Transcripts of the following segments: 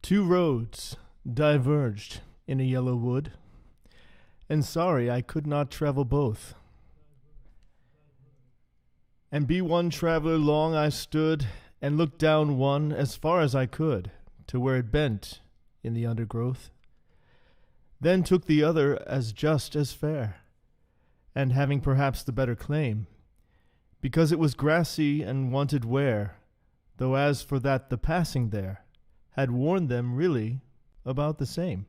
Two roads diverged in a yellow wood, and sorry I could not travel both. And be one traveler long I stood, and looked down one as far as I could, to where it bent in the undergrowth. Then took the other as just as fair, and having perhaps the better claim, because it was grassy and wanted wear, though as for that the passing there had warned them really about the same.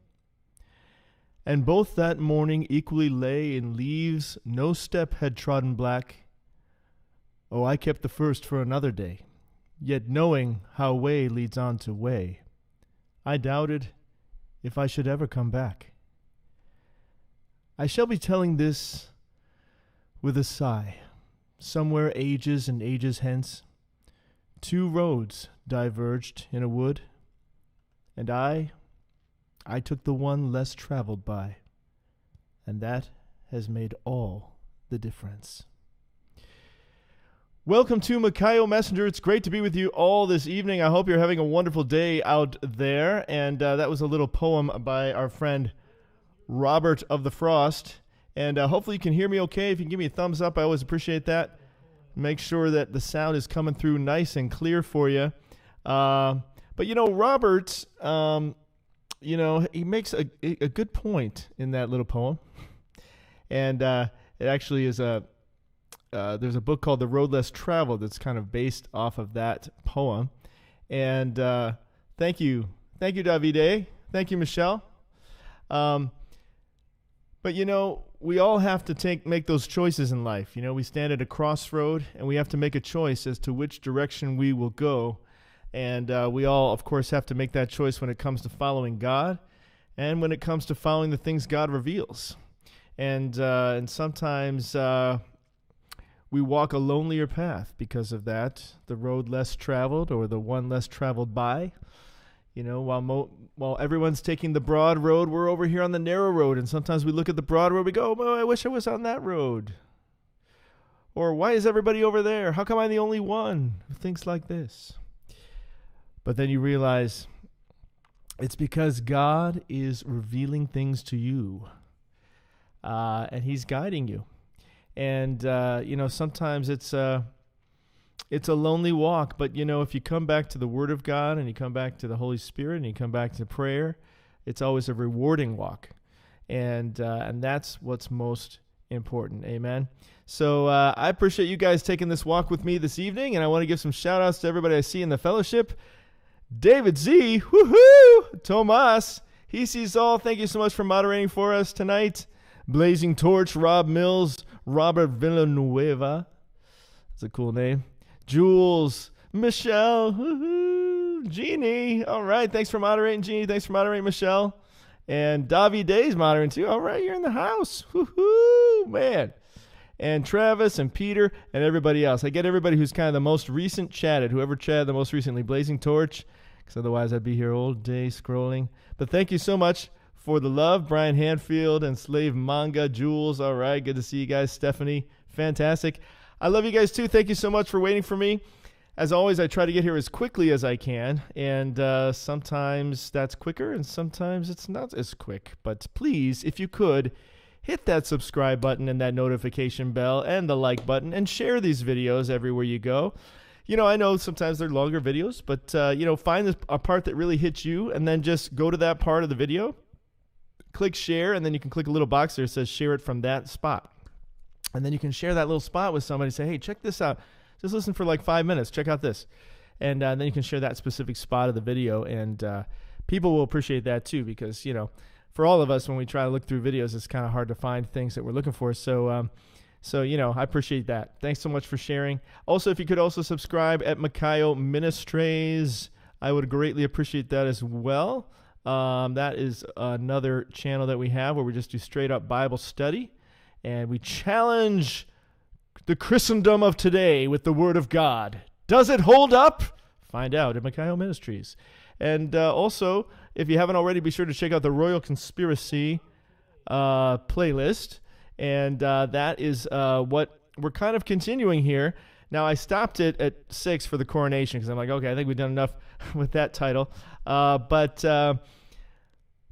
And both that morning equally lay in leaves, no step had trodden black. Oh, I kept the first for another day, yet knowing how way leads on to way, I doubted if I should ever come back. I shall be telling this with a sigh, somewhere ages and ages hence. Two roads diverged in a wood, and I took the one less traveled by, and that has made all the difference. Welcome to Micaiah Messenger. It's great to be with you all this evening. I hope you're having a wonderful day out there. And that was a little poem by our friend Robert of the Frost. And hopefully you can hear me okay. If you can give me a thumbs up, I always appreciate that. Make sure that the sound is coming through nice and clear for you. But, Robert, he makes a good point in that little poem. And it actually is there's a book called The Road Less Traveled that's kind of based off of that poem. And thank you. Thank you, Davide. Thank you, Michelle. But, we all have to make those choices in life. We stand at a crossroad, and we have to make a choice as to which direction we will go. And we all, of course, have to make that choice when it comes to following God and when it comes to following the things God reveals. And sometimes we walk a lonelier path because of that, the road less traveled or the one less traveled by. While everyone's taking the broad road, we're over here on the narrow road. And sometimes we look at the broad road, we go, oh, I wish I was on that road. Or why is everybody over there? How come I'm the only one? Things like this. But then you realize it's because God is revealing things to you. And he's guiding you. And, sometimes it's a lonely walk, but, if you come back to the Word of God and you come back to the Holy Spirit and you come back to prayer, it's always a rewarding walk. And that's what's most important. Amen. So I appreciate you guys taking this walk with me this evening, and I want to give some shout-outs to everybody I see in the fellowship. David Z, woohoo! Tomas, he sees all. Thank you so much for moderating for us tonight. Blazing Torch, Rob Mills, Robert Villanueva. That's a cool name. Jules, Michelle, woohoo, Jeannie. All right, thanks for moderating, Jeannie. Thanks for moderating, Michelle. And Davi Day's moderating too. All right, you're in the house. Woohoo, man. And Travis and Peter and everybody else. I get everybody who's kind of the most recent chatted, whoever chatted the most recently. Blazing Torch, because otherwise I'd be here all day scrolling. But thank you so much for the love. Brian Hanfield and Slave Manga, Jules. All right, good to see you guys. Stephanie, fantastic. I love you guys too. Thank you so much for waiting for me. As always, I try to get here as quickly as I can, and sometimes that's quicker and sometimes it's not as quick. But please, if you could, hit that subscribe button and that notification bell and the like button and share these videos everywhere you go. I know sometimes they're longer videos, but, find a part that really hits you and then just go to that part of the video, click share, and then you can click a little box there that says share it from that spot. And then you can share that little spot with somebody. Say, hey, check this out. Just listen for like 5 minutes. Check out this. And then you can share that specific spot of the video. And people will appreciate that too because, for all of us, when we try to look through videos, it's kind of hard to find things that we're looking for. So, I appreciate that. Thanks so much for sharing. Also, if you could also subscribe at Micaiah Ministries, I would greatly appreciate that as well. That is another channel that we have where we just do straight up Bible study. And we challenge the Christendom of today with the Word of God. Does it hold up? Find out at Micaiah Ministries. And also, if you haven't already, be sure to check out the Royal Conspiracy playlist. And that is what we're kind of continuing here. Now, I stopped it at 6 for the coronation because I'm like, okay, I think we've done enough with that title. But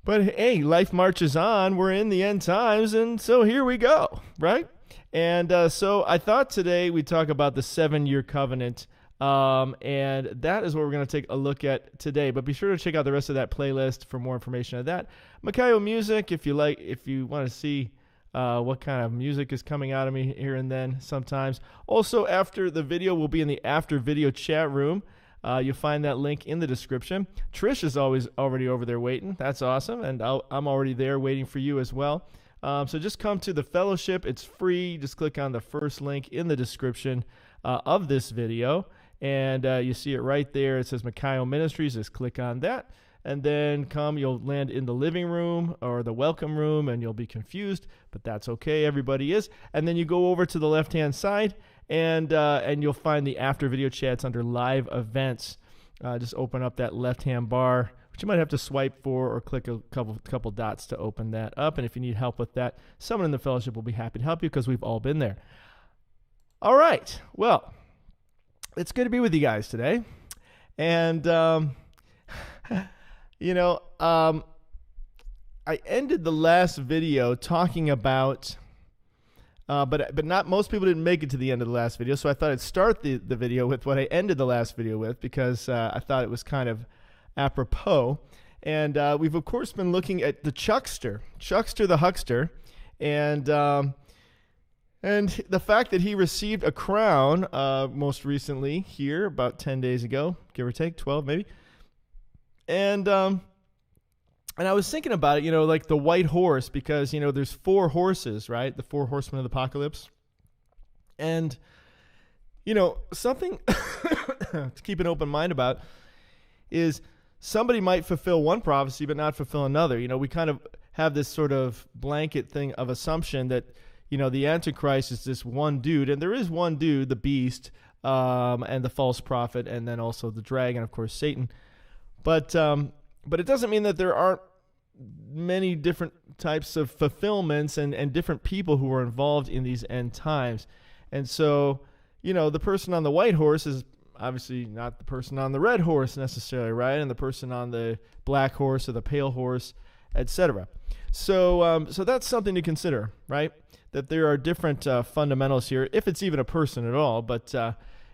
hey, life marches on. We're in the end times, and so here we go, right? And so I thought today we'd talk about the 7-year covenant, and that is what we're going to take a look at today. But be sure to check out the rest of that playlist for more information on that. Makayo Music, if you want to see what kind of music is coming out of me here and then sometimes. Also, after the video, we'll be in the after video chat room. You'll find that link in the description. Trish is already over there waiting. That's awesome. And I'm already there waiting for you as well. So just come to the fellowship. It's free. Just click on the first link in the description of this video. And you see it right there. It says Makayo Ministries. Just click on that. And then you'll land in the living room or the welcome room, and you'll be confused. But that's okay. Everybody is. And then you go over to the left-hand side. And you'll find the after video chats under live events. Just open up that left-hand bar, which you might have to swipe for or click a couple dots to open that up. And if you need help with that, someone in the fellowship will be happy to help you because we've all been there. All right. Well, it's good to be with you guys today. And, I ended the last video talking about... but not most people didn't make it to the end of the last video, so I thought I'd start the video with what I ended the last video with because I thought it was kind of apropos. And we've, of course, been looking at the Chuckster the Huckster, and the fact that he received a crown most recently here about 10 days ago, give or take, 12 maybe. And I was thinking about it, like the white horse, because, there's 4 horses, right? The 4 horsemen of the apocalypse. And, something to keep an open mind about is somebody might fulfill one prophecy but not fulfill another. We kind of have this sort of blanket thing of assumption that, the Antichrist is this one dude. And there is one dude, the beast, and the false prophet, and then also the dragon, of course, Satan. But it doesn't mean that there aren't many different types of fulfillments and different people who are involved in these end times. And so, the person on the white horse is obviously not the person on the red horse necessarily, right? And the person on the black horse or the pale horse, etc. So that's something to consider, right? That there are different fundamentals here, if it's even a person at all. But,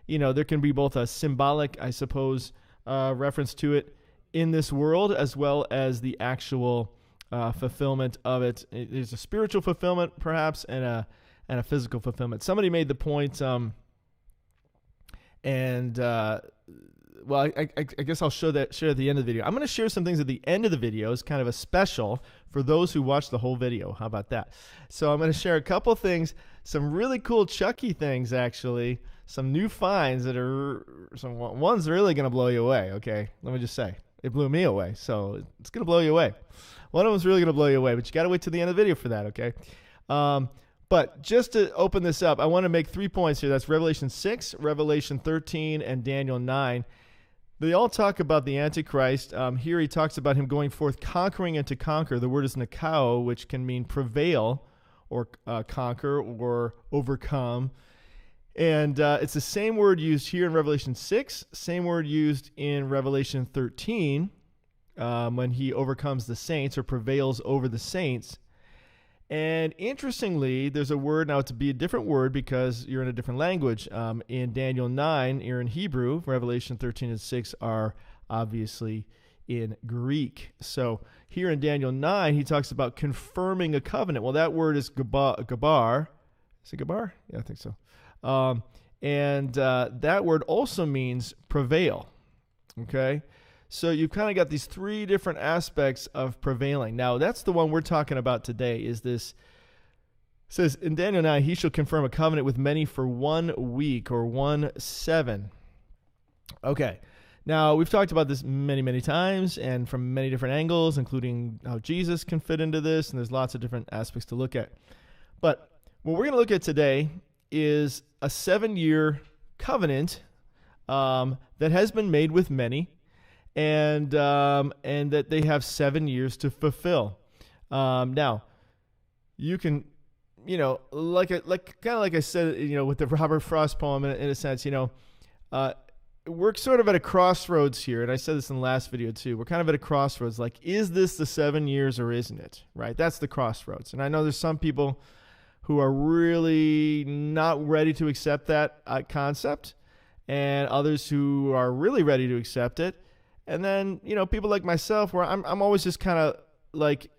there can be both a symbolic, I suppose, reference to it in this world, as well as the actual fulfillment of it. There's a spiritual fulfillment, perhaps, and a physical fulfillment. Somebody made the point, I guess I'll share at the end of the video. I'm going to share some things at the end of the video as kind of a special for those who watch the whole video. How about that? So I'm going to share a couple things, some really cool Chucky things, actually, some new finds that are one's really going to blow you away. Okay, let me just say. It blew me away, so it's going to blow you away. One of them's really going to blow you away, but you got to wait till the end of the video for that, okay? But just to open this up, I want to make 3 points here. That's Revelation 6, Revelation 13, and Daniel 9. They all talk about the Antichrist. Here he talks about him going forth conquering and to conquer. The word is nikao, which can mean prevail or conquer or overcome. And it's the same word used here in Revelation 6, same word used in Revelation 13 when he overcomes the saints or prevails over the saints. And interestingly, there's a word, now to be a different word because you're in a different language. In Daniel 9, you're in Hebrew. Revelation 13 and 6 are obviously in Greek. So here in Daniel 9, he talks about confirming a covenant. Well, that word is gabar. Is it gabar? Yeah, I think so. And that word also means prevail. Okay? So you've kind of got these 3 different aspects of prevailing. Now, that's the one we're talking about today, is this. It says, in Daniel 9, he shall confirm a covenant with many for 1 week or 1/7. Okay. Now, we've talked about this many, many times and from many different angles, including how Jesus can fit into this, and there's lots of different aspects to look at. But what we're going to look at today is a 7-year covenant that has been made with many, and that they have 7 years to fulfill. Now, you can, like I said, with the Robert Frost poem, in a sense, we're sort of at a crossroads here, and I said this in the last video too. We're kind of at a crossroads. Like, is this the 7 years or isn't it? Right? That's the crossroads. And I know there's some people who are really not ready to accept that concept, and others who are really ready to accept it. And then, people like myself, where I'm always just kind of like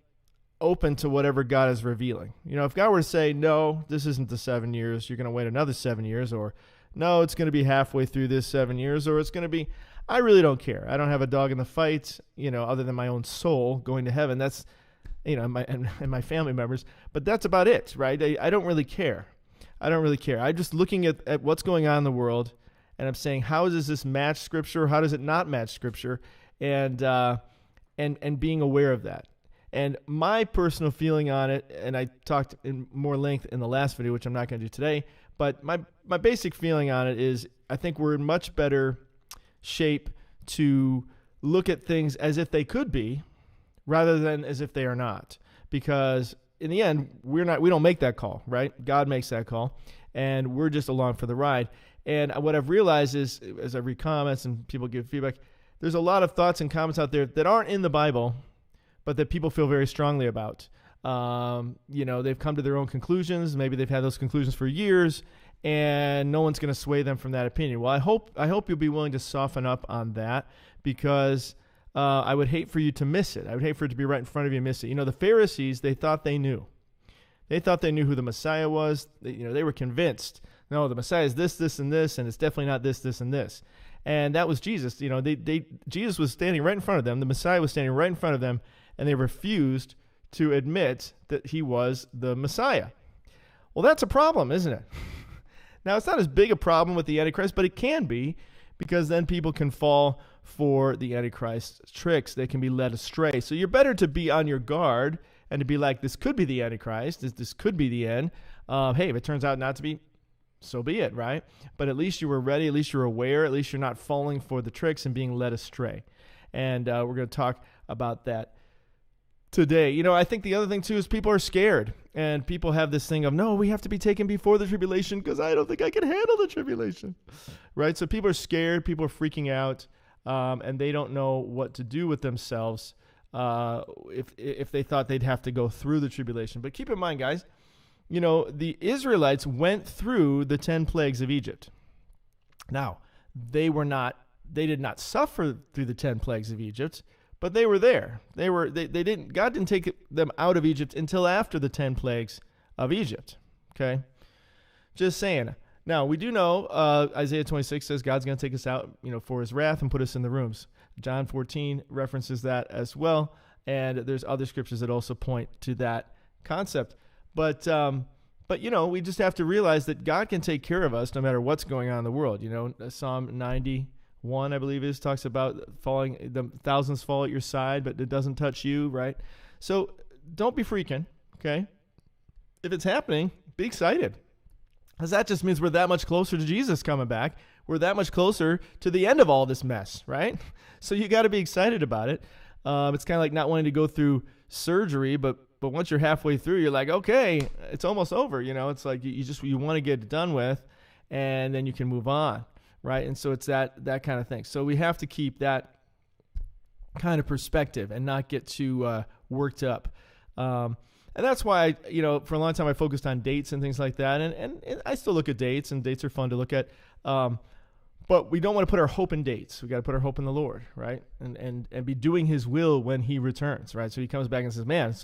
open to whatever God is revealing. If God were to say, no, this isn't the 7 years, you're going to wait another 7 years, or no, it's going to be halfway through this 7 years, or it's going to be, I really don't care. I don't have a dog in the fight, other than my own soul going to heaven. That's, and my family members, but that's about it, right? I don't really care. I'm just looking at what's going on in the world, and I'm saying, how does this match Scripture? How does it not match Scripture? And being aware of that. And my personal feeling on it, and I talked in more length in the last video, which I'm not going to do today, but my basic feeling on it is I think we're in much better shape to look at things as if they could be rather than as if they are not. Because in the end, we don't make that call, right? God makes that call, and we're just along for the ride. And what I've realized is, as I read comments and people give feedback, there's a lot of thoughts and comments out there that aren't in the Bible, but that people feel very strongly about. They've come to their own conclusions. Maybe they've had those conclusions for years, and no one's going to sway them from that opinion. Well, I hope you'll be willing to soften up on that, because I would hate for you to miss it. I would hate for it to be right in front of you and miss it. The Pharisees, they thought they knew. They thought they knew who the Messiah was. They were convinced. No, the Messiah is this, this, and this, and it's definitely not this, this, and this. And that was Jesus. Jesus was standing right in front of them. The Messiah was standing right in front of them, and they refused to admit that he was the Messiah. Well, that's a problem, isn't it? Now, it's not as big a problem with the Antichrist, but it can be, because then people can fall for the Antichrist's tricks. They can be led astray. So you're better to be on your guard and to be like, this could be the Antichrist. This could be the end. Hey, if it turns out not to be, so be it, right? But at least you were ready. At least you're aware. At least you're not falling for the tricks and being led astray. And we're going to talk about that today. I think the other thing too is people are scared, and people have this thing of, no, we have to be taken before the tribulation because I don't think I can handle the tribulation, right? So people are scared, people are freaking out, and they don't know what to do with themselves if they thought they'd have to go through the tribulation. But keep in mind, guys, the Israelites went through the 10 plagues of Egypt. Now, they did not suffer through the 10 plagues of Egypt, but they were there. God didn't take them out of Egypt until after the 10 plagues of Egypt. Okay? Just saying. Now, we do know Isaiah 26 says God's going to take us out, for his wrath and put us in the rooms. John 14 references that as well, and there's other scriptures that also point to that concept. But we just have to realize that God can take care of us no matter what's going on in the world. Psalm 91, I believe is, talks about the thousands fall at your side, but it doesn't touch you, right? So don't be freaking, okay? If it's happening, be excited, because that just means we're that much closer to Jesus coming back. We're that much closer to the end of all this mess, right? So you got to be excited about it. It's kind of like not wanting to go through surgery, but once you're halfway through, you're like, okay, it's almost over. It's like you want to get it done with, and then you can move on, right? And so it's that kind of thing. So we have to keep that kind of perspective and not get too worked up. And that's why for a long time I focused on dates and things like that, and I still look at dates, and dates are fun to look at. But we don't want to put our hope in dates. We got to put our hope in the Lord, right? And be doing his will when he returns, right? So he comes back and says, man,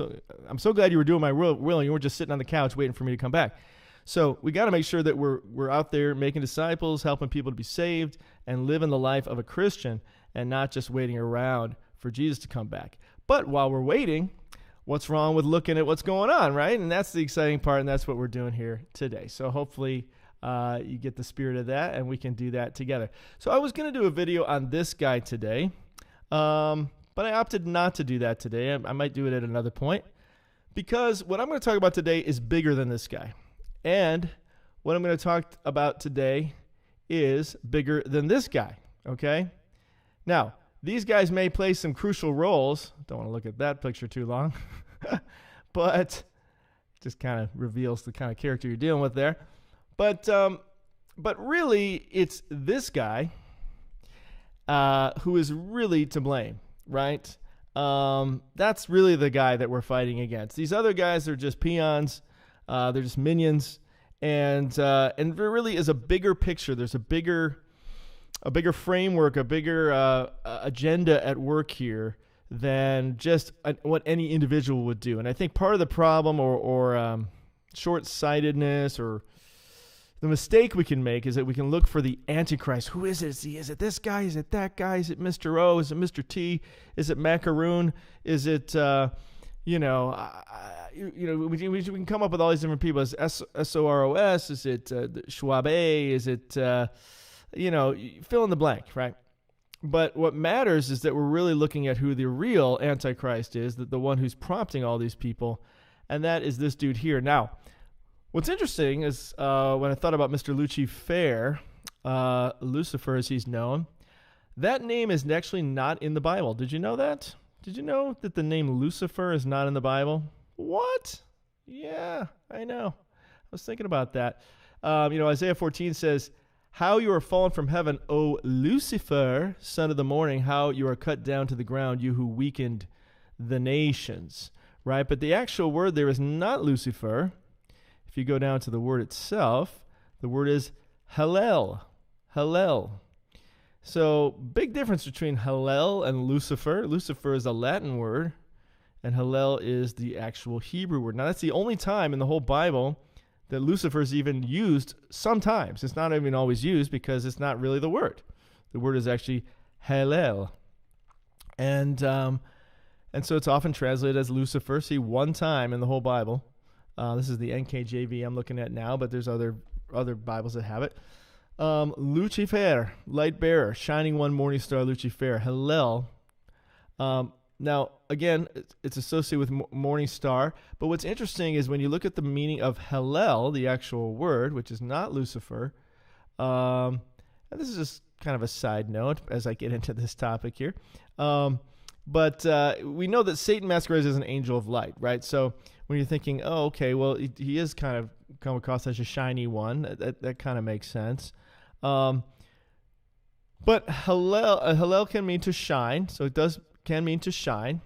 I'm so glad you were doing my will and you weren't just sitting on the couch waiting for me to come back. So we got to make sure that we're out there making disciples, helping people to be saved, and living the life of a Christian, and not just waiting around for Jesus to come back. But while we're waiting, what's wrong with looking at what's going on, right? And that's the exciting part, and that's what we're doing here today. So hopefully you get the spirit of that, and we can do that together. So I was going to do a video on this guy today, but I opted not to do that today. I might do it at another point, because what I'm going to talk about today is bigger than this guy. And what I'm going to talk about today is bigger than this guy, okay? Now, these guys may play some crucial roles. Don't want to look at that picture too long, but it just kind of reveals the kind of character you're dealing with there. But really, it's this guy who is really to blame, right? That's really the guy that we're fighting against. These other guys are just peons. They're just minions. And there really is a bigger picture. There's a bigger framework, a bigger agenda at work here than just what any individual would do. And I think part of the problem or short-sightedness or the mistake we can make is that we can look for the Antichrist. Who is it? Is it this guy? Is it that guy? Is it Mr. O? Is it Mr. T? Is it Macaroon? Is it, we can come up with all these different people. Is it SOROS? Is it Schwabe? Is it, fill in the blank, right? But what matters is that we're really looking at who the real Antichrist is, the one who's prompting all these people, and that is this dude here. Now, what's interesting is when I thought about Mr. Lucifer, Lucifer as he's known, that name is actually not in the Bible. Did you know that? Did you know that the name Lucifer is not in the Bible? What? Yeah, I know. I was thinking about that. Isaiah 14 says, "How you are fallen from heaven, O Lucifer, son of the morning, how you are cut down to the ground, you who weakened the nations." Right? But the actual word there is not Lucifer. If you go down to the word itself, the word is Hallel. Hallel. So, big difference between Hallel and Lucifer. Lucifer is a Latin word, and Hallel is the actual Hebrew word. Now, that's the only time in the whole Bible that Lucifer is even used sometimes. It's not even always used because it's not really the word. The word is actually Hallel. And so it's often translated as Lucifer. See, one time in the whole Bible. This is the NKJV I'm looking at now, but there's other Bibles that have it. Lucifer, light bearer, shining one, morning star, Lucifer, Hallel. Now, again, it's associated with morning star, but what's interesting is when you look at the meaning of Hallel, the actual word, which is not Lucifer, and this is just kind of a side note as I get into this topic here, but we know that Satan masquerades as an angel of light, right? So when you're thinking, oh, okay, well, he is kind of come across as a shiny one, that kind of makes sense. But Hallel can mean to shine, so it can mean to shine.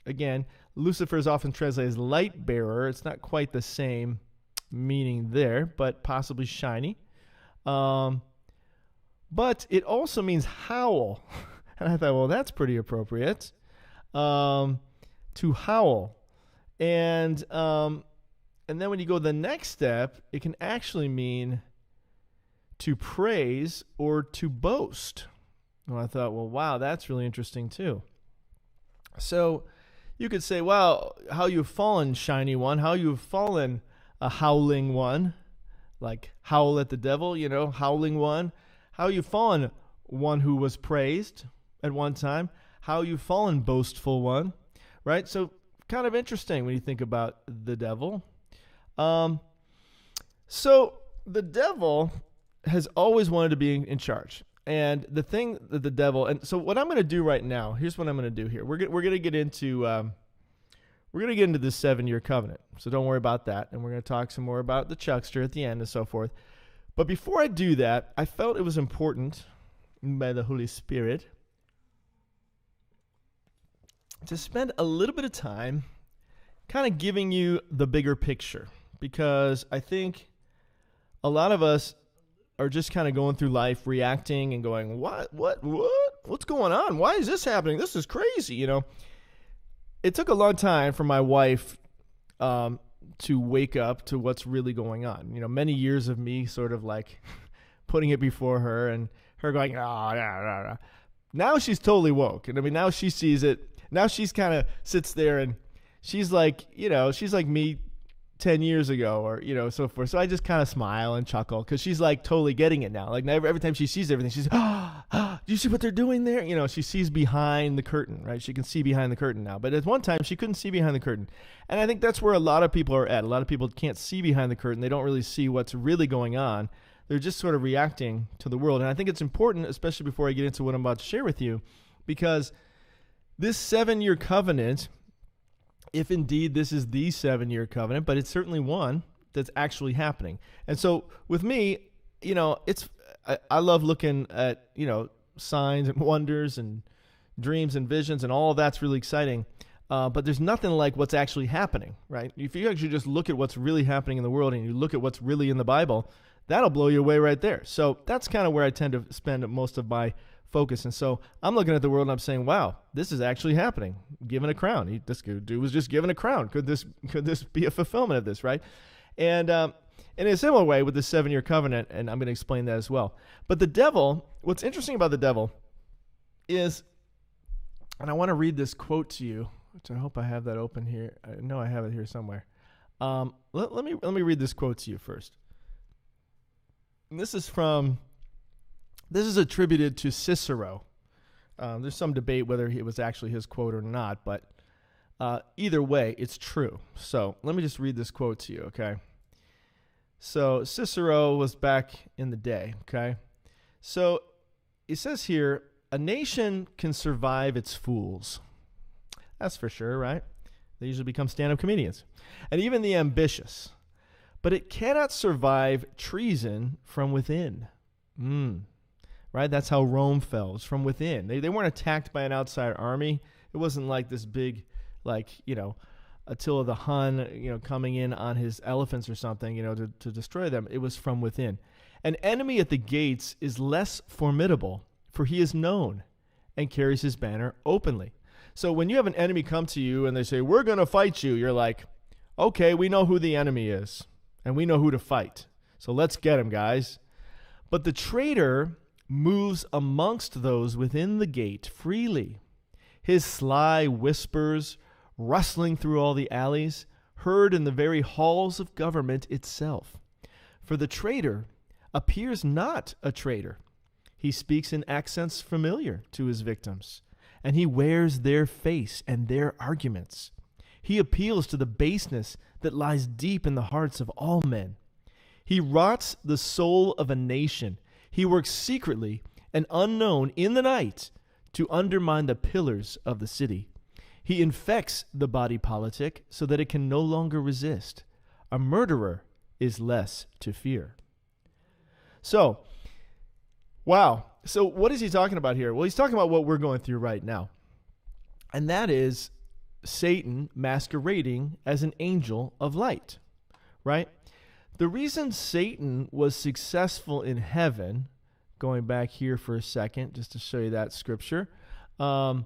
Again, Lucifer is often translated as light bearer. It's not quite the same meaning there, but possibly shiny. But it also means howl. And I thought, well, that's pretty appropriate. To howl. And then when you go the next step, it can actually mean to praise or to boast. And I thought, well, wow, that's really interesting too. So you could say, wow, how you've fallen, shiny one, how you've fallen, a howling one, like howl at the devil, howling one. How you've fallen, one who was praised at one time. How you've fallen, boastful one, right? So kind of interesting when you think about the devil. So the devil has always wanted to be in charge. And the thing that the devil, and so what I'm going to do right now, here's what I'm going to do here. We're going to get into this 7-year covenant. So don't worry about that. And we're going to talk some more about the Chuckster at the end and so forth. But before I do that, I felt it was important by the Holy Spirit to spend a little bit of time kind of giving you the bigger picture, because I think a lot of us are just kind of going through life reacting and going, what's going on? Why is this happening? This is crazy. It took a long time for my wife to wake up to what's really going on. Many years of me sort of like putting it before her and her going, oh. Now she's totally woke. And now she sees it. Now she's kind of sits there and she's like, she's like me 10 years ago or, so forth. So I just kind of smile and chuckle because she's like totally getting it now. Like every time she sees everything, she's, do you see what they're doing there? She sees behind the curtain, right? She can see behind the curtain now. But at one time, she couldn't see behind the curtain. And I think that's where a lot of people are at. A lot of people can't see behind the curtain. They don't really see what's really going on. They're just sort of reacting to the world. And I think it's important, especially before I get into what I'm about to share with you, because this 7-year covenant, if indeed this is the 7-year covenant, but it's certainly one that's actually happening. And so with me, I love looking at, signs and wonders and dreams and visions, and all of that's really exciting. But there's nothing like what's actually happening, right? If you actually just look at what's really happening in the world and you look at what's really in the Bible, that'll blow you away right there. So that's kind of where I tend to spend most of my focus. And so I'm looking at the world and I'm saying, wow, this is actually happening. Given a crown. This dude was just given a crown. Could this be a fulfillment of this, right? And in a similar way with the 7-year covenant, and I'm going to explain that as well. But the devil, what's interesting about the devil is, and I want to read this quote to you, which I hope I have that open here. I know I have it here somewhere. Let me read this quote to you first. And this is attributed to Cicero. There's some debate whether it was actually his quote or not, but either way, it's true. So let me just read this quote to you, okay? So Cicero was back in the day, okay? So it says here, a nation can survive its fools. That's for sure, right? They usually become stand-up comedians. And even the ambitious. But it cannot survive treason from within. Right? That's how Rome fell. It was from within. They weren't attacked by an outside army. It wasn't like this big, Attila the Hun, coming in on his elephants or something, to destroy them. It was from within. An enemy at the gates is less formidable, for he is known and carries his banner openly. So when you have an enemy come to you and they say, we're going to fight you, you're like, okay, we know who the enemy is and we know who to fight. So let's get him, guys. But the traitor moves amongst those within the gate freely. His sly whispers, rustling through all the alleys, heard in the very halls of government itself. For the traitor appears not a traitor. He speaks in accents familiar to his victims, and he wears their face and their arguments. He appeals to the baseness that lies deep in the hearts of all men. He rots the soul of a nation. He works secretly and unknown in the night to undermine the pillars of the city. He infects the body politic so that it can no longer resist. A murderer is less to fear. So, wow. So what is he talking about here? Well, he's talking about what we're going through right now. And that is Satan masquerading as an angel of light, right? The reason Satan was successful in heaven, going back here for a second, just to show you that scripture, 2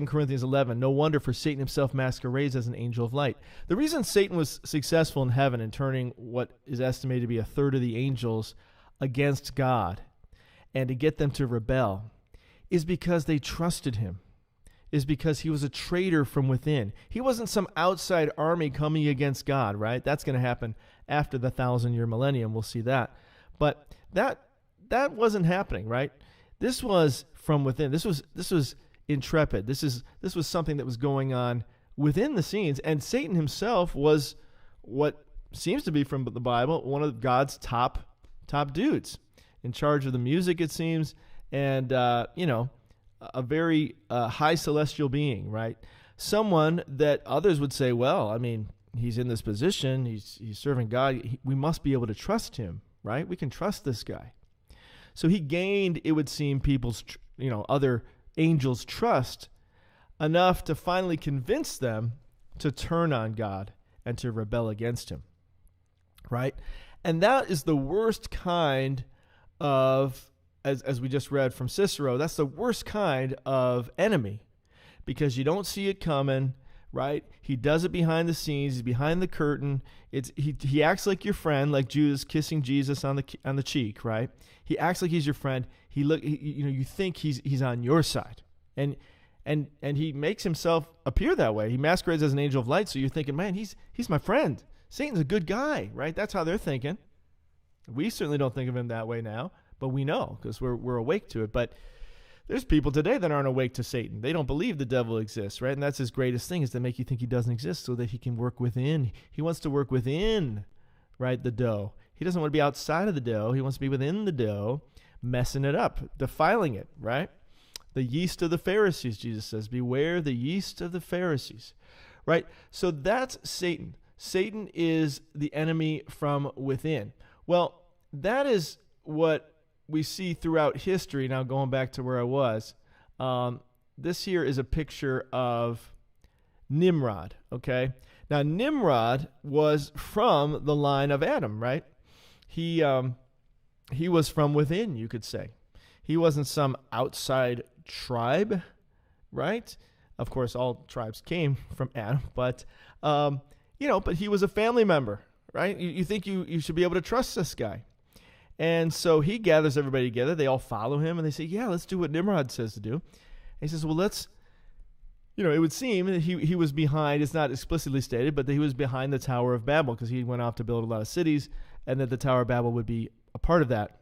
Corinthians 11, no wonder, for Satan himself masquerades as an angel of light. The reason Satan was successful in heaven in turning what is estimated to be a third of the angels against God and to get them to rebel is because they trusted him, is because he was a traitor from within. He wasn't some outside army coming against God, right? That's going to happen after the 1,000-year millennium. We'll see that. But that wasn't happening, right? This was from within. This was intrepid. This was something that was going on within the scenes, and Satan himself was what seems to be, from the Bible, one of God's top dudes, in charge of the music, it seems, and a very high celestial being, right? Someone that others would say, well, I mean, he's in this position, he's serving God, we must be able to trust him, right? We can trust this guy. So he gained, it would seem, people's, other angels' trust enough to finally convince them to turn on God and to rebel against him, right? And that is the worst kind of, as we just read from Cicero, that's the worst kind of enemy, because you don't see it coming, right? He does it behind the scenes. He's behind the curtain. He acts like your friend, like Judas kissing Jesus on the cheek, right? He acts like he's your friend. You think he's on your side, and he makes himself appear that way. He masquerades as an angel of light, so you're thinking, man, he's my friend. Satan's a good guy, right? That's how they're thinking. We certainly don't think of him that way now, but we know because we're awake to it. But there's people today that aren't awake to Satan. They don't believe the devil exists, right? And that's his greatest thing, is to make you think he doesn't exist so that he can work within. He wants to work within, right, the dough. He doesn't want to be outside of the dough. He wants to be within the dough, messing it up, defiling it, right? The yeast of the Pharisees, Jesus says, beware the yeast of the Pharisees, right? So that's Satan. Satan is the enemy from within. Well, that is what we see throughout history, now going back to where I was, this here is a picture of Nimrod, okay? Now, Nimrod was from the line of Adam, right? He was from within, you could say. He wasn't some outside tribe, right? Of course, all tribes came from Adam, but, but he was a family member, right? You think you should be able to trust this guy. And so he gathers everybody together. They all follow him, and they say, yeah, let's do what Nimrod says to do. And he says, well, let's, it would seem that he was behind, it's not explicitly stated, but that he was behind the Tower of Babel because he went off to build a lot of cities, and that the Tower of Babel would be a part of that,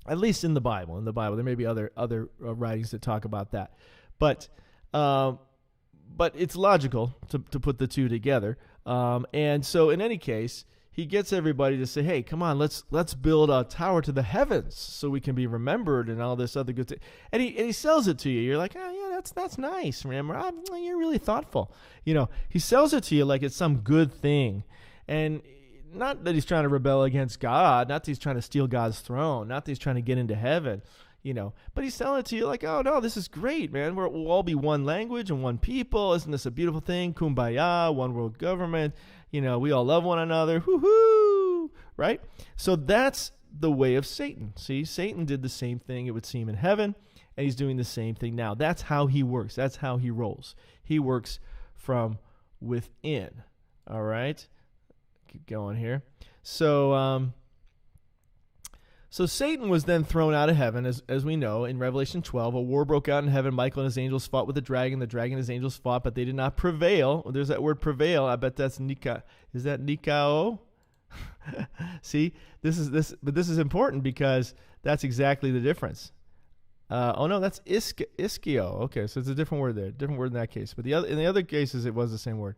at least in the Bible. In the Bible, there may be other writings that talk about that. But it's logical to put the two together. And so in any case, he gets everybody to say, hey, come on, let's build a tower to the heavens so we can be remembered and all this other good thing. And he sells it to you. You're like, oh, yeah, that's nice. Remember, you're really thoughtful. He sells it to you like it's some good thing. And not that he's trying to rebel against God, not that he's trying to steal God's throne, not that he's trying to get into heaven, but he's selling it to you like, oh, no, this is great, man. We'll all be one language and one people. Isn't this a beautiful thing? Kumbaya, one world government. We all love one another. Woo-hoo, right? So that's the way of Satan. See, Satan did the same thing, it would seem, in heaven, and he's doing the same thing now. That's how he works. That's how he rolls. He works from within, all right? Keep going here. So Satan was then thrown out of heaven, as we know. In Revelation 12, a war broke out in heaven. Michael and his angels fought with the dragon. The dragon and his angels fought, but they did not prevail. There's that word prevail. I bet that's Nika. Is that Nikao? See, this is important because that's exactly the difference. No, that's ischio. Okay, so it's a different word there. Different word in that case. But in the other cases, it was the same word.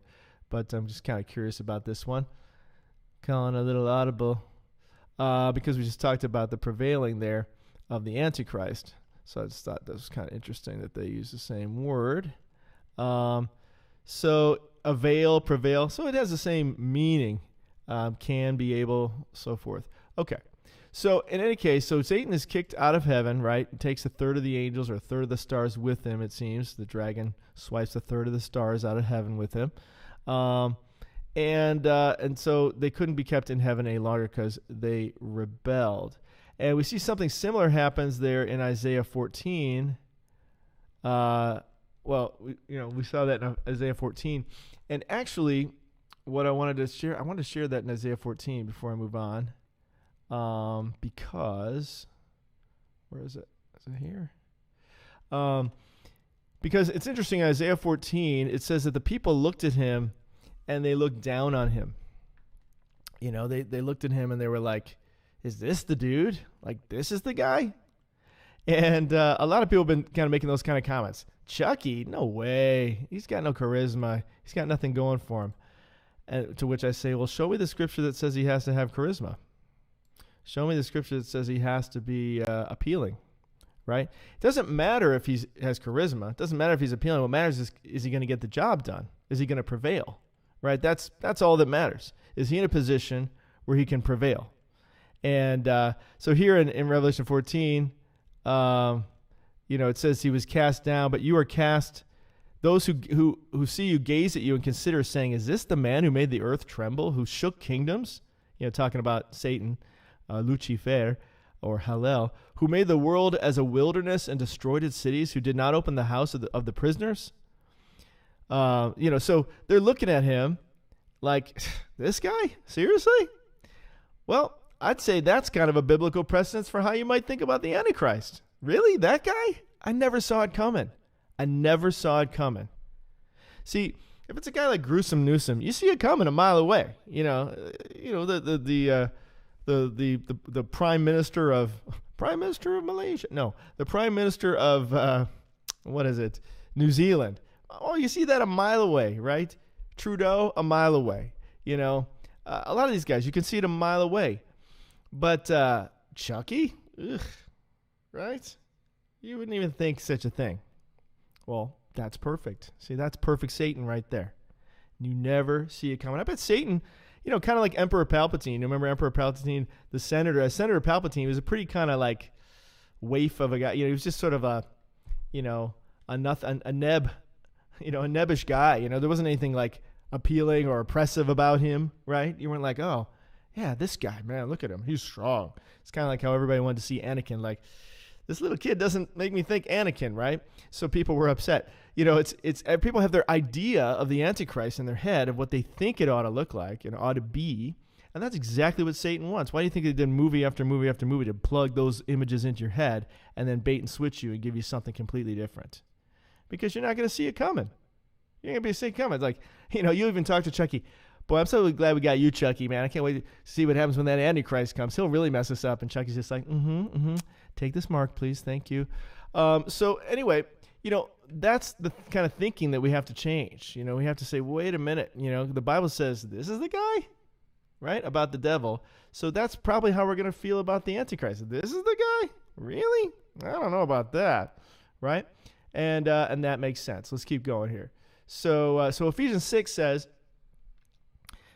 But I'm just kind of curious about this one. Calling a little audible. Because we just talked about the prevailing there of the Antichrist. So I just thought that was kind of interesting that they use the same word. So avail, prevail. So it has the same meaning. Can, be able, so forth. Okay. So in any case, so Satan is kicked out of heaven, right? It takes a third of the angels or a third of the stars with him, it seems. The dragon swipes a third of the stars out of heaven with him. And so they couldn't be kept in heaven any longer because they rebelled. And we see something similar happens there in Isaiah 14. We saw that in Isaiah 14. And actually, what I wanted to share that in Isaiah 14 before I move on. Because, where is it? Is it here? Because it's interesting, in Isaiah 14, it says that the people looked at him and they looked down on him. They looked at him and they were like, is this the dude? Like, this is the guy? And a lot of people have been kind of making those kind of comments. Chucky? No way. He's got no charisma. He's got nothing going for him. And to which I say, well, show me the scripture that says he has to have charisma. Show me the scripture that says he has to be appealing, right? It doesn't matter if he has charisma. It doesn't matter if he's appealing. What matters is he going to get the job done? Is he going to prevail? Right? That's all that matters. Is he in a position where he can prevail? And so here in Revelation 14, it says he was cast down, but you are cast. Those who see you gaze at you and consider, saying, is this the man who made the earth tremble, who shook kingdoms? Talking about Satan, Lucifer, or Hallel, who made the world as a wilderness and destroyed its cities, who did not open the house of the prisoners? So they're looking at him like, this guy? Seriously? Well, I'd say that's kind of a biblical precedence for how you might think about the Antichrist. Really? That guy? I never saw it coming. See, if it's a guy like Gruesome Newsom, you see it coming a mile away. The Prime Minister of Malaysia. No, the Prime Minister of New Zealand. Oh, you see that a mile away, right? Trudeau, a mile away. A lot of these guys, you can see it a mile away. But Chucky, right? You wouldn't even think such a thing. Well, that's perfect. See, that's perfect Satan right there. You never see it coming. I bet Satan, kind of like Emperor Palpatine. You remember Emperor Palpatine, the senator? Senator Palpatine was a pretty kind of like waif of a guy. He was just sort of a neb, a nebbish guy. There wasn't anything like appealing or oppressive about him, right? You weren't like, oh, yeah, this guy, man, look at him. He's strong. It's kind of like how everybody wanted to see Anakin. Like, this little kid doesn't make me think Anakin, right? So people were upset. It's people have their idea of the Antichrist in their head of what they think it ought to look like and ought to be. And that's exactly what Satan wants. Why do you think they did movie after movie after movie to plug those images into your head and then bait and switch you and give you something completely different? Because you're not going to see it coming. You're going to see it coming. It's like, you even talk to Chucky. Boy, I'm so glad we got you, Chucky, man. I can't wait to see what happens when that Antichrist comes. He'll really mess us up. And Chucky's just like, take this mark, please. Thank you. So anyway, that's the kind of thinking that we have to change. We have to say, wait a minute. The Bible says this is the guy, right, about the devil. So that's probably how we're going to feel about the Antichrist. This is the guy? Really? I don't know about that, right? And that makes sense. Let's keep going here. So Ephesians 6 says,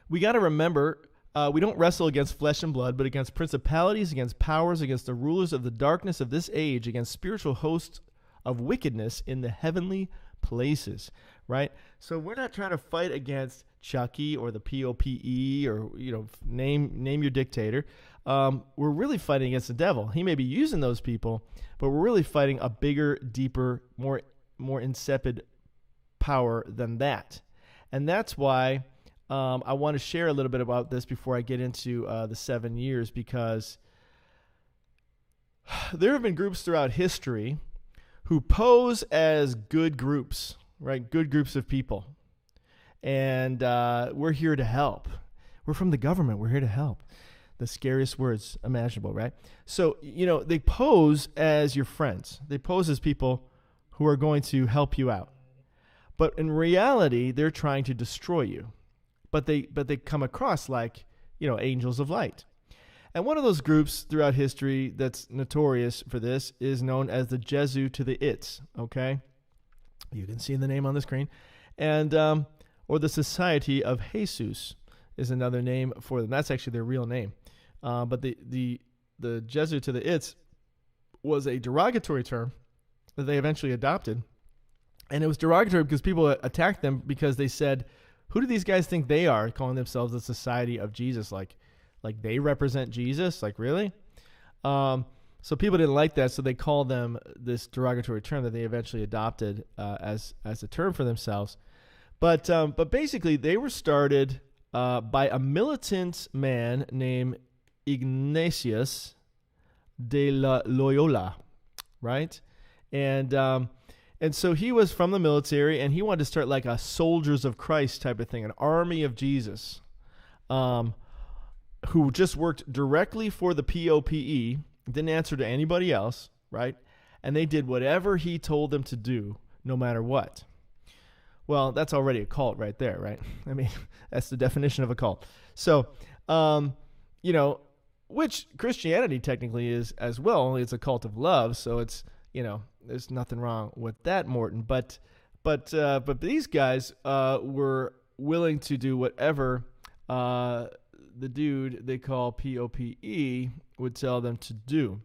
we got to remember, we don't wrestle against flesh and blood, but against principalities, against powers, against the rulers of the darkness of this age, against spiritual hosts of wickedness in the heavenly places, right? So we're not trying to fight against Chucky or the POPE or, name your dictator. We're really fighting against the devil. He may be using those people, but we're really fighting a bigger, deeper, more insipid power than that. And that's why I want to share a little bit about this before I get into the 7 years, because there have been groups throughout history who pose as good groups, right? Good groups of people. And we're here to help. We're from the government. We're here to help. The scariest words imaginable, right? So, they pose as your friends. They pose as people who are going to help you out. But in reality, they're trying to destroy you. But they come across like, angels of light. And one of those groups throughout history that's notorious for this is known as the Jesuits, okay? You can see the name on the screen. And or the Society of Jesus is another name for them. That's actually their real name. But the Jesuits was a derogatory term that they eventually adopted. And it was derogatory because people attacked them because they said, who do these guys think they are, calling themselves the Society of Jesus? Like they represent Jesus? Like, really? So people didn't like that, so they called them this derogatory term that they eventually adopted as a term for themselves. But basically, they were started by a militant man named Ignatius de Loyola, right? And so he was from the military, and he wanted to start like a soldiers of Christ type of thing, an army of Jesus, who just worked directly for the POPE, didn't answer to anybody else, right? And they did whatever he told them to do, no matter what. Well, that's already a cult right there, right? I mean, that's the definition of a cult. So, which Christianity technically is as well, only it's a cult of love, so it's, there's nothing wrong with that, Morton. But these guys were willing to do whatever the dude they call POPE would tell them to do.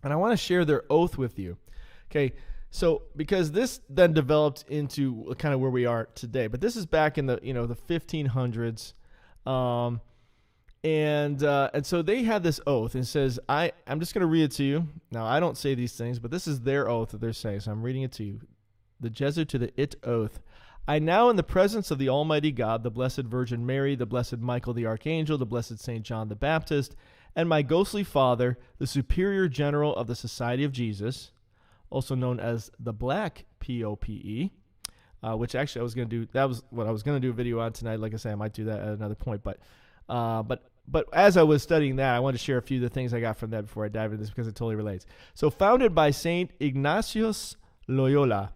And I want to share their oath with you. Okay, so because this then developed into kind of where we are today. But this is back in the the 1500s. And so they had this oath, and it says, I'm just going to read it to you. Now, I don't say these things, but this is their oath that they're saying, so I'm reading it to you. The Jesuit to the oath. I now, in the presence of the Almighty God, the Blessed Virgin Mary, the Blessed Michael the Archangel, the Blessed Saint John the Baptist, and my ghostly father, the Superior General of the Society of Jesus, also known as the Black POPE, which actually I was going to do, that was what I was going to do a video on tonight. Like I said, I might do that at another point, but as I was studying that, I wanted to share a few of the things I got from that before I dive into this, because it totally relates. So, founded by Saint Ignatius Loyola,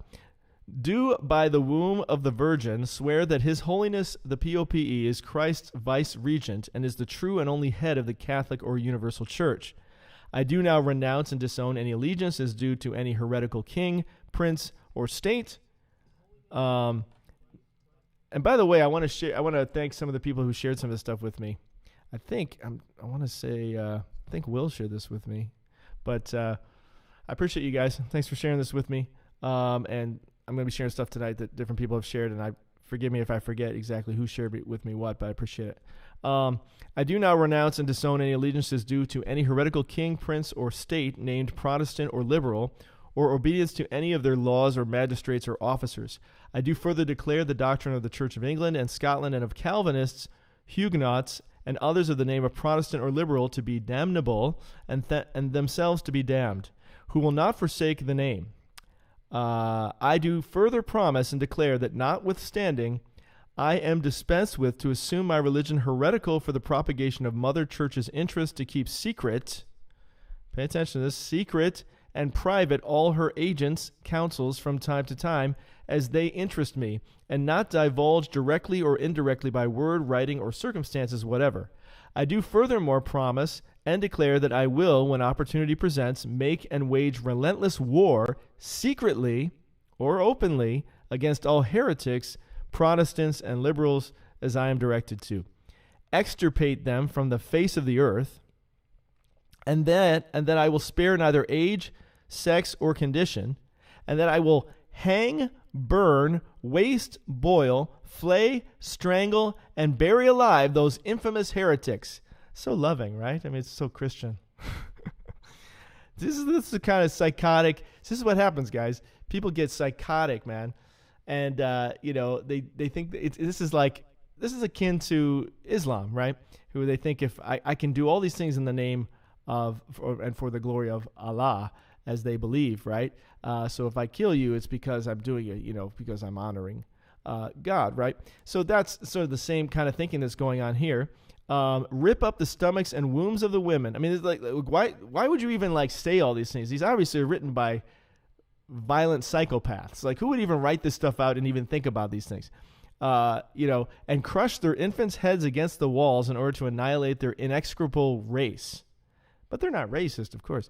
do by the womb of the Virgin swear that His Holiness the POPE is Christ's vice-regent and is the true and only head of the Catholic or Universal Church. I do now renounce and disown any allegiance as due to any heretical king, prince, or state, And by the way, I want to thank some of the people who shared some of this stuff with me. I think Will shared this with me, but I appreciate you guys. Thanks for sharing this with me. And I'm going to be sharing stuff tonight that different people have shared, and forgive me if I forget exactly who shared with me what, but I appreciate it. I do now renounce and disown any allegiances due to any heretical king, prince, or state named Protestant or liberal, or obedience to any of their laws or magistrates or officers. I do further declare the doctrine of the Church of England and Scotland and of Calvinists, Huguenots, and others of the name of Protestant or liberal to be damnable and themselves to be damned, who will not forsake the name. I do further promise and declare that notwithstanding I am dispensed with to assume my religion heretical for the propagation of Mother Church's interest to keep secret, pay attention to this, secret and private all her agents' counsels from time to time as they interest me, and not divulge directly or indirectly by word, writing, or circumstances whatever. I do furthermore promise and declare that I will, when opportunity presents, make and wage relentless war, secretly or openly, against all heretics, Protestants, and liberals, as I am directed to. Extirpate them from the face of the earth, and that I will spare neither age, sex, or condition, and that I will hang, burn, waste, boil, flay, strangle, and bury alive those infamous heretics. So loving, right? I mean, it's so Christian. This is the kind of psychotic. This is what happens, guys. People get psychotic, man, and they think this is akin to Islam, right? Who they think if I can do all these things in the name of and for the glory of Allah, as they believe, right? So if I kill you, it's because I'm doing it, because I'm honoring God, right? So that's sort of the same kind of thinking that's going on here. Rip up the stomachs and wombs of the women. I mean, it's like, why would you even say all these things? These obviously are written by violent psychopaths. Like, who would even write this stuff out and even think about these things? And crush their infants' heads against the walls in order to annihilate their inexorable race. But they're not racist, of course.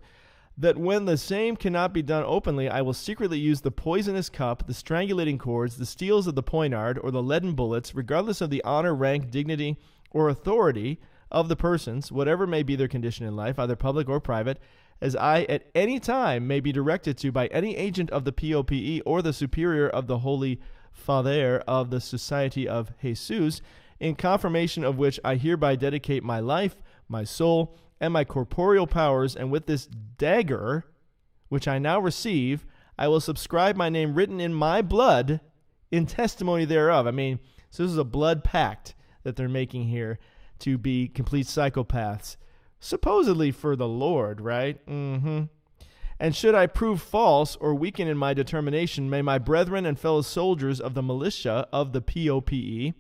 That when the same cannot be done openly, I will secretly use the poisonous cup, the strangulating cords, the steels of the poignard, or the leaden bullets, regardless of the honor, rank, dignity, or authority of the persons, whatever may be their condition in life, either public or private, as I at any time may be directed to by any agent of the POPE or the superior of the Holy Father of the Society of Jesus, in confirmation of which I hereby dedicate my life, my soul, and my corporeal powers, and with this dagger, which I now receive, I will subscribe my name written in my blood in testimony thereof. I mean, so this is a blood pact that they're making here to be complete psychopaths, supposedly for the Lord, right? Mm-hmm. And should I prove false or weaken in my determination, may my brethren and fellow soldiers of the militia of the POPE,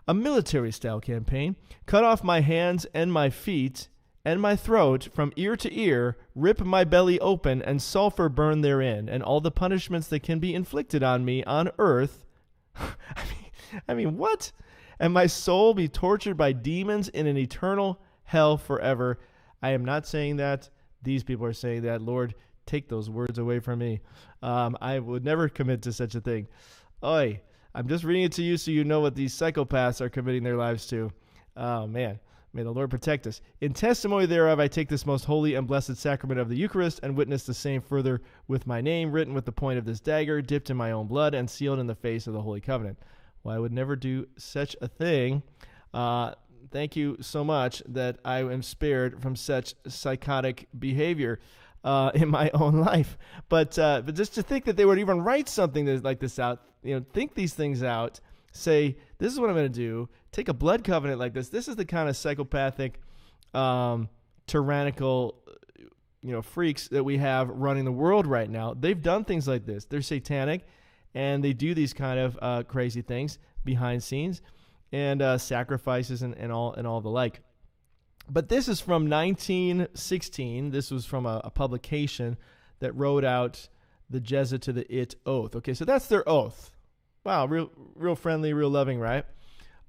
a military-style campaign, cut off my hands and my feet and my throat from ear to ear, rip my belly open, and sulfur burn therein, and all the punishments that can be inflicted on me on earth. I mean, what? And my soul be tortured by demons in an eternal hell forever. I am not saying that. These people are saying that. Lord, take those words away from me. I would never commit to such a thing. Oy. I'm just reading it to you so you know what these psychopaths are committing their lives to. Oh, man. May the Lord protect us. In testimony thereof, I take this most holy and blessed sacrament of the Eucharist and witness the same further with my name written with the point of this dagger, dipped in my own blood, and sealed in the face of the Holy Covenant. Well, I would never do such a thing. Thank you so much that I am spared from such psychotic behavior in my own life. But just to think that they would even write something like this out, think these things out, say, this is what I'm going to do, take a blood covenant like this. This is the kind of psychopathic, tyrannical, freaks that we have running the world right now. They've done things like this. They're satanic, and they do these kind of crazy things behind scenes, and sacrifices and all the like. But this is from 1916. This was from a publication that wrote out the Jesuit to the It oath. Okay, so that's their oath. Wow, real friendly, real loving, right?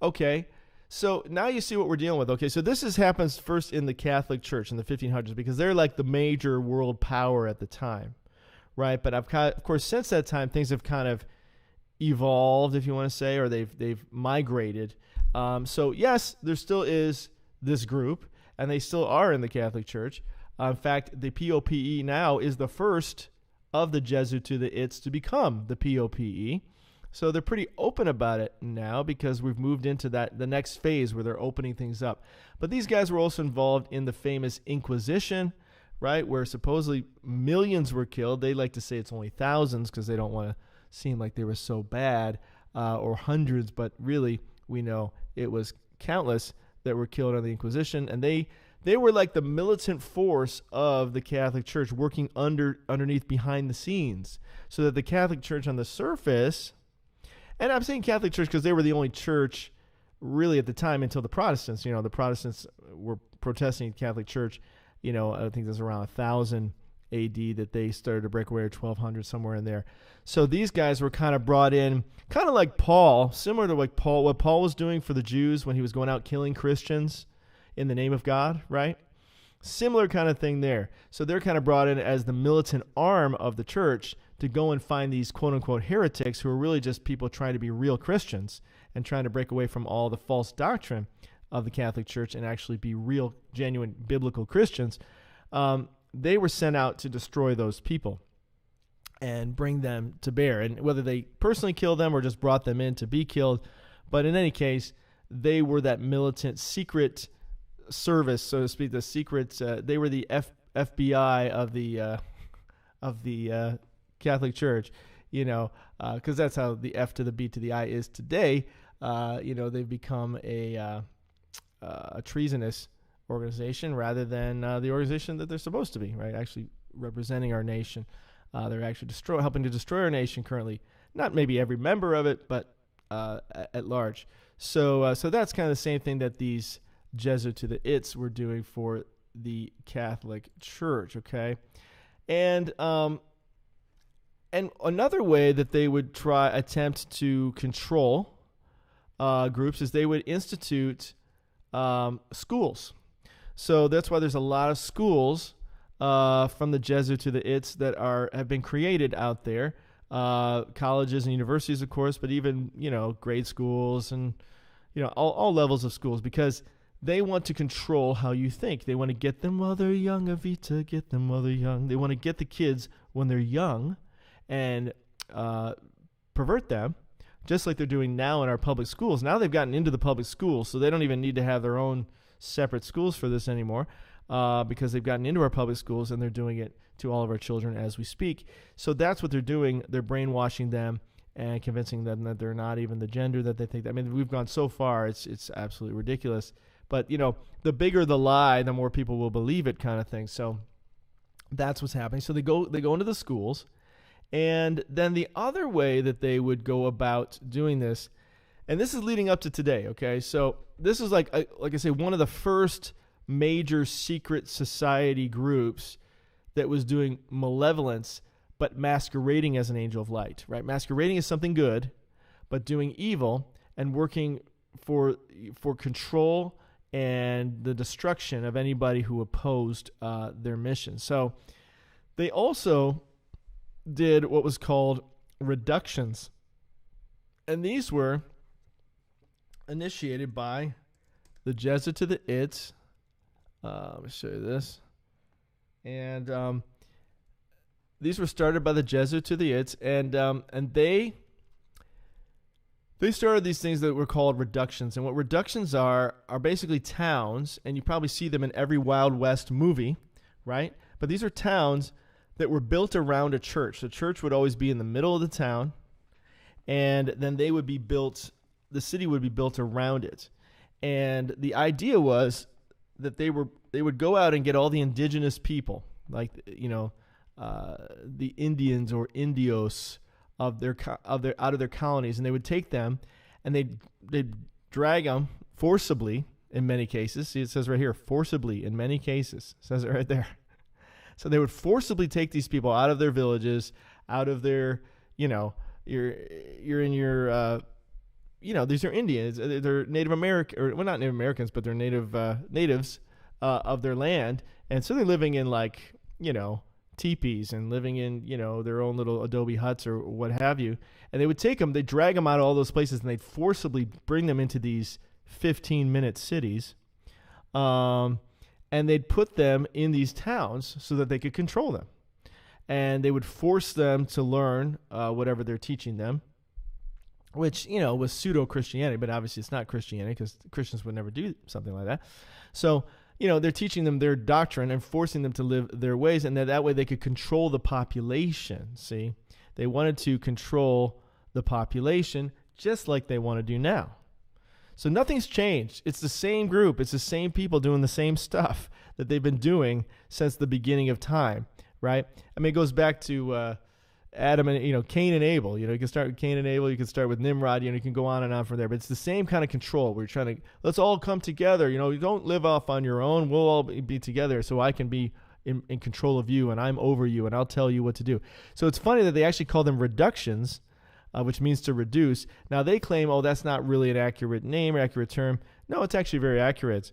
Okay, so now you see what we're dealing with. Okay, so this happens first in the Catholic Church in the 1500s because they're like the major world power at the time, right? But of course, since that time, things have kind of evolved, if you want to say, or they've migrated. So yes, there still is this group, and they still are in the Catholic Church. In fact, the POPE now is the first of the Jesuit to the ITS to become the POPE. So they're pretty open about it now because we've moved into the next phase where they're opening things up. But these guys were also involved in the famous Inquisition, right, where supposedly millions were killed. They like to say it's only thousands because they don't want to seem like they were so bad, or hundreds, but really we know it was countless that were killed on the Inquisition. And they were like the militant force of the Catholic Church, working underneath behind the scenes, so that the Catholic Church on the surface, and I'm saying Catholic Church because they were the only church really at the time until the Protestants. The Protestants were protesting the Catholic Church. I think there's around 1000 AD that they started to break away, or 1200, somewhere in there. So these guys were kind of brought in, kind of like Paul, similar to what Paul was doing for the Jews when he was going out killing Christians in the name of God, right? Similar kind of thing there. So they're kind of brought in as the militant arm of the church to go and find these quote-unquote heretics who are really just people trying to be real Christians and trying to break away from all the false doctrine of the Catholic Church and actually be real, genuine biblical Christians. They were sent out to destroy those people and bring them to bear. And whether they personally killed them or just brought them in to be killed, but in any case, they were that militant secret service, so to speak, the secret. They were the FBI of the Catholic Church, because that's how the F to the B to the I is today. They've become a treasonous organization rather than the organization that they're supposed to be, right? Actually representing our nation. They're actually helping to destroy our nation currently. Not maybe every member of it, but at large. So that's kind of the same thing that these Jesuit to the ITS were doing for the Catholic Church, okay? And another way that they would attempt to control groups is they would institute schools. So that's why there's a lot of schools from the Jesuit to the ITS that have been created out there. Colleges and universities, of course, but even, grade schools and, all levels of schools, because they want to control how you think. They want to get them while they're young, Evita, get them while they're young. They want to get the kids when they're young and pervert them, just like they're doing now in our public schools. Now they've gotten into the public schools, so they don't even need to have their own separate schools for this anymore, because they've gotten into our public schools and they're doing it to all of our children as we speak. So that's what they're doing. They're brainwashing them and convincing them that they're not even the gender that they think. I mean, we've gone so far, it's absolutely ridiculous. But, the bigger the lie, the more people will believe it, kind of thing. So that's what's happening. So they go into the schools. And then the other way that they would go about doing this, and this is leading up to today, okay? So this is like I say, one of the first major secret society groups that was doing malevolence, but masquerading as an angel of light, right? Masquerading as something good, but doing evil and working for control and the destruction of anybody who opposed their mission. So they also did what was called reductions. And these were initiated by the Jesuit to the ITS. Let me show you this. And these were started by the Jesuit to the ITS, and they started these things that were called reductions. And what reductions are basically towns, and you probably see them in every Wild West movie, right? But these are towns that were built around a church. The church would always be in the middle of the town, and then the city would be built around it. And the idea was that they would go out and get all the indigenous people, like, the Indians or Indios out of their colonies, and they would take them and they'd drag them forcibly in many cases. See, it says right here, forcibly in many cases. It says it right there. So they would forcibly take these people out of their villages, out of their, you're in your, these are Indians. They're Native American, or well, not Native Americans, but they're natives of their land. And so they're living in teepees and living in, their own little adobe huts or what have you. And they would take them, they'd drag them out of all those places, and they'd forcibly bring them into these 15-minute cities. And they'd put them in these towns so that they could control them. And they would force them to learn whatever they're teaching them, which, was pseudo-Christianity, but obviously it's not Christianity because Christians would never do something like that. So, they're teaching them their doctrine and forcing them to live their ways, and that way they could control the population, see? They wanted to control the population just like they want to do now. So nothing's changed. It's the same group. It's the same people doing the same stuff that they've been doing since the beginning of time, right? I mean, it goes back to Adam and, Cain and Abel. You can start with Cain and Abel. You can start with Nimrod. You can go on and on from there. But it's the same kind of control where you're trying to, let's all come together. You don't live off on your own. We'll all be together so I can be in control of you and I'm over you and I'll tell you what to do. So it's funny that they actually call them reductions, which means to reduce. Now they claim, that's not really an accurate name or accurate term. No, it's actually very accurate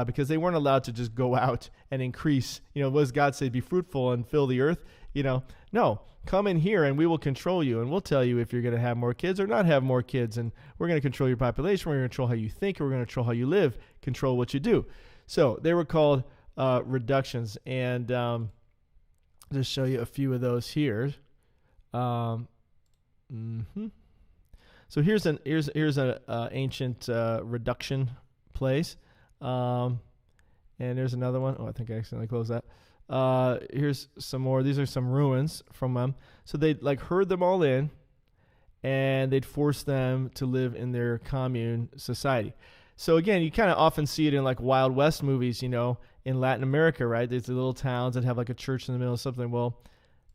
because they weren't allowed to just go out and increase. What does God say? Be fruitful and fill the earth. No, come in here and we will control you and we'll tell you if you're going to have more kids or not have more kids. And we're going to control your population. We're going to control how you think. We're going to control how you live, control what you do. So they were called reductions. And just show you a few of those here. So here's an ancient reduction place, and there's another one. I think I accidentally closed that. Here's some more. These are some ruins from them. So they'd herd them all in, and they'd force them to live in their commune society. So again, you kind of often see it in Wild West movies, in Latin America, right? There's the little towns that have a church in the middle of something. Well,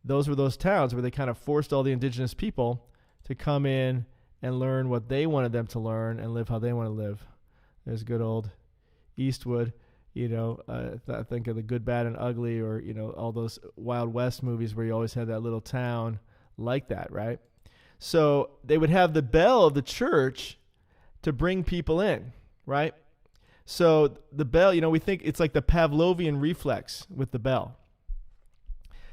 those were those towns where they kind of forced all the indigenous people to come in and learn what they wanted them to learn and live how they want to live. There's good old Eastwood, I think of The Good, Bad, and Ugly, or, all those Wild West movies where you always had that little town like that, right? So they would have the bell of the church to bring people in, right? So the bell, we think it's like the Pavlovian reflex with the bell.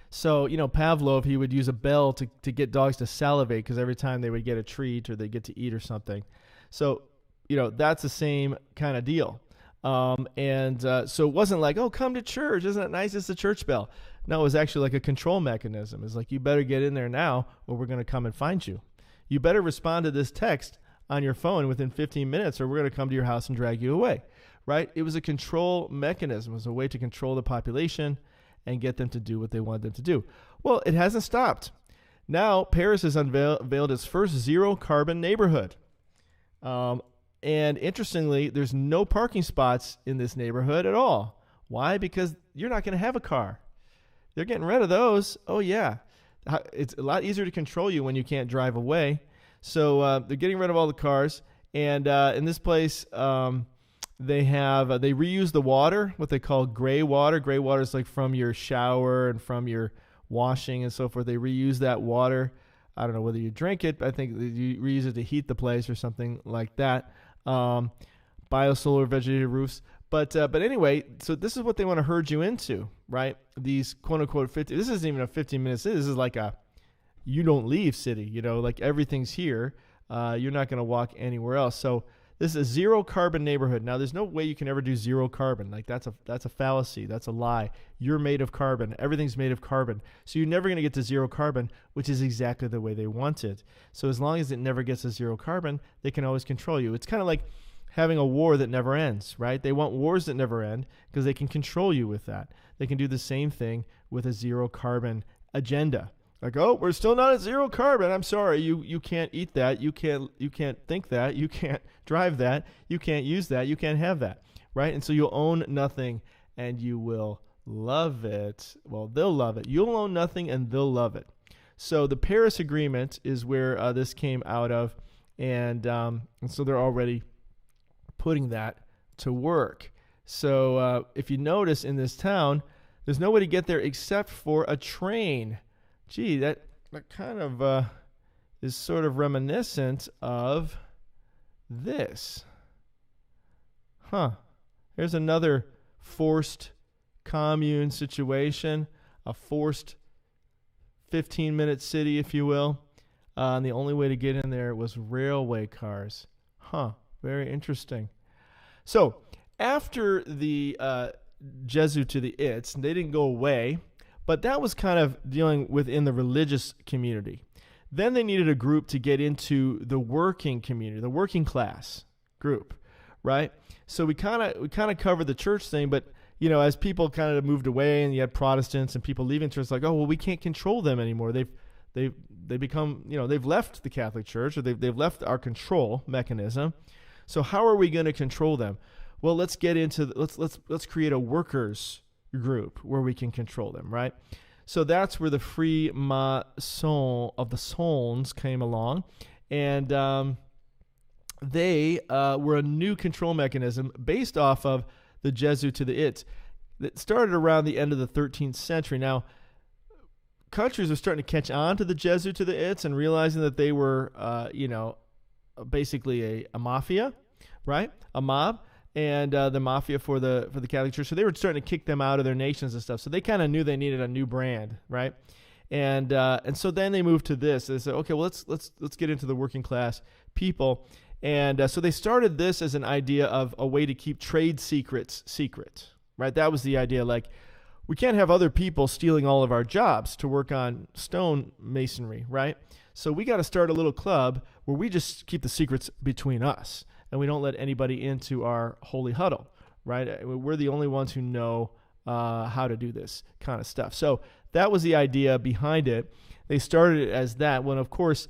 So, Pavlov, he would use a bell to get dogs to salivate because every time they would get a treat or they get to eat or something. So, that's the same kind of deal. So it wasn't like, come to church. Isn't it nice? It's the church bell. No, it was actually like a control mechanism. It's like, you better get in there now or we're going to come and find you. You better respond to this text on your phone within 15 minutes or we're going to come to your house and drag you away, right? It was a control mechanism. It was a way to control the population and get them to do what they wanted them to do. Well, it hasn't stopped. Now, Paris has unveiled its first zero-carbon neighborhood. And interestingly, there's no parking spots in this neighborhood at all. Why? Because you're not going to have a car. They're getting rid of those. Oh, yeah. It's a lot easier to control you when you can't drive away. So they're getting rid of all the cars. And in this place, they reuse the water, what they call gray water. Gray water is from your shower and from your washing and so forth. They reuse that water. I don't know whether you drink it, but I think you reuse it to heat the place or something like that. Biosolar vegetative roofs. But anyway, so this is what they want to herd you into, right? These quote unquote 50. This isn't even a 15-minute city. This is like a you don't leave city. Everything's here. You're not going to walk anywhere else. So this is a zero carbon neighborhood. Now, there's no way you can ever do zero carbon. That's a fallacy. That's a lie. You're made of carbon. Everything's made of carbon. So you're never going to get to zero carbon, which is exactly the way they want it. So as long as it never gets to zero carbon, they can always control you. It's kind of like having a war that never ends, right? They want wars that never end because they can control you with that. They can do the same thing with a zero carbon agenda. Like, we're still not at zero carbon. I'm sorry, you can't eat that. You can't think that. You can't drive that. You can't use that. You can't have that, right? And so you'll own nothing, and you will love it. Well, they'll love it. You'll own nothing, and they'll love it. So the Paris Agreement is where this came out of, and so they're already putting that to work. So if you notice in this town, there's no way to get there except for a train. Gee, that kind of is sort of reminiscent of this. Here's another forced commune situation, a forced 15-minute city, if you will. And the only way to get in there was railway cars. Very interesting. So after the jesuit to the its, they didn't go away, but that was kind of dealing within the religious community. Then they needed a group to get into the working community, the working class group, right? So we kind of covered the church thing, but as people kind of moved away and you had Protestants and people leaving church, like, oh well, we can't control them anymore. They become, they've left the Catholic Church, or they've left our control mechanism. So how are we going to control them? Well, let's get into let's create a workers group where we can control them, right? So that's where the free mason of the Sons came along, and they were a new control mechanism based off of the jesuit to the its that started around the end of the 13th century. Now, countries are starting to catch on to the jesuit to the its and realizing that they were, basically a mafia, right? A mob, and the mafia for the Catholic Church. So they were starting to kick them out of their nations and stuff. So they kind of knew they needed a new brand, right? And so then they moved to this. They said, okay, well let's get into the working class people. And so they started this as an idea of a way to keep trade secrets secret, right? That was the idea. Like, we can't have other people stealing all of our jobs to work on stone masonry, right? So we got to start a little club where we just keep the secrets between us and we don't let anybody into our holy huddle, right? We're the only ones who know how to do this kind of stuff. So that was the idea behind it. They started it as that, when of course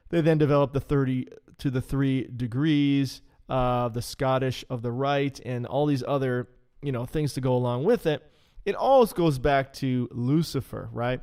they then developed the 30 to the 3 degrees, the Scottish of the Rite, and all these other things to go along with it. It always goes back to Lucifer, right?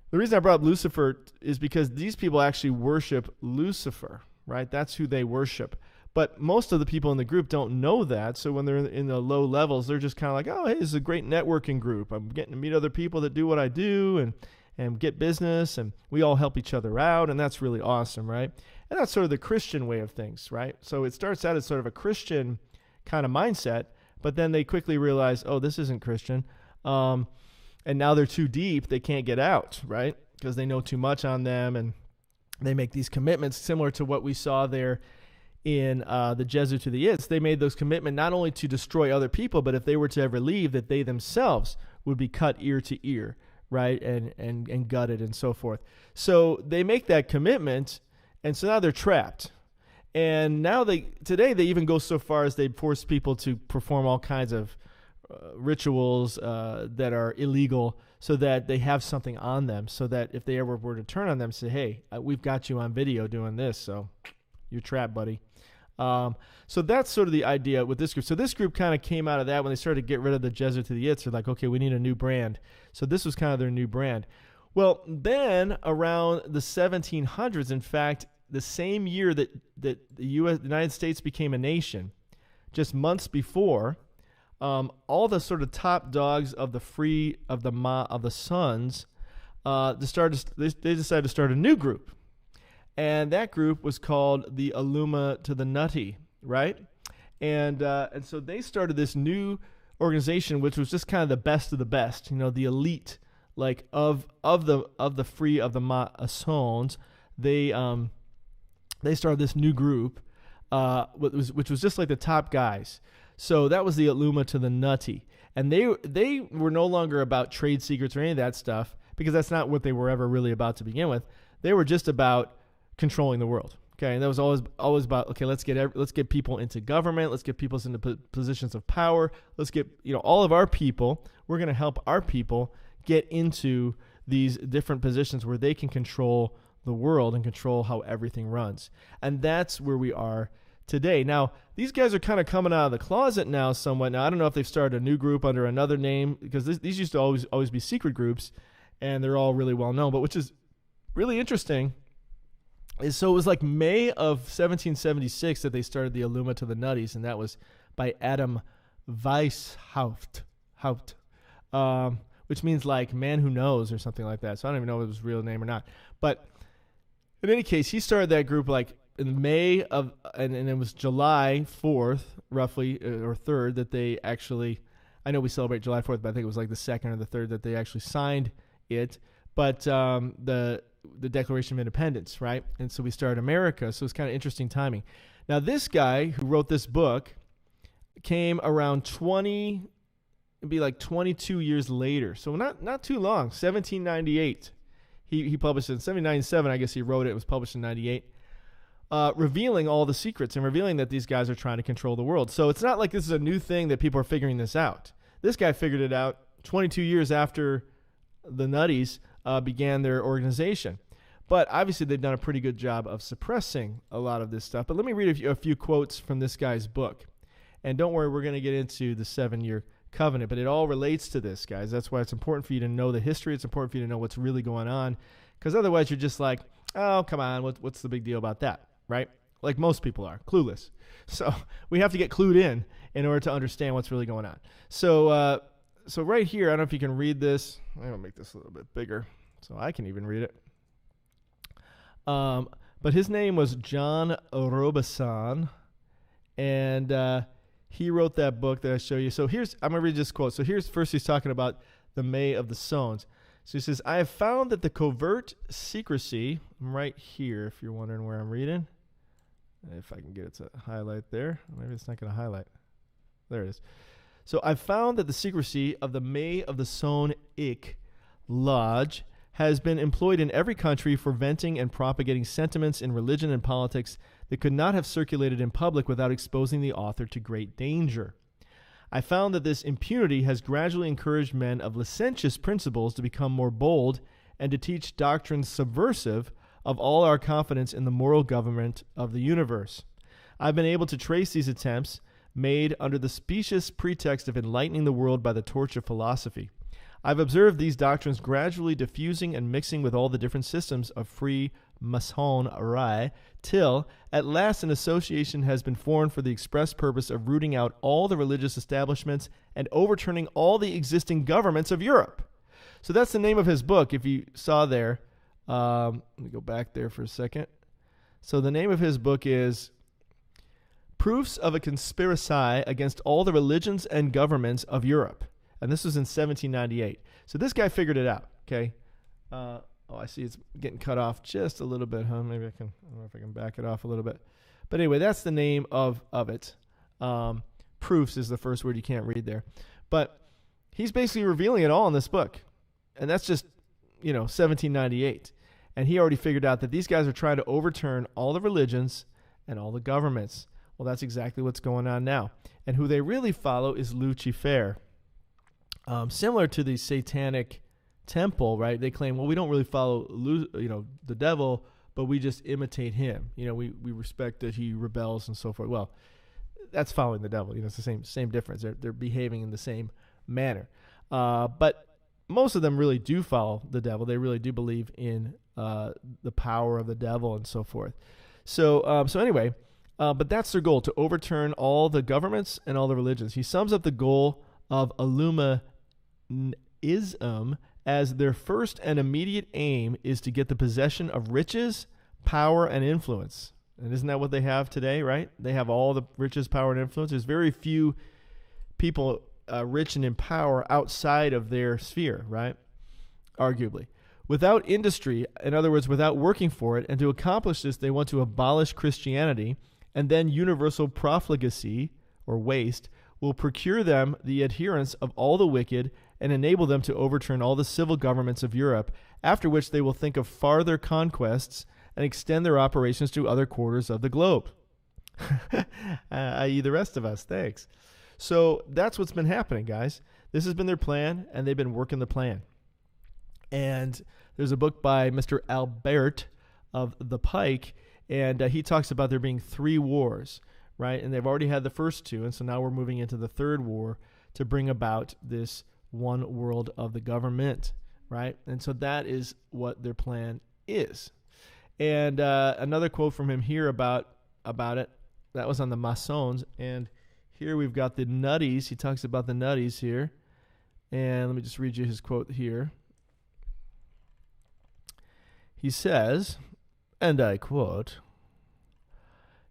The reason I brought up Lucifer is because these people actually worship Lucifer, right? That's who they worship. But most of the people in the group don't know that. So when they're in the low levels, they're just kind of like, oh, hey, this is a great networking group. I'm getting to meet other people that do what I do and get business, and we all help each other out, and that's really awesome, right? And that's sort of the Christian way of things, right? So it starts out as sort of a Christian kind of mindset, but then they quickly realize, oh, this isn't Christian. And now they're too deep. They can't get out, right? Because they know too much on them, and they make these commitments similar to what we saw there in the jesuit to the its. They made those commitments not only to destroy other people, but if they were to ever leave, that they themselves would be cut ear to ear, right? And gutted and so forth. So they make that commitment, and so now they're trapped. And now today they even go so far as they force people to perform all kinds of rituals that are illegal, so that they have something on them, so that if they ever were to turn on them, say, hey, we've got you on video doing this, so you're trapped, buddy. So that's sort of the idea with this group. So this group kind of came out of that when they started to get rid of the jesuit to the its. They're like, okay, we need a new brand. So this was kind of their new brand. Well, then around the 1700s, in fact, the same year that the United States became a nation, just months before, all the sort of top dogs of the Sons, they decided to start a new group, and that group was called the Illuma to the Nutty, right? And so they started this new organization, which was just kind of the best of the best, the elite, like of the free of the Masons. They started this new group, which was just like the top guys. So that was the Illuma to the Nutty. And they were no longer about trade secrets or any of that stuff, because that's not what they were ever really about to begin with. They were just about controlling the world. Okay, and that was always about, okay, let's get people into government, let's get people into positions of power, let's get all of our people. We're going to help our people get into these different positions where they can control the world and control how everything runs. And that's where we are today. Now, these guys are kind of coming out of the closet now somewhat. Now, I don't know if they've started a new group under another name, because these used to always be secret groups, and they're all really well known. But which is really interesting is, so it was like May of 1776 that they started the Illuma to the Nutties, and that was by Adam Weishaupt, which means like man who knows or something like that. So I don't even know if it was his real name or not. But in any case, he started that group like in May of, and it was July 4th, roughly, or 3rd, that they actually, I know we celebrate July 4th, but I think it was like the 2nd or the 3rd that they actually signed it. but the Declaration of Independence, right? And so we started America. So it's kind of interesting timing. Now, this guy who wrote this book came around 22 years later. So not too long, 1798. He published it in 1797. I guess he wrote it. It was published in 98. Revealing all the secrets and revealing that these guys are trying to control the world. So it's not like this is a new thing that people are figuring this out. This guy figured it out 22 years after the Nutties began their organization. But obviously they've done a pretty good job of suppressing a lot of this stuff. But let me read a few quotes from this guy's book. And don't worry, we're going to get into the 7-year covenant, but it all relates to this, guys. That's why it's important for you to know the history. It's important for you to know what's really going on, because otherwise you're just like, oh, come on, what's the big deal about that, right? Like most people are, clueless. So we have to get clued in order to understand what's really going on. So right here, I don't know if you can read this. I'm going to make this a little bit bigger so I can even read it. But his name was John Robeson, and he wrote that book that I show you. So I'm going to read this quote. So first he's talking about the May of the Sones. So he says, I have found that the covert secrecy, I'm right here if you're wondering where I'm reading. If I can get it to highlight there. Maybe it's not going to highlight. There it is. So I've found that the secrecy of the May of the Sown Ik Lodge has been employed in every country for venting and propagating sentiments in religion and politics that could not have circulated in public without exposing the author to great danger. I found that this impunity has gradually encouraged men of licentious principles to become more bold and to teach doctrines subversive of all our confidence in the moral government of the universe. I've been able to trace these attempts made under the specious pretext of enlightening the world by the torch of philosophy. I've observed these doctrines gradually diffusing and mixing with all the different systems of free Masonry, till at last an association has been formed for the express purpose of rooting out all the religious establishments and overturning all the existing governments of Europe. So that's the name of his book, if you saw there. Let me go back there for a second. So the name of his book is Proofs of a Conspiracy Against All the Religions and Governments of Europe. And this was in 1798. So this guy figured it out, okay? I see it's getting cut off just a little bit, huh? Maybe I don't know if I can back it off a little bit. But anyway, that's the name of it. Proofs is the first word you can't read there. But he's basically revealing it all in this book. And that's just, 1798. And he already figured out that these guys are trying to overturn all the religions and all the governments. Well, that's exactly what's going on now. And who they really follow is Lucifer. Similar to the satanic temple, right? They claim, well, we don't really follow, the devil, but we just imitate him. We respect that he rebels and so forth. Well, that's following the devil. It's the same difference. They're behaving in the same manner. But most of them really do follow the devil. They really do believe in the power of the devil and so forth. So anyway, but that's their goal, to overturn all the governments and all the religions. He sums up the goal of Illuminism as their first and immediate aim is to get the possession of riches, power, and influence. And isn't that what they have today, right? They have all the riches, power, and influence. There's very few people rich and in power outside of their sphere, right? Arguably. Without industry, in other words, without working for it, and to accomplish this, they want to abolish Christianity, and then universal profligacy, or waste, will procure them the adherence of all the wicked and enable them to overturn all the civil governments of Europe, after which they will think of farther conquests and extend their operations to other quarters of the globe. I.e. the rest of us. Thanks. So that's what's been happening, guys. This has been their plan, and they've been working the plan. And there's a book by Mr. Albert of the Pike, and he talks about there being 3 wars, right? And they've already had the first 2, and so now we're moving into the 3rd war to bring about this one world of the government, right? And so that is what their plan is. And another quote from him here about it, that was on the Masons, and here we've got the Nutties. He talks about the Nutties here, and let me just read you his quote here. He says, and I quote,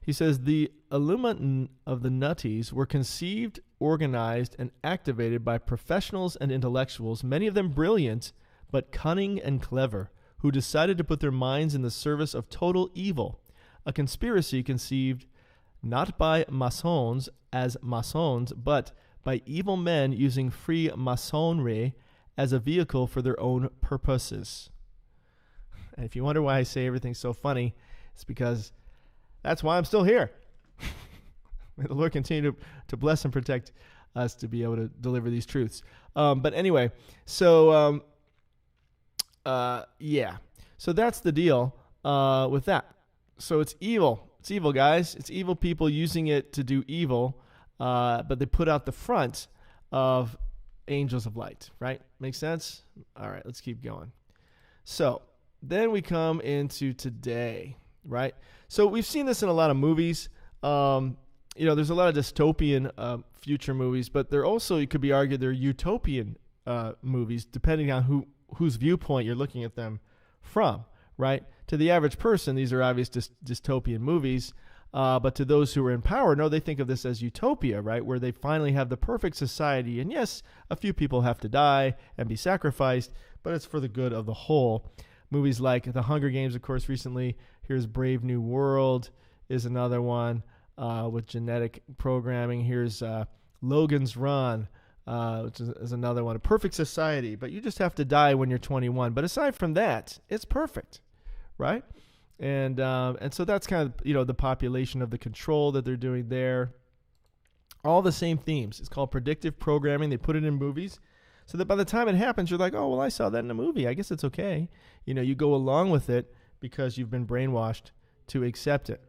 he says, the Illuminati of the Nutties were conceived, organized, and activated by professionals and intellectuals, many of them brilliant, but cunning and clever, who decided to put their minds in the service of total evil, a conspiracy conceived not by Masons as Masons, but by evil men using free Masonry as a vehicle for their own purposes. And if you wonder why I say everything's so funny, it's because that's why I'm still here. May the Lord continue to bless and protect us to be able to deliver these truths. But anyway, so yeah. So that's the deal with that. So it's evil. It's evil, guys. It's evil people using it to do evil, but they put out the front of angels of light, right? Make sense? All right, let's keep going. So then we come into today, right? So we've seen this in a lot of movies. There's a lot of dystopian future movies, but they're also, it could be argued, they're utopian movies, depending on whose viewpoint you're looking at them from, right? To the average person, these are obvious dystopian movies, but to those who are in power, no, they think of this as utopia, right? Where they finally have the perfect society, and yes, a few people have to die and be sacrificed, but it's for the good of the whole. Movies like The Hunger Games, of course, recently. Here's Brave New World is another one with genetic programming. Here's Logan's Run, which is another one. A perfect society, but you just have to die when you're 21. But aside from that, it's perfect, right? And so that's kind of, the population of the control that they're doing there. All the same themes. It's called predictive programming. They put it in movies so that by the time it happens, you're like, oh, well, I saw that in a movie. I guess it's okay. You go along with it because you've been brainwashed to accept it.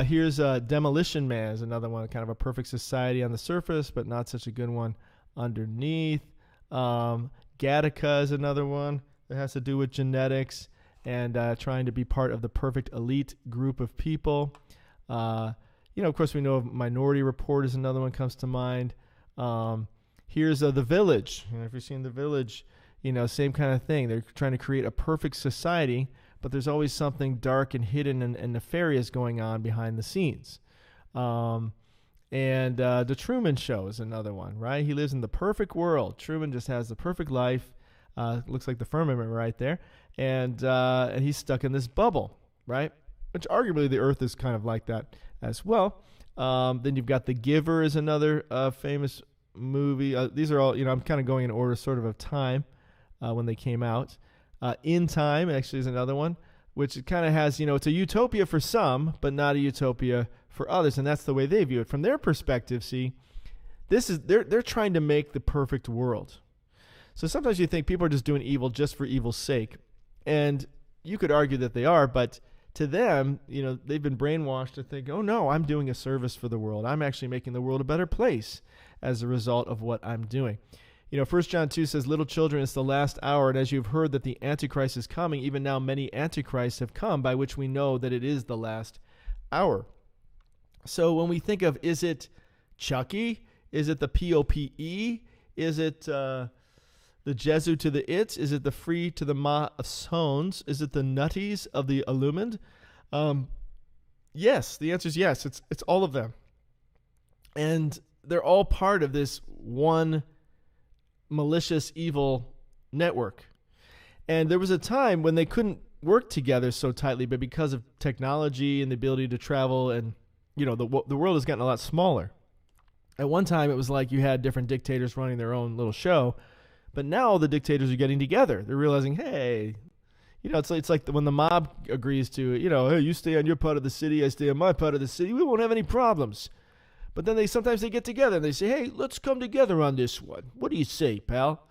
Here's Demolition Man is another one, kind of a perfect society on the surface, but not such a good one underneath. Gattaca is another one that has to do with genetics and trying to be part of the perfect elite group of people. Of course, we know Minority Report is another one comes to mind. Here's The Village. If you've seen The Village, same kind of thing. They're trying to create a perfect society, but there's always something dark and hidden and nefarious going on behind the scenes. And The Truman Show is another one, right? He lives in the perfect world. Truman just has the perfect life. Looks like the firmament right there. And he's stuck in this bubble, right? Which arguably the earth is kind of like that as well. Then you've got The Giver is another famous movie. These are all, I'm kind of going in order sort of time when they came out. In Time actually is another one, which it kind of has, it's a utopia for some, but not a utopia for others. And that's the way they view it. From their perspective, see, they're trying to make the perfect world. So sometimes you think people are just doing evil just for evil's sake. And you could argue that they are, but to them, they've been brainwashed to think, oh no, I'm doing a service for the world. I'm actually making the world a better place as a result of what I'm doing. 1 John 2 says, little children, it's the last hour, and as you've heard that the Antichrist is coming, even now many Antichrists have come, by which we know that it is the last hour. So when we think of, is it Chucky? Is it the POPE? Is it the Jesuit to the Its? Is it the Free to the Masons? Is it the Nutties of the Illumined? Yes, the answer is yes. It's all of them. And they're all part of this one malicious, evil network. And there was a time when they couldn't work together so tightly, but because of technology and the ability to travel and, the world has gotten a lot smaller. At one time, it was like you had different dictators running their own little show, but now the dictators are getting together. They're realizing, hey, it's like when the mob agrees to, hey, you stay on your part of the city, I stay on my part of the city, we won't have any problems. But then sometimes they get together and they say, hey, let's come together on this one. What do you say, pal?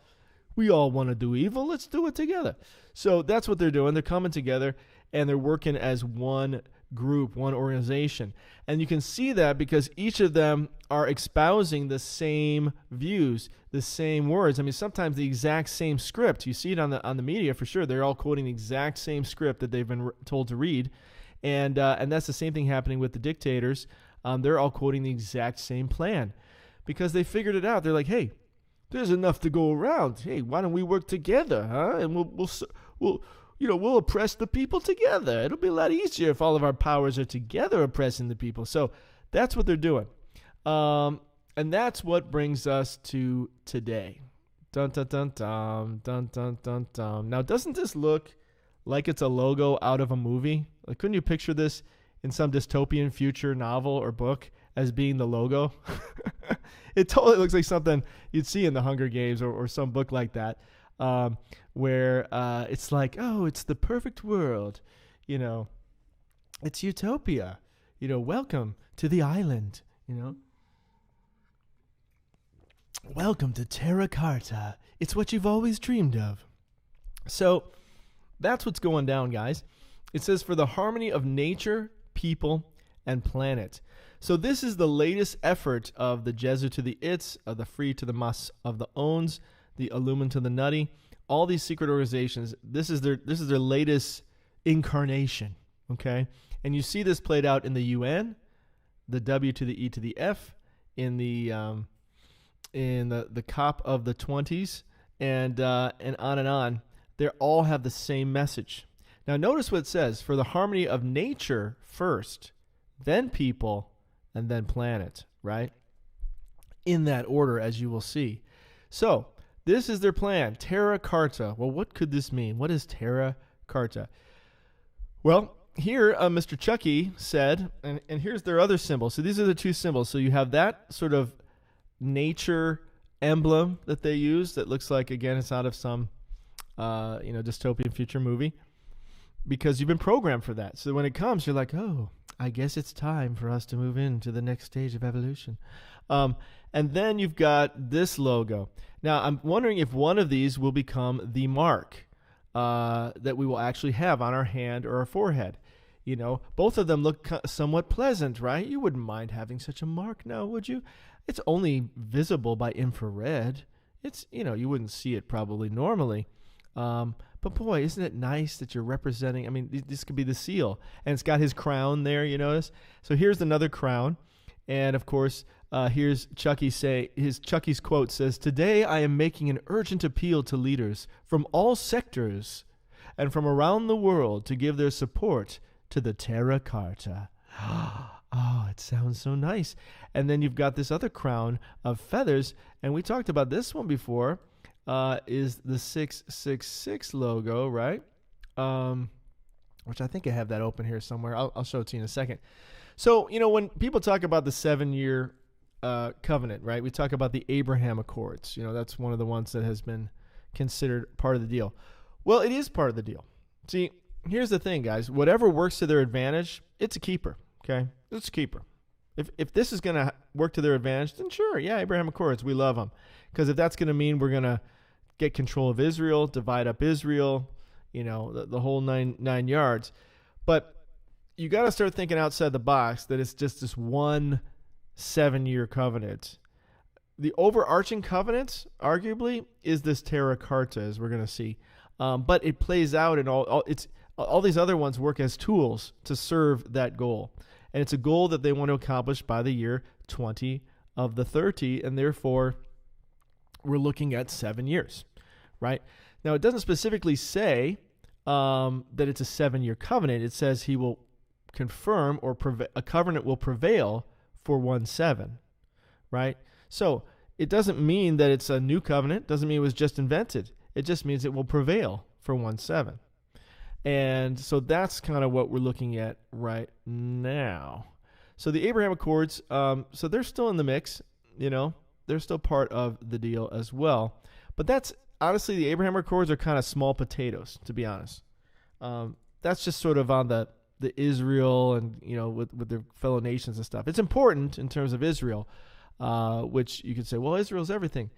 We all want to do evil. Let's do it together. So that's what they're doing. They're coming together and they're working as one group, one organization. And you can see that because each of them are espousing the same views, the same words. I mean, sometimes the exact same script. You see it on the media for sure. They're all quoting the exact same script that they've been told to read. And that's the same thing happening with the dictators. They're all quoting the exact same plan because they figured it out. They're like, hey, there's enough to go around. Hey, why don't we work together, huh? And we'll oppress the people together. It'll be a lot easier if all of our powers are together oppressing the people. So that's what they're doing. And that's what brings us to today. Dun dun dun dun dun dun dun dun. Now, doesn't this look like it's a logo out of a movie? Like, couldn't you picture this in some dystopian future novel or book as being the logo? It totally looks like something you'd see in the Hunger Games or some book like that, where it's like, oh, it's the perfect world, you know, it's utopia, you know, welcome to the island, you know. Welcome to Terra Carta. It's what you've always dreamed of. So that's what's going down, guys. It says for the harmony of nature, people, and planet. So this is the latest effort of the jesuit to the its, of the free to the mas, of the owns, the illumin to the nutty. All these secret organizations. This is their latest incarnation. Okay, and you see this played out in the UN, the W to the E to the F, in the COP of the 20s, and on. They all have the same message. Now notice what it says: for the harmony of nature first, then people, and then planet, right? In that order, as you will see. So this is their plan, Terra Carta. Well, what could this mean? What is Terra Carta? Well, here Mr. Chucky said, and here's their other symbol. So these are the two symbols. So you have that sort of nature emblem that they use that looks like, again, it's out of some dystopian future movie, because you've been programmed for that. So when it comes, you're like, oh, I guess it's time for us to move into the next stage of evolution. And then you've got this logo. Now, I'm wondering if one of these will become the mark that we will actually have on our hand or our forehead. You know, both of them look somewhat pleasant, right? You wouldn't mind having such a mark now, would you? It's only visible by infrared. It's, you wouldn't see it probably normally. But boy, isn't it nice that you're representing? I mean, this could be the seal. And it's got his crown there, you notice? So here's another crown. And of course, here's Chucky's quote says, "Today I am making an urgent appeal to leaders from all sectors and from around the world to give their support to the Terra Carta." Oh, it sounds so nice. And then you've got this other crown of feathers. And we talked about this one before, is the 666 logo, right? Which I think I have that open here somewhere. I'll show it to you in a second. So, when people talk about the 7-year covenant, right? We talk about the Abraham Accords. That's one of the ones that has been considered part of the deal. Well, it is part of the deal. See, here's the thing, guys. Whatever works to their advantage, it's a keeper, okay? It's a keeper. If this is going to work to their advantage, then sure, yeah, Abraham Accords, we love them. Because if that's going to mean we're going to get control of Israel, divide up Israel, the whole nine yards. But you got to start thinking outside the box that it's just this one 7-year covenant. The overarching covenant, arguably, is this Terra Carta, as we're going to see. But it plays out in all these other ones work as tools to serve that goal. And it's a goal that they want to accomplish by the year 20 of the 30, and therefore we're looking at 7 years, right? Now, it doesn't specifically say that it's a 7-year covenant. It says he will confirm or a covenant will prevail for 1/7, right? So it doesn't mean that it's a new covenant. Doesn't mean it was just invented. It just means it will prevail for 1/7. And so that's kind of what we're looking at right now. So the Abraham Accords, so they're still in the mix, they're still part of the deal as well. But that's, honestly, the Abraham Accords are kind of small potatoes, to be honest. That's just sort of on the Israel and, with their fellow nations and stuff. It's important in terms of Israel, which you could say, well, Israel's everything.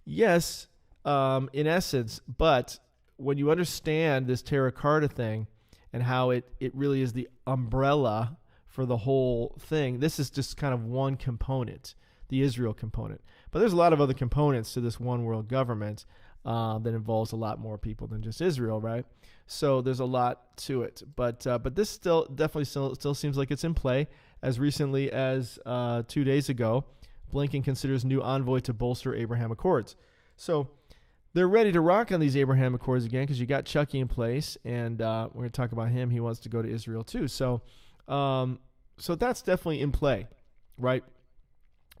Yes, in essence, but when you understand this Terra Carta thing and how it really is the umbrella for the whole thing, this is just kind of one component, the Israel component. But there's a lot of other components to this one world government that involves a lot more people than just Israel, right? So there's a lot to it. But this definitely still seems like it's in play. As recently as 2 days ago, Blinken considers new envoy to bolster Abraham Accords. So they're ready to rock on these Abraham Accords again because you got Chucky in place, and we're going to talk about him. He wants to go to Israel too. So that's definitely in play, right?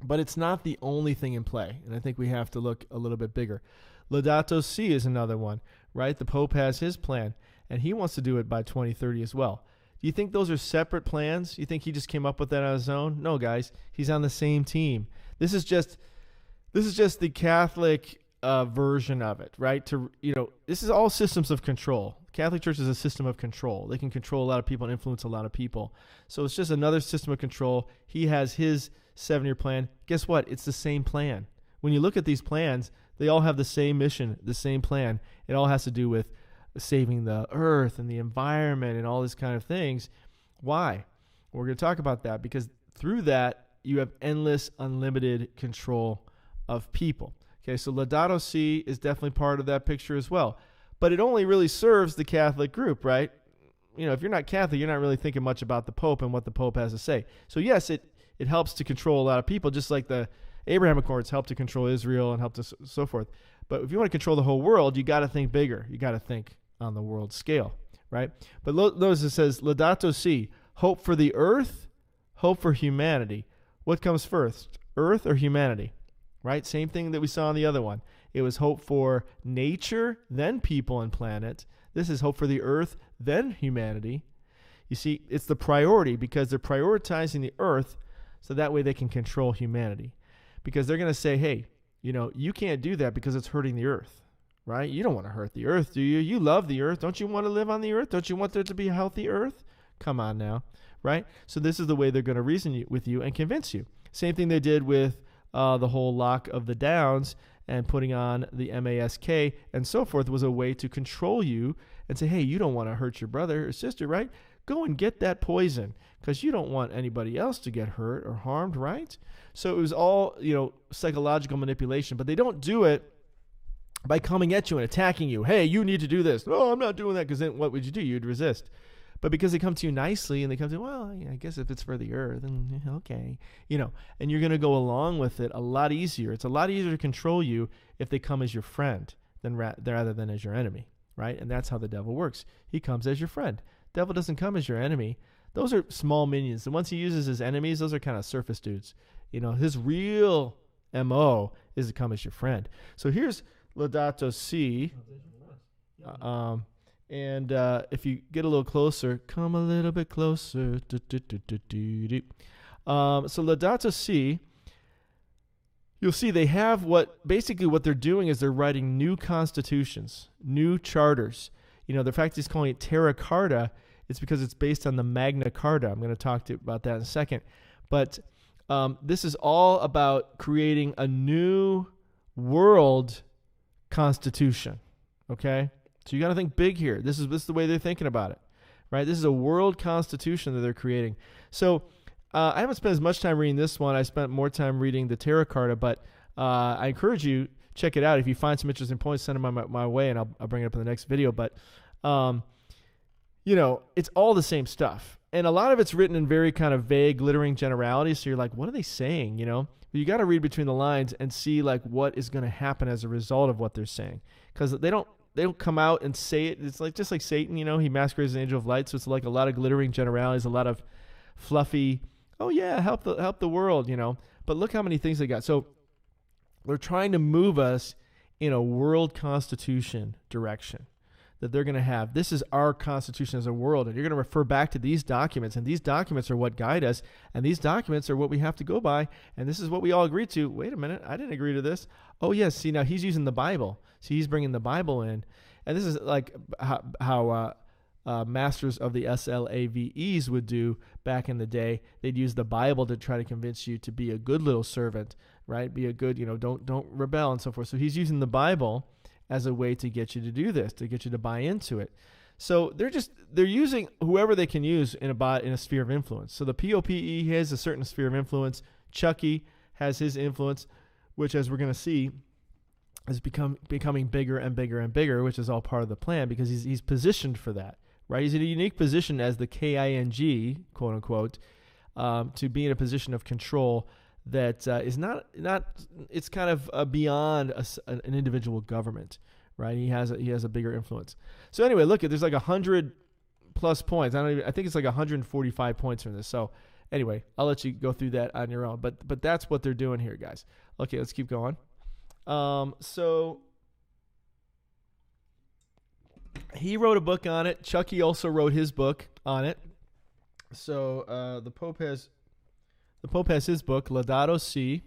But it's not the only thing in play, and I think we have to look a little bit bigger. Laudato Si is another one, right? The Pope has his plan, and he wants to do it by 2030 as well. Do you think those are separate plans? You think he just came up with that on his own? No, guys, he's on the same team. This is just the Catholic version of it, right? This is all systems of control. Catholic Church is a system of control. They can control a lot of people and influence a lot of people. So it's just another system of control. He has his 7-year plan. Guess what? It's the same plan. When you look at these plans, they all have the same mission, the same plan. It all has to do with saving the earth and the environment and all these kind of things. Why? We're going to talk about that because through that, you have endless, unlimited control of people. Okay, so Laudato Si is definitely part of that picture as well. But it only really serves the Catholic group, right? If you're not Catholic, you're not really thinking much about the Pope and what the Pope has to say. So yes, it helps to control a lot of people, just like the Abraham Accords helped to control Israel and helped to so forth. But if you want to control the whole world, you got to think bigger. You got to think on the world scale, right? But notice it says, Laudato Si, hope for the earth, hope for humanity. What comes first, earth or humanity, right? Same thing that we saw on the other one. It was hope for nature, then people and planet. This is hope for the earth, then humanity. You see, it's the priority because they're prioritizing the earth so that way they can control humanity. Because they're going to say, hey, you can't do that because it's hurting the earth, right? You don't want to hurt the earth, do you? You love the earth. Don't you want to live on the earth? Don't you want there to be a healthy earth? Come on now, right? So this is the way they're going to reason with you and convince you. Same thing they did with the whole lock of the Downs and putting on the MASK and so forth was a way to control you and say, hey, you don't want to hurt your brother or sister, right? Go and get that poison because you don't want anybody else to get hurt or harmed, right? So it was all, psychological manipulation, but they don't do it by coming at you and attacking you. Hey, you need to do this. Oh, I'm not doing that because then what would you do? You'd resist. But because they come to you nicely and they come to you, well, I guess if it's for the earth, then okay, and you're going to go along with it a lot easier. It's a lot easier to control you if they come as your friend rather than as your enemy, right? And that's how the devil works. He comes as your friend. Devil doesn't come as your enemy. Those are small minions. The ones he uses as enemies, those are kind of surface dudes. His real MO is to come as your friend. So here's Laudato Si. And if you get a little closer, come a little bit closer. So Laudato Si, you'll see they have what they're doing is they're writing new constitutions, new charters. The fact he's calling it Terra Carta, it's because it's based on the Magna Carta. I'm going to talk to you about that in a second. But this is all about creating a new world constitution, okay? So you got to think big here. This is the way they're thinking about it, right? This is a world constitution that they're creating. So I haven't spent as much time reading this one. I spent more time reading the Terra Carta, but I encourage you, check it out. If you find some interesting points, send them my way, and I'll bring it up in the next video. But, it's all the same stuff. And a lot of it's written in very kind of vague, glittering generalities. So you're like, what are they saying, You got to read between the lines and see, like, what is going to happen as a result of what they're saying. Because they don't come out and say it. It's like just like Satan, he masquerades as an angel of light. So it's like a lot of glittering generalities, a lot of fluffy, oh yeah, help the world, But look how many things they got. So they're trying to move us in a world constitution direction that they're going to have. This is our constitution as a world, and you're going to refer back to these documents, and these documents are what guide us, and these documents are what we have to go by, and this is what we all agreed to. Wait a minute, I didn't agree to this. Oh yes, see, now he's using the Bible. See, he's bringing the Bible in, and this is like how masters of the SLAVEs would do back in the day. They'd use the Bible to try to convince you to be a good little servant, right? Be a good, don't rebel and so forth. So he's using the Bible as a way to get you to do this, to get you to buy into it. So they're using whoever they can use in a sphere of influence. So the POPE has a certain sphere of influence. Chucky has his influence, which, as we're going to see, is becoming bigger and bigger and bigger, which is all part of the plan because he's positioned for that, right? He's in a unique position as the KING, quote unquote, to be in a position of control that is not. It's kind of beyond an individual government, right? He has a bigger influence. So anyway, look, there's like 100 plus points. I think it's like 145 points from this. So anyway, I'll let you go through that on your own. But that's what they're doing here, guys. Okay, let's keep going. So he wrote a book on it. Chucky also wrote his book on it. So the Pope has his book, Laudato Si.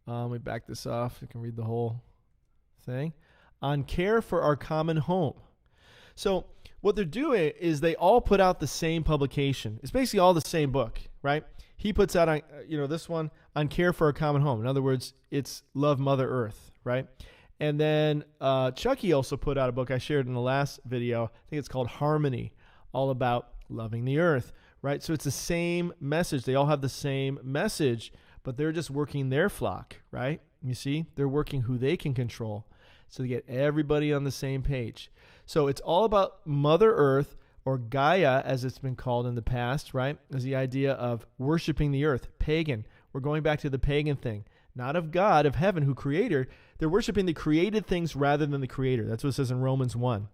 Let me back this off. You can read the whole thing. On care for our common home. So what they're doing is they all put out the same publication. It's basically all the same book, right? He puts out, on, this one, On Care for Our Common Home. In other words, it's Love Mother Earth, right? And then Chucky also put out a book I shared in the last video. I think it's called Harmony, all about loving the earth, right? So it's the same message. They all have the same message, but they're just working their flock, right? You see, they're working who they can control. So they get everybody on the same page. So it's all about Mother Earth, or Gaia, as it's been called in the past, right? Is the idea of worshiping the earth, pagan. We're going back to the pagan thing, not of God, of heaven, who created. They're worshiping the created things rather than the creator. That's what it says in Romans 1.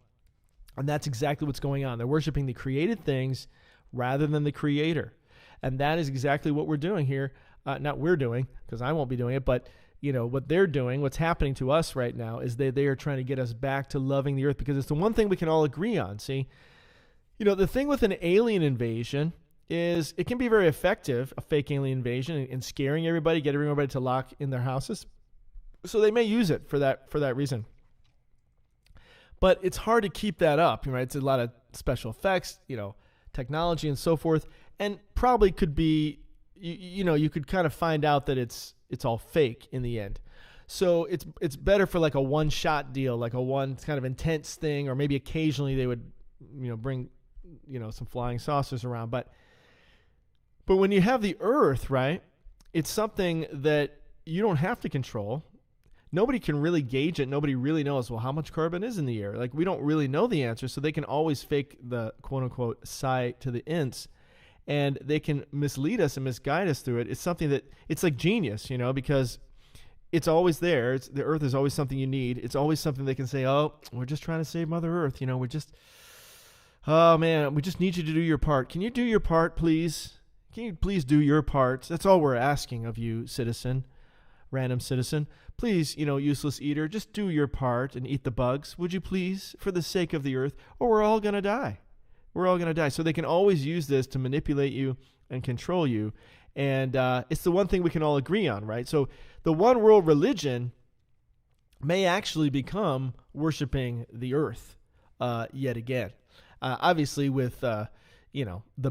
And that's exactly what's going on. They're worshiping the created things rather than the creator. And that is exactly what we're doing here. Not we're doing, because I won't be doing it, but what they're doing, what's happening to us right now is they are trying to get us back to loving the earth, because it's the one thing we can all agree on. See, the thing with an alien invasion is it can be very effective, a fake alien invasion, in scaring everybody, getting everybody to lock in their houses. So they may use it for that reason. But it's hard to keep that up, right? It's a lot of special effects, technology and so forth, and probably could be, you could kind of find out that it's all fake in the end. So it's better for like a one-shot deal, like a one kind of intense thing, or maybe occasionally they would, bring, some flying saucers around. But when you have the earth, right, it's something that you don't have to control. Nobody can really gauge it. Nobody really knows, well, how much carbon is in the air? Like, we don't really know the answer, so they can always fake the quote-unquote psi to the nth, and they can mislead us and misguide us through it. It's something that, it's like genius, because it's always there. The earth is always something you need. It's always something they can say, oh, we're just trying to save Mother Earth. Oh, man, we just need you to do your part. Can you do your part, please? Can you please do your part? That's all we're asking of you, random citizen. Please, useless eater, just do your part and eat the bugs. Would you please, for the sake of the earth, or we're all going to die. We're all going to die. So they can always use this to manipulate you and control you. And it's the one thing we can all agree on, right? So the one world religion may actually become worshiping the earth yet again. Obviously with, the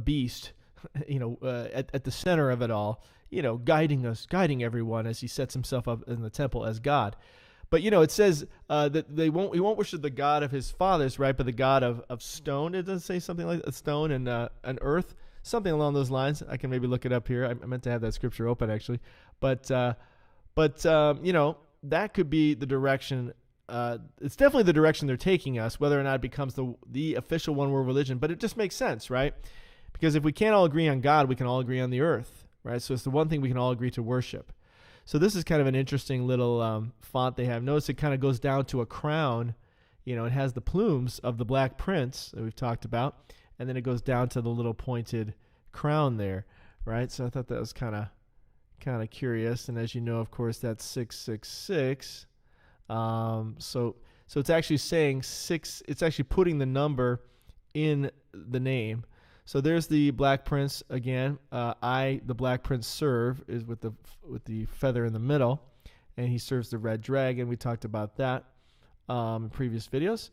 beast, at the center of it all, guiding everyone as he sets himself up in the temple as God. But, it says that he won't worship the God of his fathers, right? But the God of stone. It doesn't say something like stone and earth, something along those lines. I can maybe look it up here. I meant to have that scripture open, actually. But that could be the direction. It's definitely the direction they're taking us, whether or not it becomes the official one world religion. But it just makes sense, right? Because if we can't all agree on God, we can all agree on the earth, right? So it's the one thing we can all agree to worship. So this is kind of an interesting little font they have. Notice it kind of goes down to a crown. It has the plumes of the Black Prince that we've talked about, and then it goes down to the little pointed crown there, right? So I thought that was kind of curious. And as you know, of course, that's 666. So it's actually saying 6. It's actually putting the number in the name. So there's the Black Prince again. The Black Prince serve is with the feather in the middle, and he serves the red dragon. We talked about that in previous videos.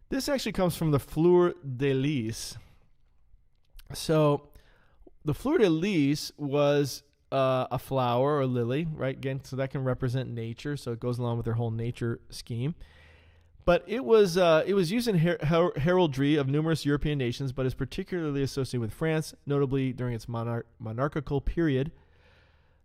This actually comes from the fleur de lis. So the fleur de lis was a flower or lily, right? Again, so that can represent nature. So it goes along with their whole nature scheme. But it was used in heraldry of numerous European nations, but is particularly associated with France, notably during its monarchical period.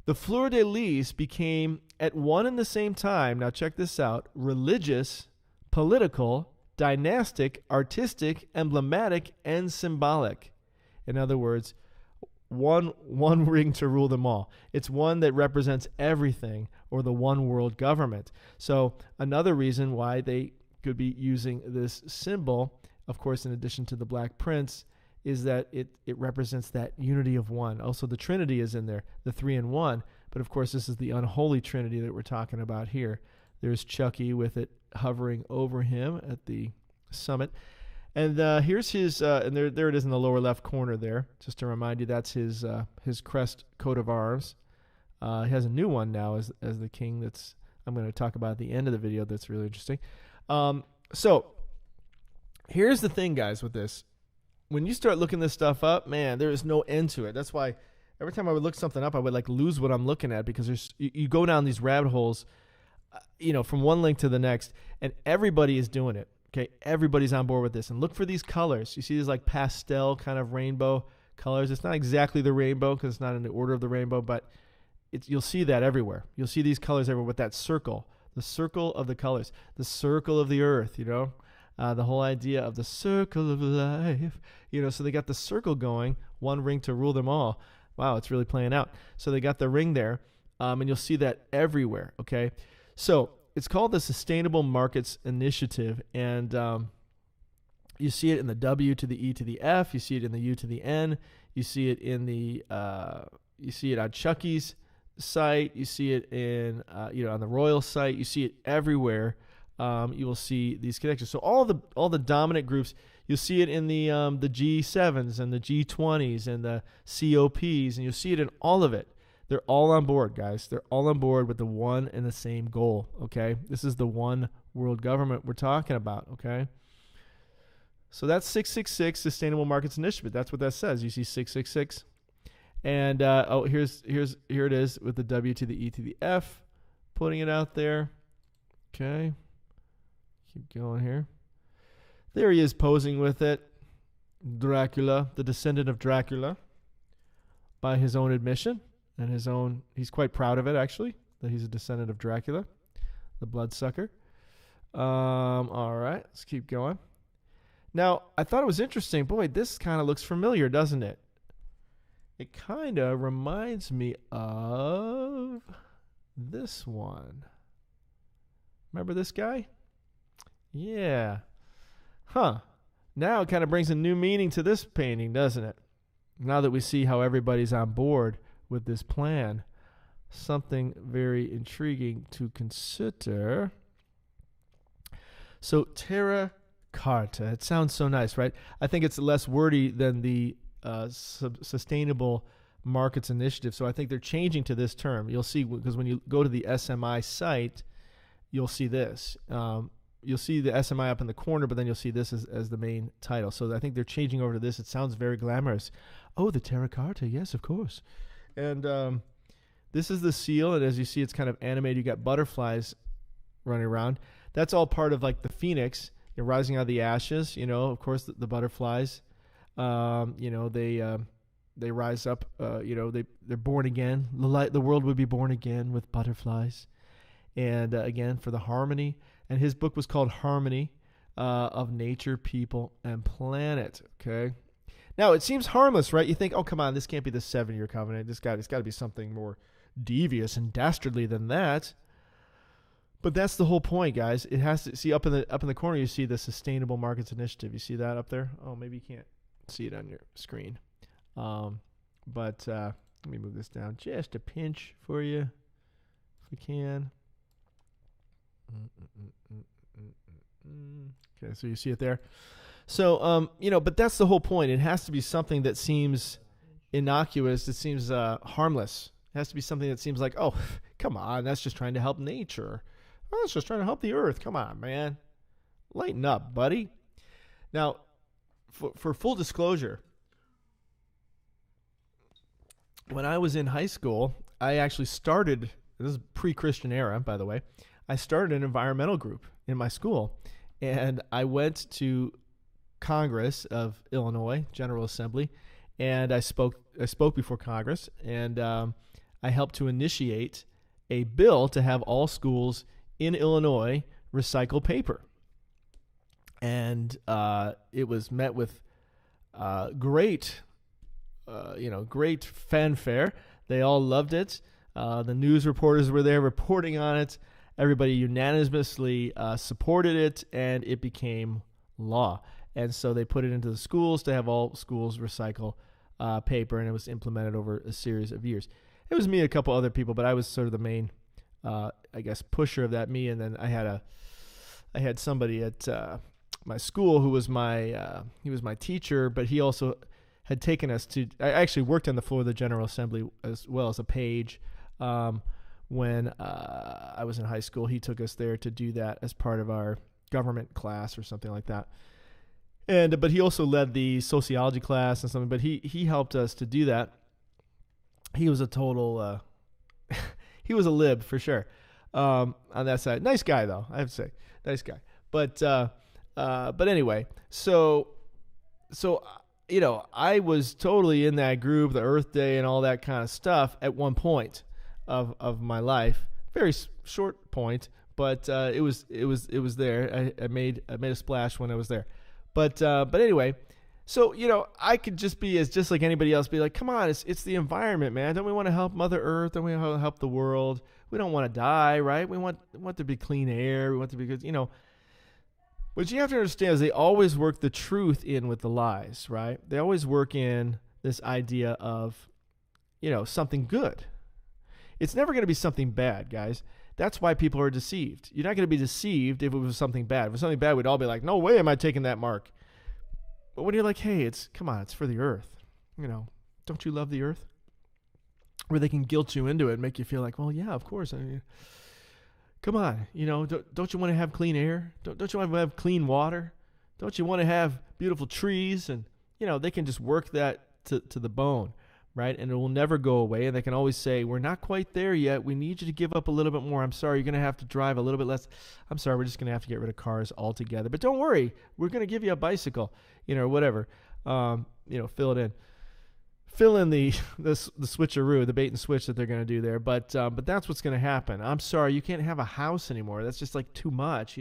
The fleur de lis became, at one and the same time, now check this out, religious, political, dynastic, artistic, emblematic, and symbolic. In other words, one ring to rule them all. It's one that represents everything, or the one world government. So another reason why they could be using this symbol, of course, in addition to the Black Prince, is that it represents that unity of one. Also, the Trinity is in there, the 3 in 1. But of course, this is the unholy Trinity that we're talking about here. There's Chucky with it hovering over him at the summit. And here's his, and there it is in the lower left corner there. Just to remind you, that's his crest coat of arms. He has a new one now as the king that's I'm going to talk about at the end of the video. That's really interesting. So here's the thing, guys, with this. When you start looking this stuff up, man, there is no end to it. That's why every time I would look something up, I would like lose what I'm looking at, because you go down these rabbit holes, from one link to the next, and everybody is doing it. Okay, everybody's on board with this. And look for these colors. You see these like pastel kind of rainbow colors. It's not exactly the rainbow because it's not in the order of the rainbow, but you'll see that everywhere. You'll see these colors everywhere with that circle, the circle of the colors, the circle of the earth, the whole idea of the circle of life, so they got the circle going, one ring to rule them all. Wow, it's really playing out. So they got the ring there, and you'll see that everywhere, okay? So it's called the Sustainable Markets Initiative, and you see it in the W to the E to the F, you see it in the U to the N, you see it in the, you see it on Chucky's site, you see it in, on the Royal site, you see it everywhere. You will see these connections. So all the dominant groups, you'll see it in the G7s and the G20s and the COPs, and you'll see it in all of it. They're all on board, guys. They're all on board with the one and the same goal, okay? This is the one world government we're talking about, okay? So that's 666 Sustainable Markets Initiative. That's what that says. You see 666. And here it is with the W to the E to the F, putting it out there. Okay. Keep going here. There he is posing with it. Dracula, the descendant of Dracula, by his own admission and he's quite proud of it, actually, that he's a descendant of Dracula, the bloodsucker. All right, let's keep going. Now, I thought it was interesting. Boy, this kind of looks familiar, doesn't it? It kind of reminds me of this one. Remember this guy? Yeah. Huh. Now it kind of brings a new meaning to this painting, doesn't it? Now that we see how everybody's on board with this plan. Something very intriguing to consider. So, Terra, carta. It sounds so nice, right? I think it's less wordy than the Sustainable Markets Initiative. So I think they're changing to this term. You'll see, because when you go to the SMI site, you'll see this. You'll see the SMI up in the corner, but then you'll see this as the main title. So I think they're changing over to this. It sounds very glamorous. Oh, the Terra Carta. Yes, of course. And this is the seal. And as you see, it's kind of animated. You got butterflies running around. That's all part of like the phoenix, rising out of the ashes. Of course, the butterflies. They rise up. They're born again. The world would be born again with butterflies. And again, for the harmony. And his book was called Harmony of Nature, People, and Planet. Okay. Now, it seems harmless, right? You think, oh, come on, this can't be the 7-year covenant. It's got to be something more devious and dastardly than that. But that's the whole point, guys. It has to see up in the corner. You see the Sustainable Markets Initiative. You see that up there? Oh, maybe you can't see it on your screen. But let me move this down just a pinch for you, if we can. Okay, so you see it there. So, but that's the whole point. It has to be something that seems innocuous. It seems harmless. It has to be something that seems like, oh, come on, that's just trying to help nature. Oh, that's just trying to help the earth. Come on, man. Lighten up, buddy. Now, for full disclosure, when I was in high school, I actually started, this is pre-Christian era, by the way, I started an environmental group in my school, and I went to Congress of Illinois, General Assembly, and I spoke before Congress, and I helped to initiate a bill to have all schools in Illinois recycle paper. And it was met with great fanfare. They all loved it. The news reporters were there reporting on it. Everybody unanimously supported it, and it became law. And so they put it into the schools to have all schools recycle paper, and it was implemented over a series of years. It was me and a couple other people, but I was sort of the main, pusher of that. Me, and then I had somebody at my school who was he was my teacher, but he also had taken us to. I actually worked on the floor of the General Assembly as well as a page. When I was in high school, he took us there to do that as part of our government class or something like that. But he also led the sociology class and something. But he helped us to do that. He was a total, he was a lib for sure on that side. Nice guy though, I have to say, nice guy. But anyway, so I was totally in that group, the Earth Day and all that kind of stuff at one point of my life. Very short point, but it was there. I made a splash when I was there. But anyway, so I could just be just like anybody else, be like, come on, it's the environment, man. Don't we want to help Mother Earth? Don't we want to help the world? We don't want to die, right? We want there to be clean air. We want to be good, What you have to understand is they always work the truth in with the lies, right? They always work in this idea of, something good. It's never going to be something bad, guys. That's why people are deceived. You're not going to be deceived if it was something bad. If it was something bad, we'd all be like, no way am I taking that mark. But when you're like, hey, it's for the earth. Don't you love the earth? Where they can guilt you into it and make you feel like, well, yeah, of course. Come on, don't you want to have clean air? Don't you want to have clean water? Don't you want to have beautiful trees? And, they can just work that to the bone. Right? And it will never go away. And they can always say, we're not quite there yet. We need you to give up a little bit more. I'm sorry, you're going to have to drive a little bit less. I'm sorry, we're just going to have to get rid of cars altogether. But don't worry, we're going to give you a bicycle, or whatever. Fill it in. Fill in the switcheroo, the bait and switch that they're going to do there. But that's what's going to happen. I'm sorry, you can't have a house anymore. That's just like too much,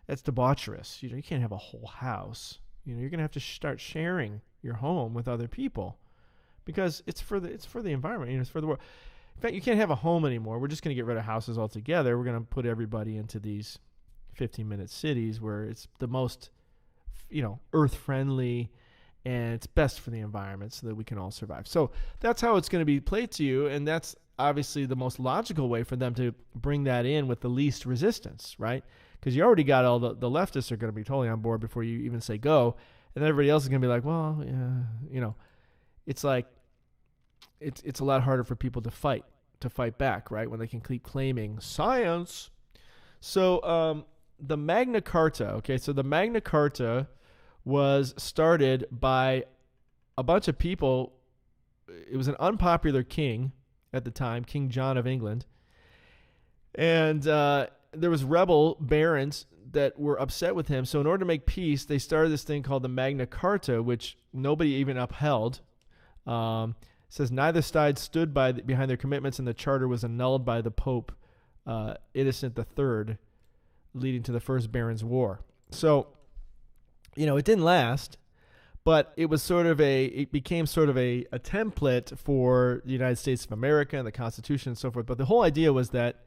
That's debaucherous. You can't have a whole house. You're going to have to start sharing your home with other people. Because it's for the environment, it's for the world. In fact, you can't have a home anymore. We're just going to get rid of houses altogether. We're going to put everybody into these 15-minute cities where it's the most, earth-friendly, and it's best for the environment so that we can all survive. So that's how it's going to be played to you, and that's obviously the most logical way for them to bring that in with the least resistance, right? Because you already got all the leftists are going to be totally on board before you even say go, and everybody else is going to be like, well, yeah, It's like it's a lot harder for people to fight back, right? When they can keep claiming science. So the Magna Carta, okay, so the Magna Carta was started by a bunch of people. It was an unpopular king at the time, King John of England. And there was rebel barons that were upset with him. So in order to make peace, they started this thing called the Magna Carta, which nobody even upheld. Says neither side stood behind their commitments, and the charter was annulled by the Pope Innocent III, leading to the First Barons' War. So, it didn't last, but it was it became sort of a template for the United States of America and the Constitution and so forth. But the whole idea was that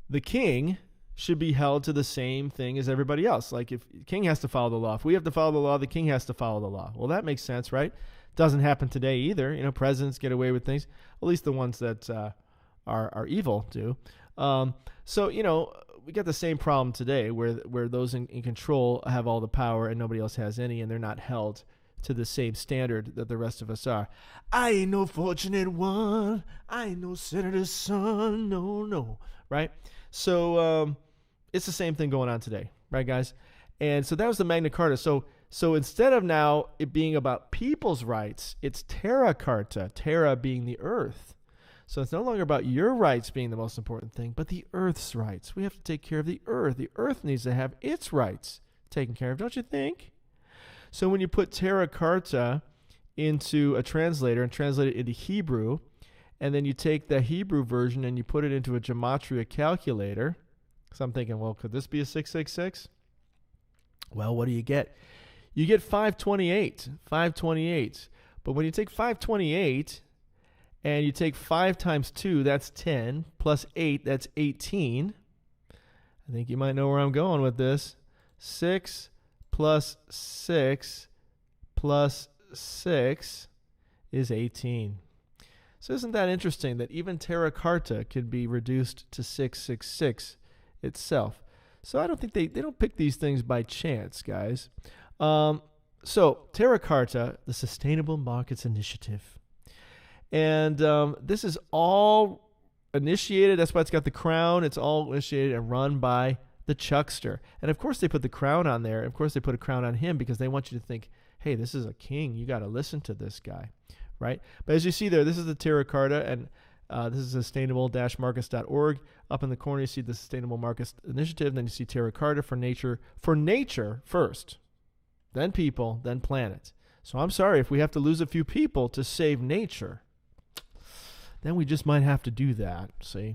the king should be held to the same thing as everybody else. Like if the king has to follow the law, if we have to follow the law, the king has to follow the law. Well, that makes sense, right? Doesn't happen today either. Presidents get away with things, at least the ones that are evil do. So we got the same problem today where those in control have all the power and nobody else has any, and they're not held to the same standard that the rest of us are. I ain't no fortunate one. I ain't no senator's son. No. Right? So it's the same thing going on today. Right, guys? And so that was the Magna Carta. So instead of now it being about people's rights, it's Terra Carta, Terra being the earth. So it's no longer about your rights being the most important thing, but the earth's rights. We have to take care of the earth. The earth needs to have its rights taken care of, don't you think? So when you put Terra Carta into a translator and translate it into Hebrew, and then you take the Hebrew version and you put it into a gematria calculator, so I'm thinking, well, could this be a 666? Well, what do you get? You get 528. But when you take 528 and you take 5 times 2, that's 10, plus 8, that's 18. I think you might know where I'm going with this. 6 plus 6 plus 6 is 18. So isn't that interesting that even Terra Carta can be reduced to 666 itself? So I don't think they don't pick these things by chance, guys. So Terra Carta, the Sustainable Markets Initiative. And this is all initiated. That's why it's got the crown. It's all initiated and run by the Chuckster. And of course they put the crown on there. Of course they put a crown on him because they want you to think, hey, this is a king. You got to listen to this guy, right? But as you see there, this is the Terra Carta, and this is sustainable-markets.org. Up in the corner, you see the Sustainable Markets Initiative. Then you see Terra Carta for nature first, then people, then planet. So I'm sorry if we have to lose a few people to save nature. Then we just might have to do that, see?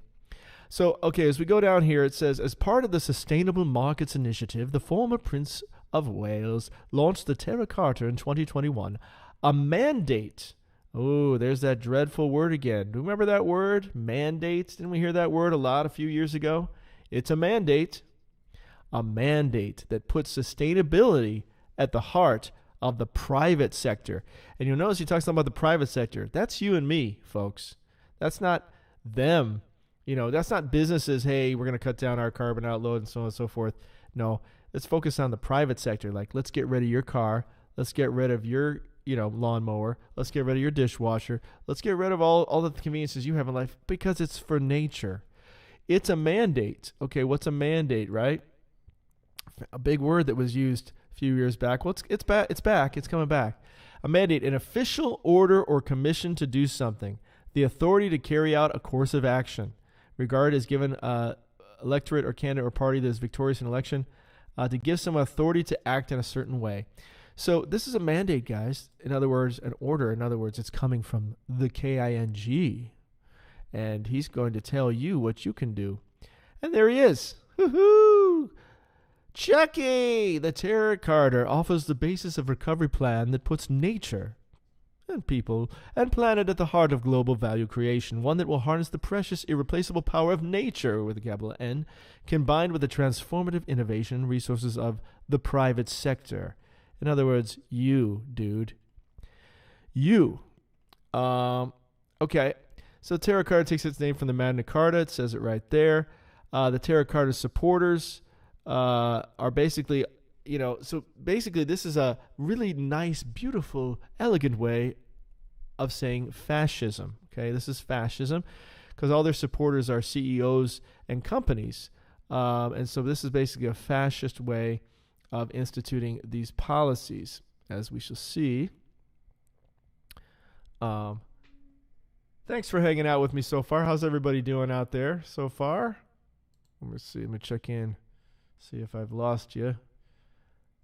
So, okay, as we go down here, it says, as part of the Sustainable Markets Initiative, the former Prince of Wales launched the Terra Carta in 2021, a mandate. Oh, there's that dreadful word again. Do you remember that word? Mandate. Didn't we hear that word a few years ago? It's a mandate. A mandate that puts sustainability at the heart of the private sector. And you'll notice he talks about the private sector. That's you and me, folks. That's not them. That's not businesses, hey, we're going to cut down our carbon outload and so on and so forth. No, let's focus on the private sector. Like, let's get rid of your car. Let's get rid of your, lawnmower. Let's get rid of your dishwasher. Let's get rid of all the conveniences you have in life because it's for nature. It's a mandate. Okay, what's a mandate, right? A big word that was used a few years back. Well, it's back. It's coming back. A mandate, an official order or commission to do something. The authority to carry out a course of action. Regard as given electorate or candidate or party that is victorious in election to give some authority to act in a certain way. So this is a mandate, guys. In other words, an order. In other words, it's coming from the King. And he's going to tell you what you can do. And there he is. Woohoo! Chucky! The Terra Carta offers the basis of recovery plan that puts nature and people and planet at the heart of global value creation, one that will harness the precious, irreplaceable power of nature, with a capital N, combined with the transformative innovation and resources of the private sector. In other words, you, dude. You. Okay. So Terra Carta takes its name from the Magna Carta. It says it right there. The Terra Carta supporters are basically... so basically this is a really nice, beautiful, elegant way of saying fascism. Okay, this is fascism because all their supporters are CEOs and companies. And so this is basically a fascist way of instituting these policies, as we shall see. Thanks for hanging out with me so far. How's everybody doing out there so far? Let me see. Let me check in, see if I've lost you.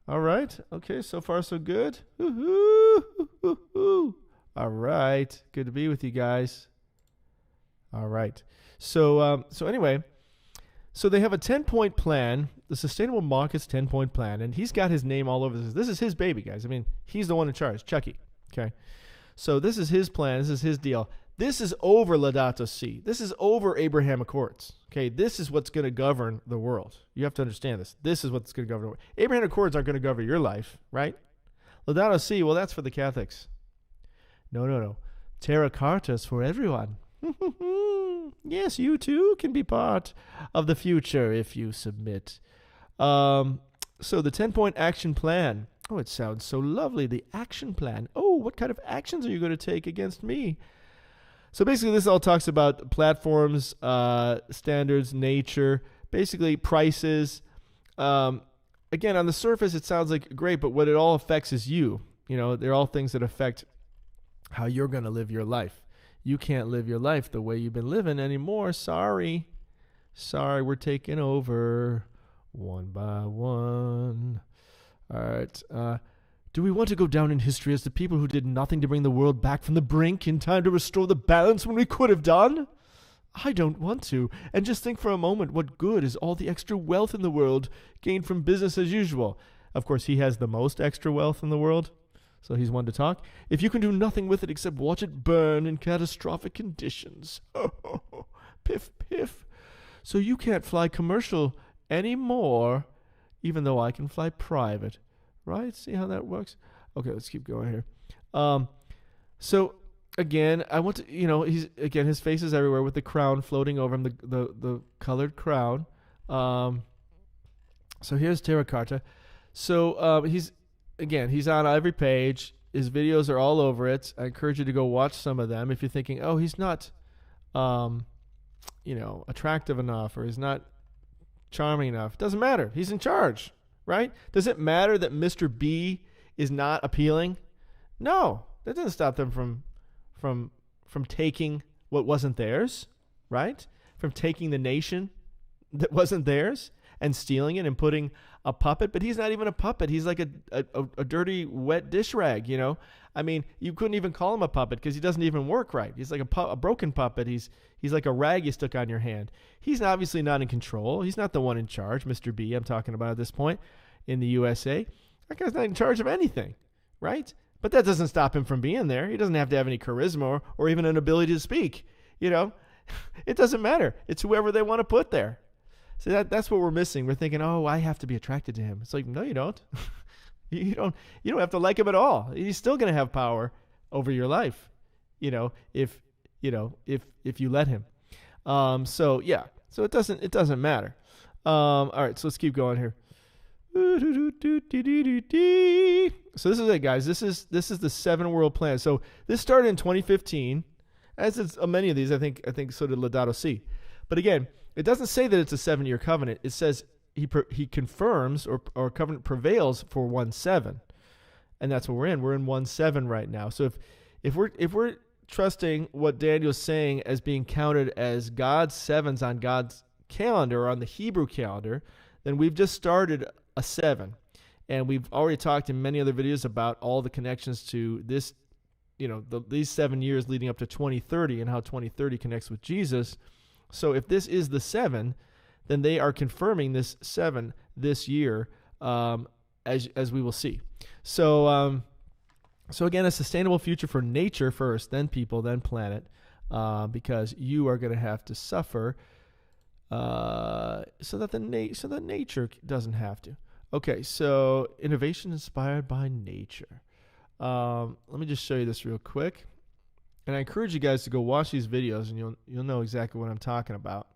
All right. Okay. So far, so good. Woo-hoo. All right. Good to be with you guys. All right. So anyway, so they have a 10-point plan, the Sustainable Markets 10-point plan, and he's got his name all over this. This is his baby, guys. I mean, he's the one in charge, Chucky. Okay. So this is his plan. This is his deal. This is over Laudato Si. This is over Abraham Accords. Okay, this is what's going to govern the world. You have to understand this. This is what's going to govern the world. Abraham Accords aren't going to govern your life, right? Laudato Si, well, that's for the Catholics. No. Terra Carta is for everyone. Yes, you too can be part of the future if you submit. So the 10-point action plan. Oh, it sounds so lovely. The action plan. Oh, what kind of actions are you going to take against me? So basically this all talks about platforms, standards, nature, basically prices. Again, on the surface it sounds like great, but what it all affects is you. They're all things that affect how you're going to live your life. You can't live your life the way you've been living anymore. Sorry, we're taking over one by one. All right. Do we want to go down in history as the people who did nothing to bring the world back from the brink in time to restore the balance when we could have done? I don't want to. And just think for a moment, what good is all the extra wealth in the world gained from business as usual? Of course, he has the most extra wealth in the world, so he's one to talk. If you can do nothing with it except watch it burn in catastrophic conditions. Piff, piff. So you can't fly commercial anymore, even though I can fly private. right? See how that works? Okay, let's keep going here. So again, I want to, his face is everywhere with the crown floating over him, the colored crown. So here's Terra Carta. So he's on every page. His videos are all over it. I encourage you to go watch some of them. If you're thinking, oh, he's not, attractive enough, or he's not charming enough, doesn't matter. He's in charge, right? Does it matter that Mr. B is not appealing? No, that doesn't stop them from taking what wasn't theirs, right? From taking the nation that wasn't theirs and stealing it and putting a puppet. But he's not even a puppet. He's like a dirty, wet dish rag, I mean, you couldn't even call him a puppet because he doesn't even work right. He's like a broken puppet. He's like a rag you stuck on your hand. He's obviously not in control. He's not the one in charge, Mr. B, I'm talking about at this point in the USA. That guy's not in charge of anything, right? But that doesn't stop him from being there. He doesn't have to have any charisma or even an ability to speak. It doesn't matter. It's whoever they want to put there. So that's what we're missing. We're thinking, oh, I have to be attracted to him. It's like, no, you don't. You don't have to like him at all. He's still going to have power over your life, if you let him. So it doesn't matter. All right, so let's keep going here. So this is it, guys. This is the 7-world plan. So this started in 2015, as it's many of these. I think so did Laudato Si. But again, it doesn't say that it's a 7-year covenant. It says he confirms or covenant prevails for 1/7, and that's what we're in. We're in 1/7 right now. So if we're trusting what Daniel's saying as being counted as God's sevens on God's calendar or on the Hebrew calendar, then we've just started a 7. And we've already talked in many other videos about all the connections to this, these 7 years leading up to 2030 and how 2030 connects with Jesus. So if this is the 7, then they are confirming this 7 this year, as we will see. So again, a sustainable future for nature first, then people, then planet, because you are going to have to suffer so that nature doesn't have to. Okay, so innovation inspired by nature. Let me just show you this real quick. And I encourage you guys to go watch these videos, and you'll know exactly what I'm talking about.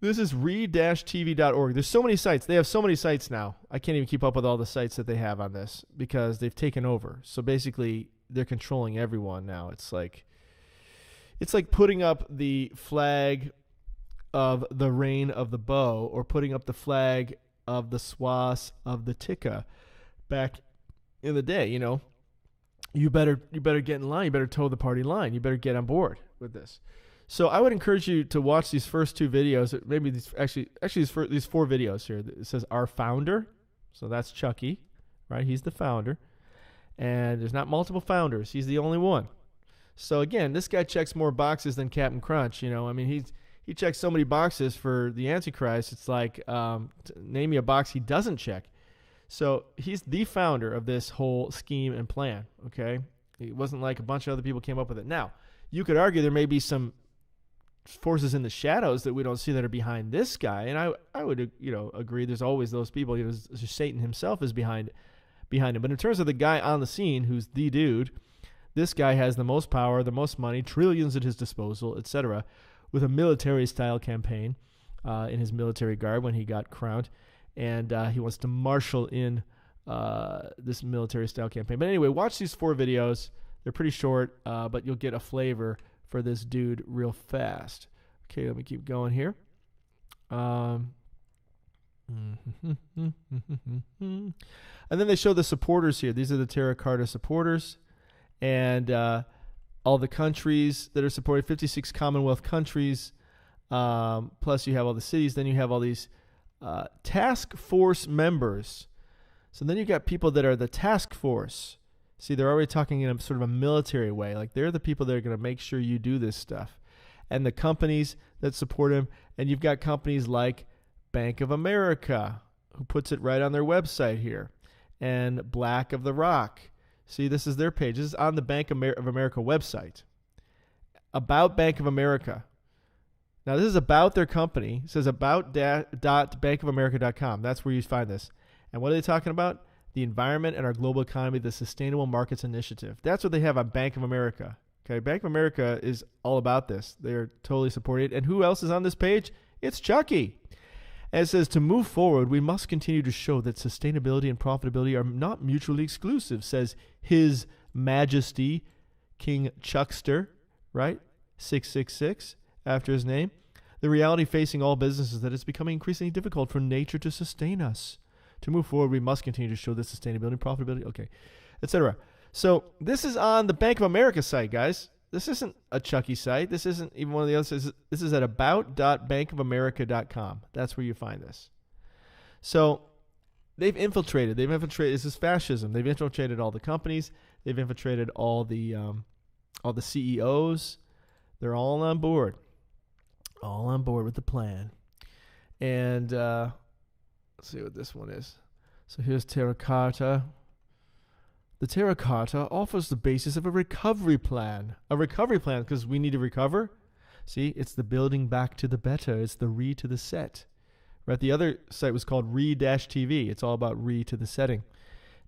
This is read-tv.org. There's so many sites. They have so many sites now. I can't even keep up with all the sites that they have on this because they've taken over. So basically, they're controlling everyone now. It's like putting up the flag of the reign of the bow, or putting up the flag of the swas of the tikka back in the day. You better get in line. You better toe the party line. You better get on board with this. So I would encourage you to watch these first 2 videos. Maybe these 4 videos here. It says our founder. So that's Chucky, right? He's the founder. And there's not multiple founders. He's the only one. So again, this guy checks more boxes than Captain Crunch. I mean, he checks so many boxes for the Antichrist. It's like, name me a box he doesn't check. So he's the founder of this whole scheme and plan, okay? It wasn't like a bunch of other people came up with it. Now, you could argue there may be some forces in the shadows that we don't see that are behind this guy, and I would agree there's always those people. Satan himself is behind him. But in terms of the guy on the scene, who's the dude, this guy has the most power, the most money, trillions at his disposal, etc., with a military-style campaign in his military garb when he got crowned. And he wants to marshal in this military-style campaign. But anyway, watch these 4 videos. They're pretty short, but you'll get a flavor for this dude real fast. Okay, let me keep going here. And then they show the supporters here. These are the Terra Carta supporters. And all the countries that are supported, 56 Commonwealth countries. Plus you have all the cities. Then you have all these task force members. So then you've got people that are the task force. See, they're already talking in a sort of a military way. Like they're the people that are going to make sure you do this stuff. And the companies that support him. And you've got companies like Bank of America, who puts it right on their website here. And Black of the Rock. See, this is their page. This is on the Bank of America website. About Bank of America. Now, this is about their company. It says about.bankofamerica.com. That's where you find this. And what are they talking about? The environment and our global economy, the Sustainable Markets Initiative. That's what they have on Bank of America. Okay, Bank of America is all about this. They're totally supporting it. And who else is on this page? It's Chucky. And it says, to move forward, we must continue to show that sustainability and profitability are not mutually exclusive, says His Majesty King Chuckster, right? 666 after his name. The reality facing all businesses is that it's becoming increasingly difficult for nature to sustain us. To move forward, we must continue to show that sustainability and profitability, okay, etc. So this is on the Bank of America site, guys. This isn't a Chucky site. This isn't even one of the others. This is at about.bankofamerica.com. That's where you find this. So they've infiltrated. This is fascism. They've infiltrated all the companies. They've infiltrated all the CEOs. They're all on board. All on board with the plan. And let's see what this one is. So here's Terra Carta. The Terra Carta offers the basis of a recovery plan. A recovery plan because we need to recover. See, it's the building back to the better. It's the re to the set. Right? The other site was called re-tv. It's all about re to the setting.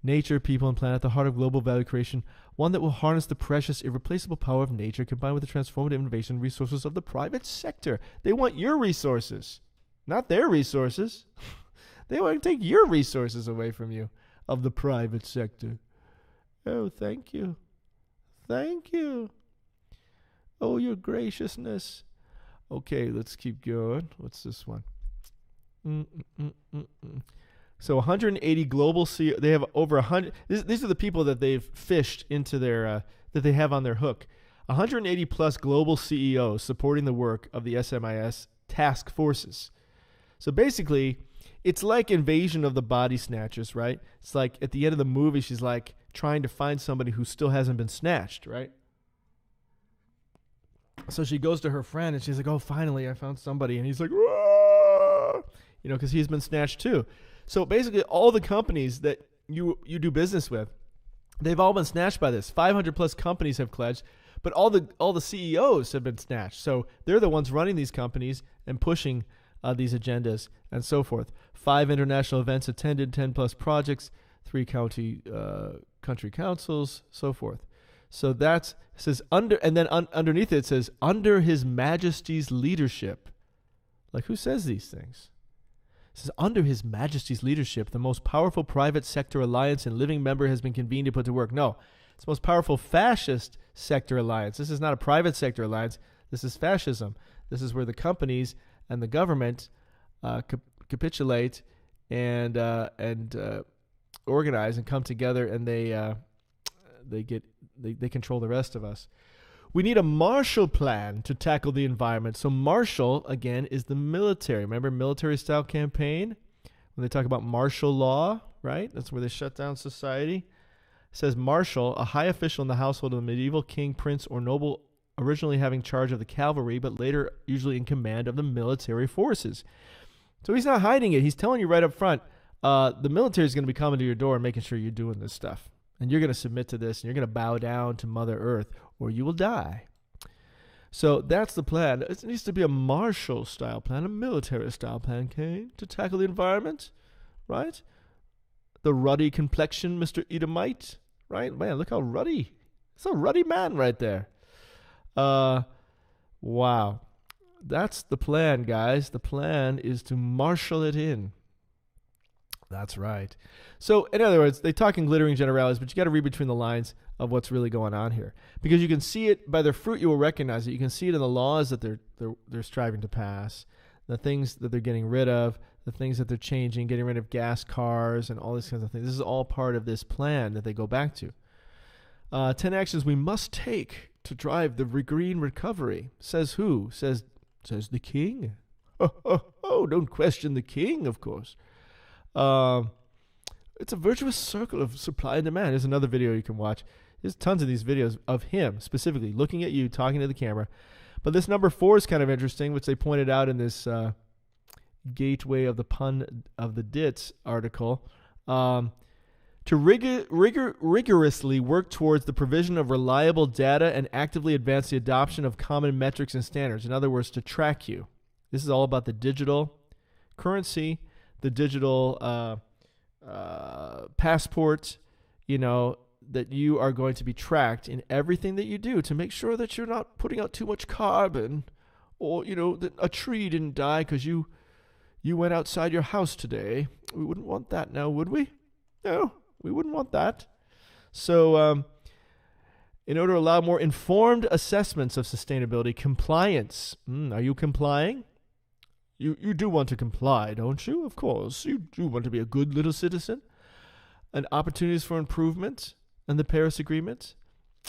Nature, people, and planet at the heart of global value creation. One that will harness the precious, irreplaceable power of nature combined with the transformative innovation resources of the private sector. They want your resources, not their resources. They want to take your resources away from you, of the private sector. Oh, thank you. Thank you. Oh, your graciousness. Okay, let's keep going. What's this one? So 180 global CEOs. They have over 100. These are the people that they've fished into their, that they have on their hook. 180 plus global CEOs supporting the work of the SMIS task forces. So basically, it's like Invasion of the Body Snatchers, right? It's like at the end of the movie, she's like trying to find somebody who still hasn't been snatched, right? So she goes to her friend and she's like, oh, finally, I found somebody. And he's like, whoa! You know, because he's been snatched too. So basically, all the companies that you do business with, they've all been snatched by this. 500 plus companies have pledged, but all the CEOs have been snatched. So they're the ones running these companies and pushing these agendas and so forth. 5 international events attended, 10 plus projects, 3 country councils, so forth. So it says under, and then underneath it says under His Majesty's leadership. Like, who says these things? It says under His Majesty's leadership, the most powerful private sector alliance and living member has been convened to put to work. No, it's the most powerful fascist sector alliance. This is not a private sector alliance. This is fascism. This is where the companies and the government capitulate and organize and come together, and they control the rest of us. We need a Marshall Plan to tackle the environment. So Marshall, again, is the military. Remember military-style campaign? When they talk about martial law, right? That's where they shut down society. It says Marshall, a high official in the household of a medieval king, prince, or noble, originally having charge of the cavalry, but later usually in command of the military forces. So he's not hiding it. He's telling you right up front, the military is going to be coming to your door and making sure you're doing this stuff. And you're going to submit to this, and you're going to bow down to Mother Earth, or you will die. So that's the plan. It needs to be a Marshall-style plan, a military-style plan, Kane, to tackle the environment, right? The ruddy complexion, Mr. Edomite, right? Man, look how ruddy. It's a ruddy man right there. Wow. That's the plan, guys. The plan is to marshal it in. That's right. So, in other words, they talk in glittering generalities, but you got to read between the lines of what's really going on here, because you can see it by their fruit. You will recognize it. You can see it in the laws that they're striving to pass, the things that they're getting rid of, the things that they're changing, getting rid of gas cars and all these kinds of things. This is all part of this plan that they go back to. 10 actions we must take to drive the green recovery. Says who? Says the king. Oh, don't question the king, of course. It's a virtuous circle of supply and demand. There's another video you can watch. There's tons of these videos of him specifically looking at you, talking to the camera. But this number 4 is kind of interesting, which they pointed out in this Gateway of the Pun of the Dits article. To rigorously work towards the provision of reliable data and actively advance the adoption of common metrics and standards. In other words, to track you. This is all about the digital currency, the digital passport, that you are going to be tracked in everything that you do to make sure that you're not putting out too much carbon, or, that a tree didn't die because you went outside your house today. We wouldn't want that now, would we? No, we wouldn't want that. So, in order to allow more informed assessments of sustainability, compliance. Are you complying? You do want to comply, don't you? Of course. You do want to be a good little citizen. And opportunities for improvement and the Paris Agreement.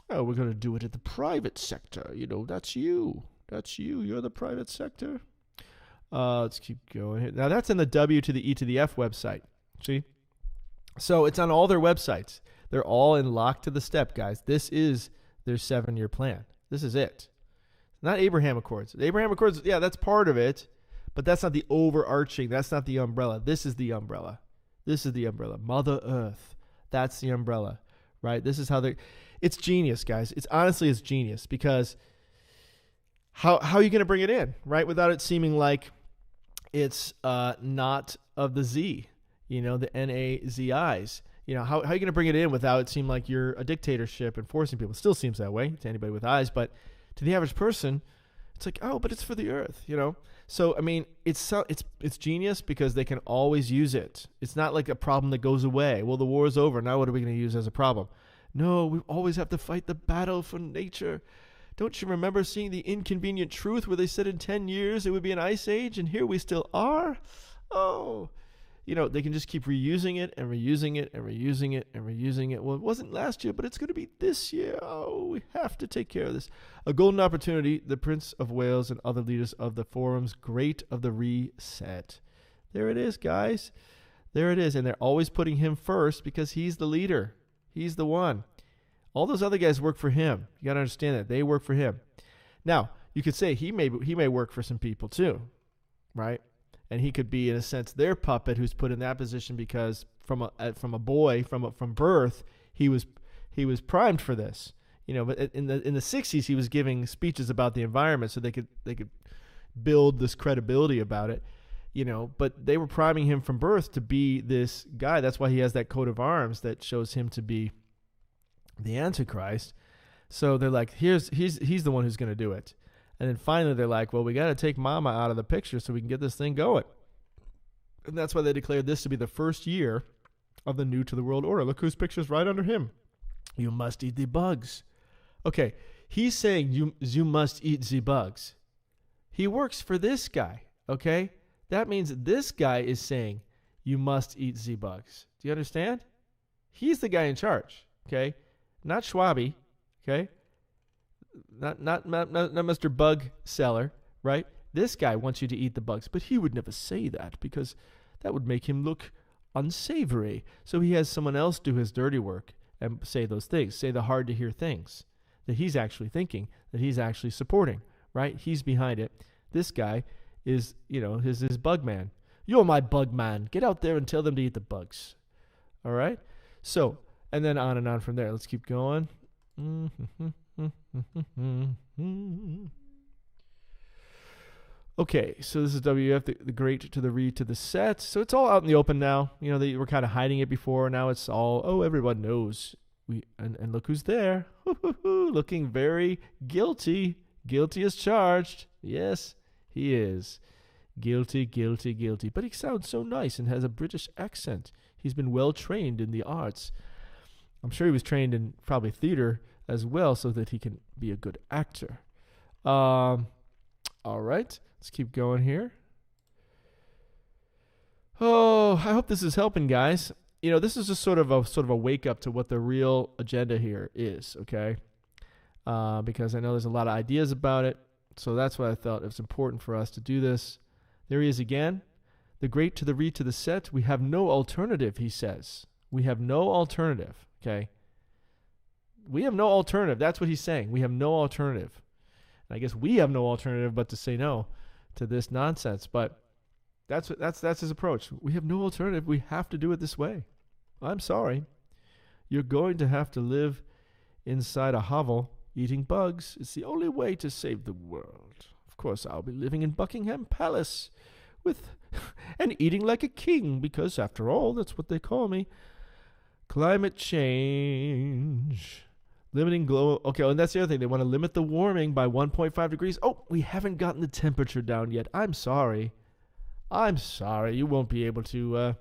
Oh, we're going to do it in the private sector. That's you. That's you. You're the private sector. Let's keep going here. Now, that's in the W to the E to the F website. See? So it's on all their websites. They're all in lock to the step, guys. This is their 7-year plan. This is it. Not Abraham Accords. The Abraham Accords, yeah, that's part of it, but that's not the overarching. That's not the umbrella. This is the umbrella. This is the umbrella. Mother Earth. That's the umbrella, right? This is how they. It's genius, guys. It's genius, because how are you going to bring it in, right, without it seeming like it's not of the Z, the NAZIs. How are you going to bring it in without it seem like you're a dictatorship and forcing people? It still seems that way to anybody with eyes, but to the average person, it's like, oh, but it's for the earth, So, it's genius because they can always use it. It's not like a problem that goes away. Well, the war is over. Now what are we going to use as a problem? No, we always have to fight the battle for nature. Don't you remember seeing The Inconvenient Truth where they said in 10 years it would be an ice age, and here we still are? Oh, they can just keep reusing it and reusing it and reusing it and reusing it. Well, it wasn't last year, but it's going to be this year. Oh, we have to take care of this. A golden opportunity, the Prince of Wales and other leaders of the forum's Great of the Reset. There it is, guys. There it is. And they're always putting him first because he's the leader. He's the one. All those other guys work for him. You got to understand that. They work for him. Now, you could say he may work for some people too, right? And he could be, in a sense, their puppet who's put in that position because from birth he was primed for this, But in the 60s he was giving speeches about the environment so they could build this credibility about it, But they were priming him from birth to be this guy. That's why he has that coat of arms that shows him to be the Antichrist. So they're like, he's the one who's going to do it. And then finally they're like, well, we got to take Mama out of the picture so we can get this thing going. And that's why they declared this to be the first year of the new to the world order. Look whose picture's right under him. You must eat the bugs. Okay, he's saying you must eat the bugs. He works for this guy, okay? That means this guy is saying you must eat the bugs. Do you understand? He's the guy in charge, okay? Not Schwabi, okay? Not Mr. Bug Seller, right? This guy wants you to eat the bugs, but he would never say that because that would make him look unsavory. So he has someone else do his dirty work and say those things, say the hard to hear things that he's actually thinking, that he's actually supporting, right? He's behind it. This guy is, his bug man. You're my bug man. Get out there and tell them to eat the bugs. All right? So, and then on and on from there. Let's keep going. Okay, so this is WF, the Great to the Re to the Set. So it's all out in the open now. They were kind of hiding it before. Now it's all, everyone knows. And look who's there. Looking very guilty. Guilty as charged. Yes, he is. Guilty, guilty, guilty. But he sounds so nice and has a British accent. He's been well trained in the arts. I'm sure he was trained in probably theater as well so that he can be a good actor. All right, let's keep going here. Oh, I hope this is helping, guys. This is just sort of a wake up to what the real agenda here is, okay? Because I know there's a lot of ideas about it, so that's why I thought it was important for us to do this. There he is again. The Great to the Re to the Set. We have no alternative, he says. We have no alternative, okay? We have no alternative. That's what he's saying. We have no alternative. And I guess we have no alternative but to say no to this nonsense. But that's his approach. We have no alternative. We have to do it this way. I'm sorry. You're going to have to live inside a hovel eating bugs. It's the only way to save the world. Of course, I'll be living in Buckingham Palace with and eating like a king, because after all, that's what they call me. Climate change. Limiting global... Okay, and that's the other thing. They want to limit the warming by 1.5 degrees. Oh, we haven't gotten the temperature down yet. I'm sorry. You won't be able to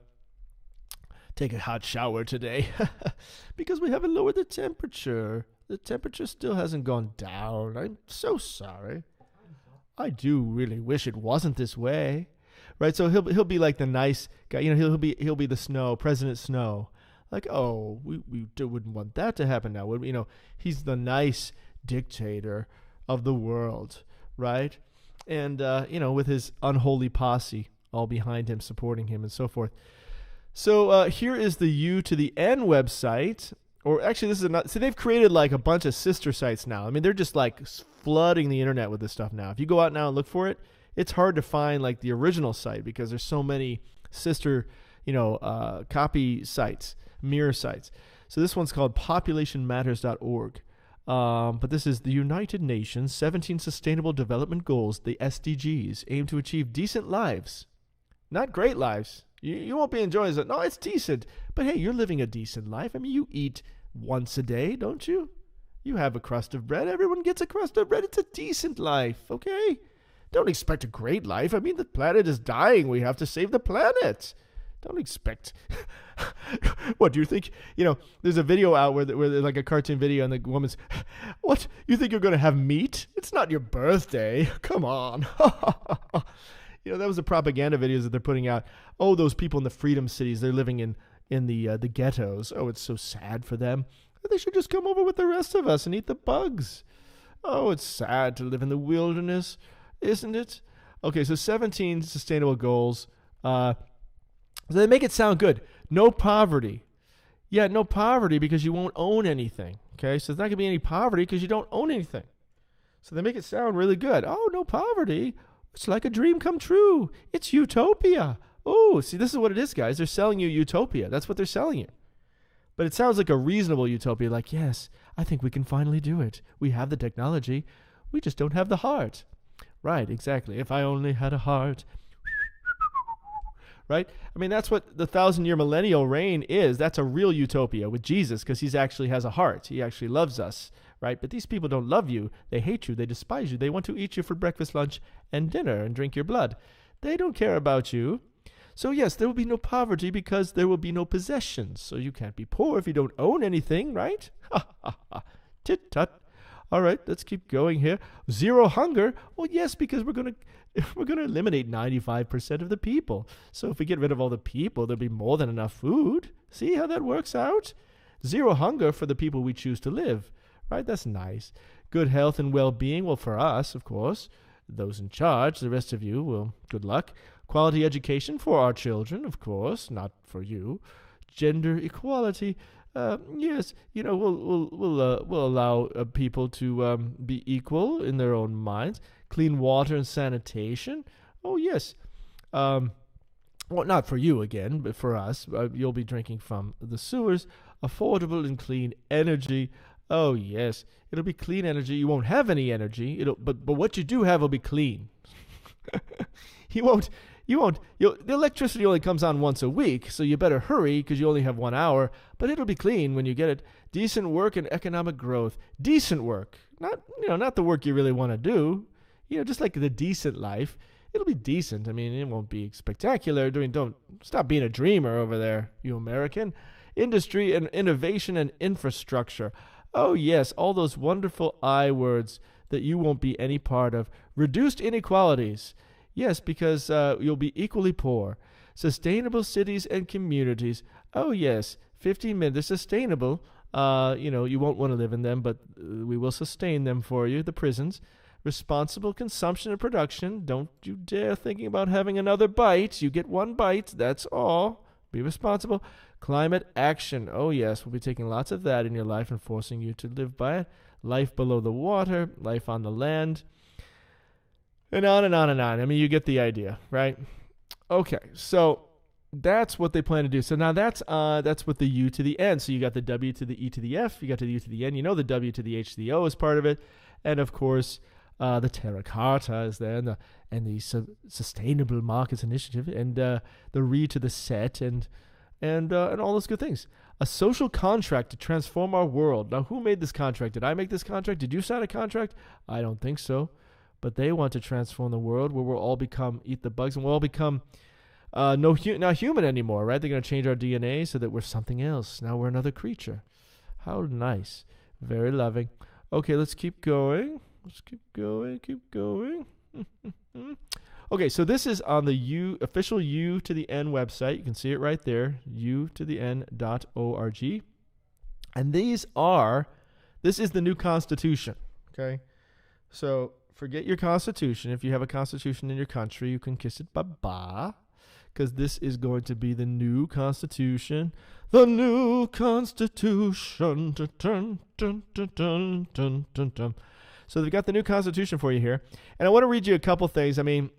take a hot shower today because we haven't lowered the temperature. The temperature still hasn't gone down. I'm so sorry. I do really wish it wasn't this way. Right? So he'll be like the nice guy. You know, he'll be the Snow, President Snow. Like, oh, we wouldn't want that to happen now. You know, he's the nice dictator of the world, right? And, you know, with his unholy posse all behind him, supporting him and so forth. So here is the U to the N website. Or actually, this is not. So they've created like a bunch of sister sites now. I mean, they're just like flooding the internet with this stuff now. If you go out now and look for it, it's hard to find like the original site because there's so many sister, you know, copy sites. Mirror sites. So this one's called populationmatters.org. But this is the United Nations 17 Sustainable Development Goals, the SDGs, aim to achieve decent lives. Not great lives. You won't be enjoying it. No, it's decent. But hey, you're living a decent life. I mean, you eat once a day, don't you? You have a crust of bread. Everyone gets a crust of bread. It's a decent life, okay? Don't expect a great life. I mean, the planet is dying. We have to save the planet. Don't expect. What do you think? You know, there's a video out where there's like a cartoon video, and the woman's, "What? You think you're going to have meat? It's not your birthday. Come on." You know, that was the propaganda videos that they're putting out. Oh, those people in the freedom cities, they're living in the ghettos. Oh, it's so sad for them. They should just come over with the rest of us and eat the bugs. Oh, it's sad to live in the wilderness, isn't it? Okay, so 17 sustainable goals. So they make it sound good. No poverty. Yeah, no poverty because you won't own anything. Okay, so there's not going to be any poverty because you don't own anything. So they make it sound really good. Oh, no poverty. It's like a dream come true. It's utopia. Oh, see, this is what it is, guys. They're selling you utopia. That's what they're selling you. But it sounds like a reasonable utopia. Like, yes, I think we can finally do it. We have the technology. We just don't have the heart. Right, exactly. If I only had a heart. Right? I mean, that's what the 1,000-year millennial reign is. That's a real utopia with Jesus because he actually has a heart. He actually loves us, right? But these people don't love you. They hate you. They despise you. They want to eat you for breakfast, lunch, and dinner and drink your blood. They don't care about you. So, yes, there will be no poverty because there will be no possessions. So you can't be poor if you don't own anything, right? Ha, ha, ha. Tit-tut. All right, let's keep going here. Zero hunger. Well, yes, because we're going to eliminate 95% of the people. So if we get rid of all the people, there'll be more than enough food. See how that works out? Zero hunger for the people we choose to live. Right? That's nice. Good health and well-being. Well, for us, of course. Those in charge, the rest of you, well, good luck. Quality education for our children, of course, not for you. Gender equality. Yes, you know, we'll allow people to be equal in their own minds. Clean water and sanitation. Oh, yes. Well, not for you again, but for us. You'll be drinking from the sewers. Affordable and clean energy. Oh, yes. It'll be clean energy. You won't have any energy. But what you do have will be clean. The electricity only comes on once a week, so you better hurry because you only have 1 hour, but it'll be clean when you get it. Decent work and economic growth. Decent work. Not the work you really want to do. You know, just like the decent life. It'll be decent. I mean, it won't be spectacular. Don't stop being a dreamer over there, you American. Industry and innovation and infrastructure. Oh, yes, all those wonderful I words that you won't be any part of. Reduced inequalities. Yes, because you'll be equally poor. Sustainable cities and communities. Oh, yes, 15 minutes. They're sustainable. You won't want to live in them, but we will sustain them for you, the prisons. Responsible consumption and production. Don't you dare thinking about having another bite. You get one bite, that's all. Be responsible. Climate action. Oh, yes, we'll be taking lots of that in your life and forcing you to live by it. Life below the water, life on the land. And on and on and on. I mean, you get the idea, right? Okay, so that's what they plan to do. So now that's with the U to the N. So you got the W to the E to the F. You got the U to the N. You know the W to the H to the O is part of it. And, of course, The Terra Carta is there, and the Sustainable Markets Initiative, and the re to the set, and all those good things. A social contract to transform our world. Now, who made this contract? Did I make this contract? Did you sign a contract? I don't think so. But they want to transform the world where we'll all eat the bugs, and we'll all become not human anymore, right? They're going to change our DNA so that we're something else. Now we're another creature. How nice. Very loving. Okay, let's keep going. Keep going. Okay, so this is on the official U to the N website. You can see it right there, u-to-the-n.org. And this is the new Constitution, okay? So forget your Constitution. If you have a Constitution in your country, you can kiss it bye-bye, because this is going to be the new Constitution. The new Constitution. Dun, dun, dun, dun, dun, dun, dun, dun. So they've got the new Constitution for you here. And I want to read you a couple things. I mean,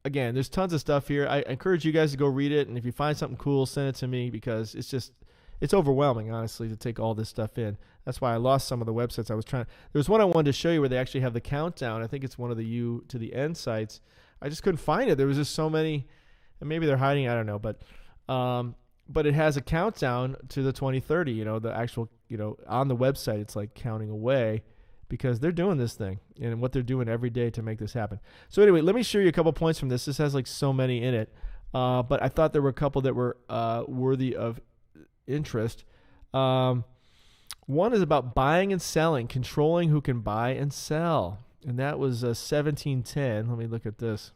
again, there's tons of stuff here. I encourage you guys to go read it. And if you find something cool, send it to me, because it's overwhelming, honestly, to take all this stuff in. That's why I lost some of the websites I was trying. There was one I wanted to show you where they actually have the countdown. I think it's one of the U to the N sites. I just couldn't find it. There was just so many, and maybe they're hiding, I don't know. But it has a countdown to the 2030, the actual, on the website, it's like counting away, because they're doing this thing and what they're doing every day to make this happen. So anyway, let me show you a couple points from this. This has like so many in it, but I thought there were a couple that were worthy of interest. One is about buying and selling, controlling who can buy and sell. And that was 1710. Let me look at this.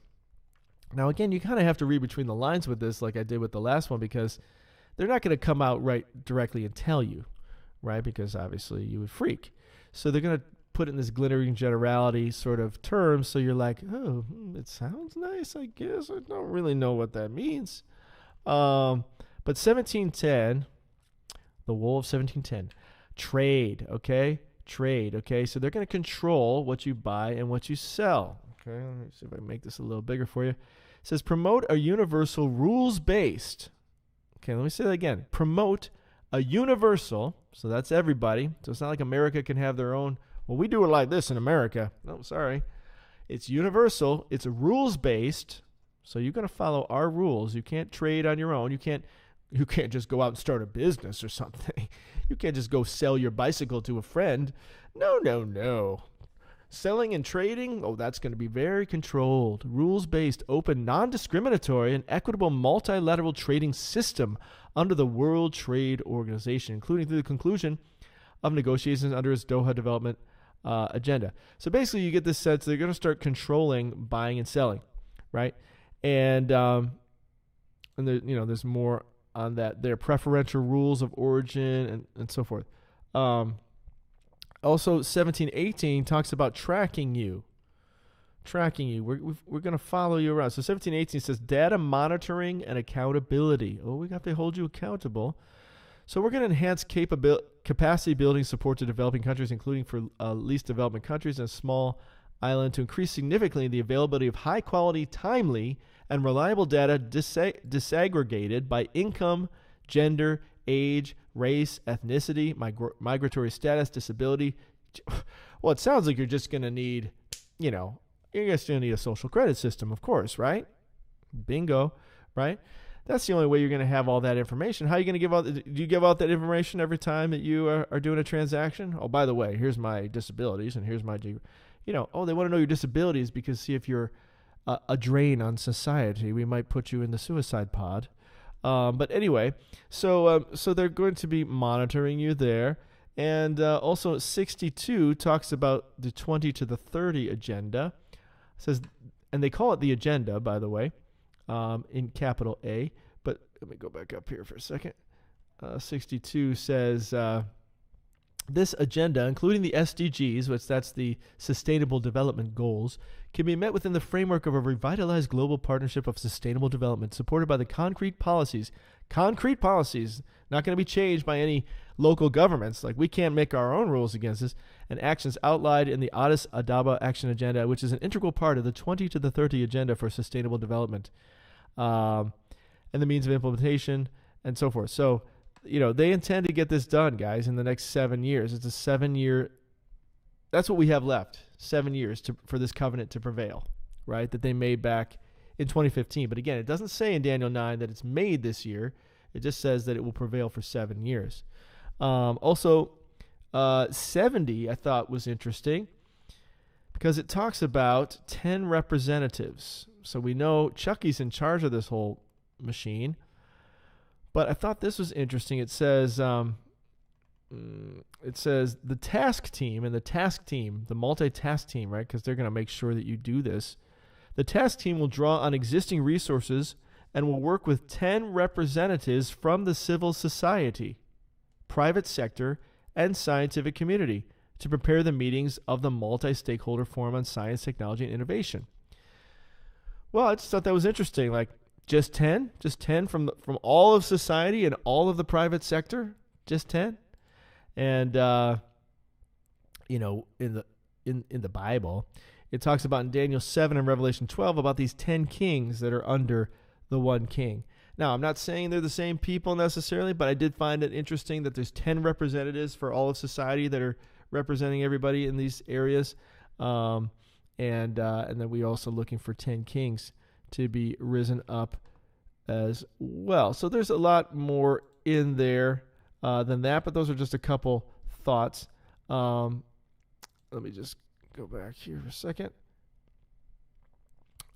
Now, again, you kind of have to read between the lines with this, like I did with the last one, because they're not going to come out right directly and tell you, right? Because obviously you would freak. So they're going to put it in this glittering generality sort of terms, so you're like, oh, it sounds nice, I guess. I don't really know what that means. But 1710, the wool of 1710, trade, okay? Trade, okay? So they're going to control what you buy and what you sell. Okay, let me see if I can make this a little bigger for you. It says promote a universal rules-based. Okay, let me say that again. Promote a universal, so that's everybody. So it's not like America can have their own, well, we do it like this in America. No, sorry. It's universal. It's rules-based. So you're going to follow our rules. You can't trade on your own. You can't just go out and start a business or something. You can't just go sell your bicycle to a friend. No. Selling and trading, that's going to be very controlled. Rules-based, open, non-discriminatory, and equitable multilateral trading system under the World Trade Organization, including through the conclusion of negotiations under its Doha development agenda. So basically, you get this sense they're going to start controlling buying and selling, right? And there, there's more on that. Their preferential rules of origin and so forth. Also, 1718 talks about tracking you. We're going to follow you around. So 1718 says data monitoring and accountability. We have to hold you accountable. So we're going to enhance capacity building support to developing countries, including for least developing countries and small island, to increase significantly the availability of high quality, timely, and reliable data disaggregated by income, gender, age, race, ethnicity, migratory status, disability. Well, it sounds like you're just going to need, you're just going to need a social credit system, of course, right? Bingo, right? That's the only way you're going to have all that information. How are you going to give out? Do you give out that information every time that you are doing a transaction? Oh, by the way, here's my disabilities, and here's my, they want to know your disabilities because see if you're a drain on society, we might put you in the suicide pod. But anyway, so they're going to be monitoring you there. And also 62 talks about the 20 to the 30 agenda. It says, and they call it the agenda, by the way, in capital A. But let me go back up here for a second. 62 says, this agenda, including the SDGs, which that's the Sustainable Development Goals, can be met within the framework of a revitalized global partnership of sustainable development supported by the concrete policies, not going to be changed by any local governments. Like we can't make our own rules against this, and actions outlined in the Addis Ababa Action Agenda, which is an integral part of the 20 to the 30 Agenda for Sustainable Development, and the means of implementation and so forth. So, they intend to get this done, guys, in the next 7 years. It's a 7-year that's what we have left, 7 years for this covenant to prevail, right? That they made back in 2015. But again, it doesn't say in Daniel 9 that it's made this year. It just says that it will prevail for 7 years. Also, 70 I thought was interesting because it talks about 10 representatives. So we know Chucky's in charge of this whole machine. But I thought this was interesting. It says the task team, and the task team, the multitask team, right? Because they're going to make sure that you do this. The task team will draw on existing resources and will work with 10 representatives from the civil society, private sector, and scientific community to prepare the meetings of the multi-stakeholder forum on science, technology, and innovation. Well, I just thought that was interesting. Like, just 10 from all of society and all of the private sector, just 10. And in the Bible, it talks about in Daniel 7 and Revelation 12 about these 10 kings that are under the one king. Now, I'm not saying they're the same people necessarily, but I did find it interesting that there's 10 representatives for all of society that are representing everybody in these areas. And then we also looking for 10 kings to be risen up as well. So there's a lot more in there than that, but those are just a couple thoughts. Let me just go back here for a second.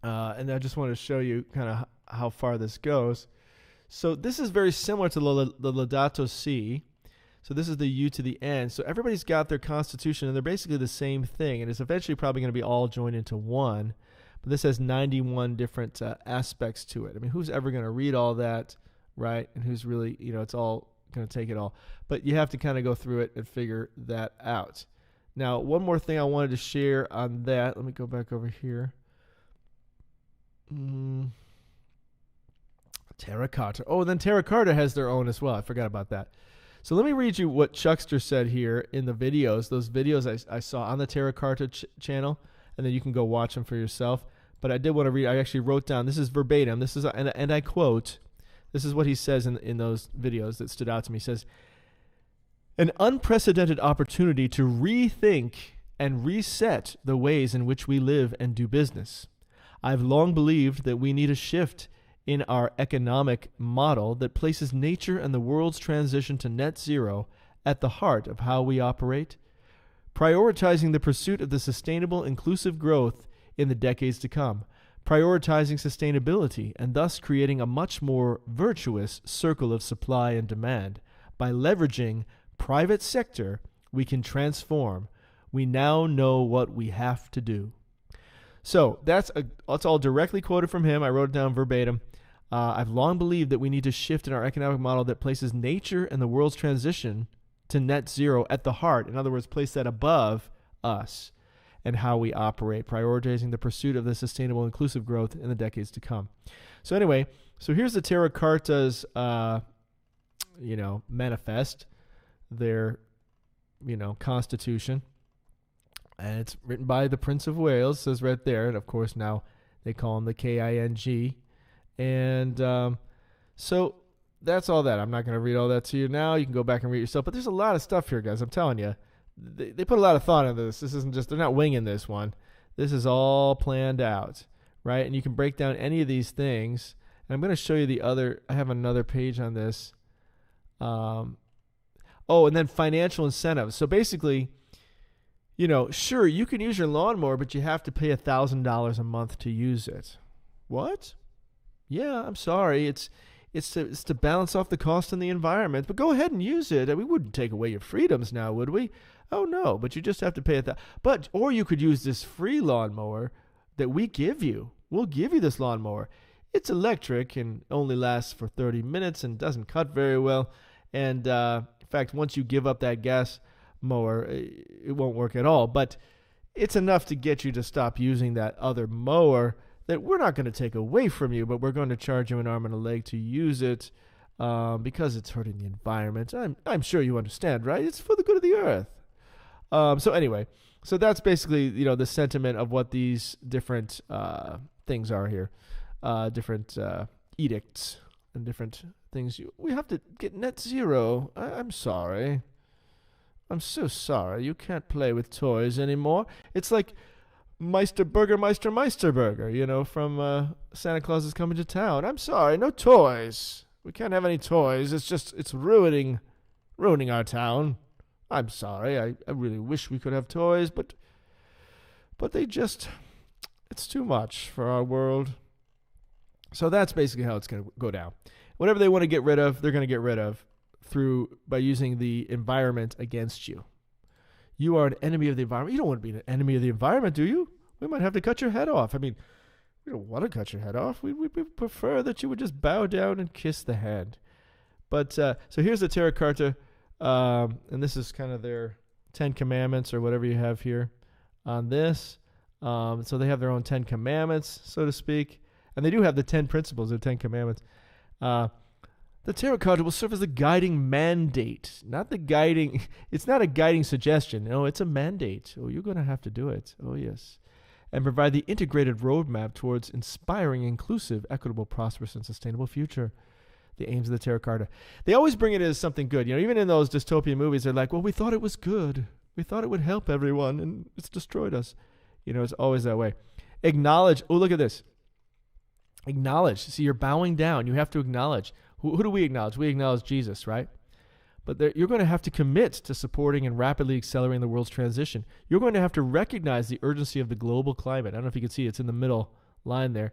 And I just want to show you kind of how far this goes. So this is very similar to the Laudato Si. So this is the U to the N. So everybody's got their constitution, and they're basically the same thing. And it's eventually probably going to be all joined into one. But this has 91 different aspects to it. I mean, who's ever going to read all that, right? And who's really, it's all going to take it all. But you have to kind of go through it and figure that out. Now, one more thing I wanted to share on that. Let me go back over here. Terra carta. Oh, then Terra carta has their own as well. I forgot about that. So let me read you what Chuckster said here in the videos. Those videos I saw on the Terra carta channel, and then you can go watch them for yourself. But I did want to read. I actually wrote down. This is verbatim. This is, and I quote. This is what he says in those videos that stood out to me. He says, "An unprecedented opportunity to rethink and reset the ways in which we live and do business. I've long believed that we need a shift in our economic model that places nature and the world's transition to net zero at the heart of how we operate, prioritizing the pursuit of the sustainable, inclusive growth in the decades to come, prioritizing sustainability, and thus creating a much more virtuous circle of supply and demand. By leveraging private sector, we can transform. We now know what we have to do." So that's all directly quoted from him. I wrote it down verbatim. I've long believed that we need to shift in our economic model that places nature and the world's transition to net zero at the heart. In other words, place that above us and how we operate, prioritizing the pursuit of the sustainable, inclusive growth in the decades to come. So anyway, so here's the Terra Carta's, manifest, their, constitution. And it's written by the Prince of Wales, says right there. And, of course, now they call him the King. And so that's all that. I'm not going to read all that to you now. You can go back and read it yourself. But there's a lot of stuff here, guys. I'm telling you. They put a lot of thought into this. This isn't just, they're not winging this one. This is all planned out, right? And you can break down any of these things. And I'm going to show you I have another page on this. And then financial incentives. So basically, sure, you can use your lawnmower, but you have to pay $1,000 a month to use it. What? Yeah, I'm sorry. It's to balance off the cost in the environment. But go ahead and use it. We wouldn't take away your freedoms now, would we? Oh, no, but you just have to pay or you could use this free lawnmower that we give you. We'll give you this lawnmower. It's electric and only lasts for 30 minutes and doesn't cut very well. And in fact, once you give up that gas mower, it won't work at all. But it's enough to get you to stop using that other mower that we're not going to take away from you, but we're going to charge you an arm and a leg to use it because it's hurting the environment. I'm sure you understand, right? It's for the good of the earth. So anyway, so that's basically, the sentiment of what these different things are here, different edicts and different things. We have to get net zero. I'm sorry. I'm so sorry. You can't play with toys anymore. It's like Meisterburger, you know, from Santa Claus is Coming to Town. I'm sorry, no toys. We can't have any toys. It's ruining our town. I'm sorry. I really wish we could have toys, but it's too much for our world. So that's basically how it's going to go down. Whatever they want to get rid of, they're going to get rid of by using the environment against you. You are an enemy of the environment. You don't want to be an enemy of the environment, do you? We might have to cut your head off. I mean, we don't want to cut your head off. We prefer that you would just bow down and kiss the hand. But so here's the Terra Carta, and this is kind of their 10 Commandments or whatever you have here on this. So they have their own 10 Commandments, so to speak. And they do have the 10 principles of 10 Commandments. The Terra Carta will serve as the guiding mandate, not the guiding. It's not a guiding suggestion. No, it's a mandate. Oh, you're going to have to do it. Oh, yes. And provide the integrated roadmap towards inspiring, inclusive, equitable, prosperous, and sustainable future. The aims of the Terra Carta. They always bring it as something good. You know, even in those dystopian movies, they're like, well, we thought it was good. We thought it would help everyone, and it's destroyed us. You know, it's always that way. Acknowledge. Oh, look at this. Acknowledge. See, you're bowing down. You have to acknowledge. Who do we acknowledge? We acknowledge Jesus, right? But you're going to have to commit to supporting and rapidly accelerating the world's transition. You're going to have to recognize the urgency of the global climate. I don't know if you can see it's in the middle line there.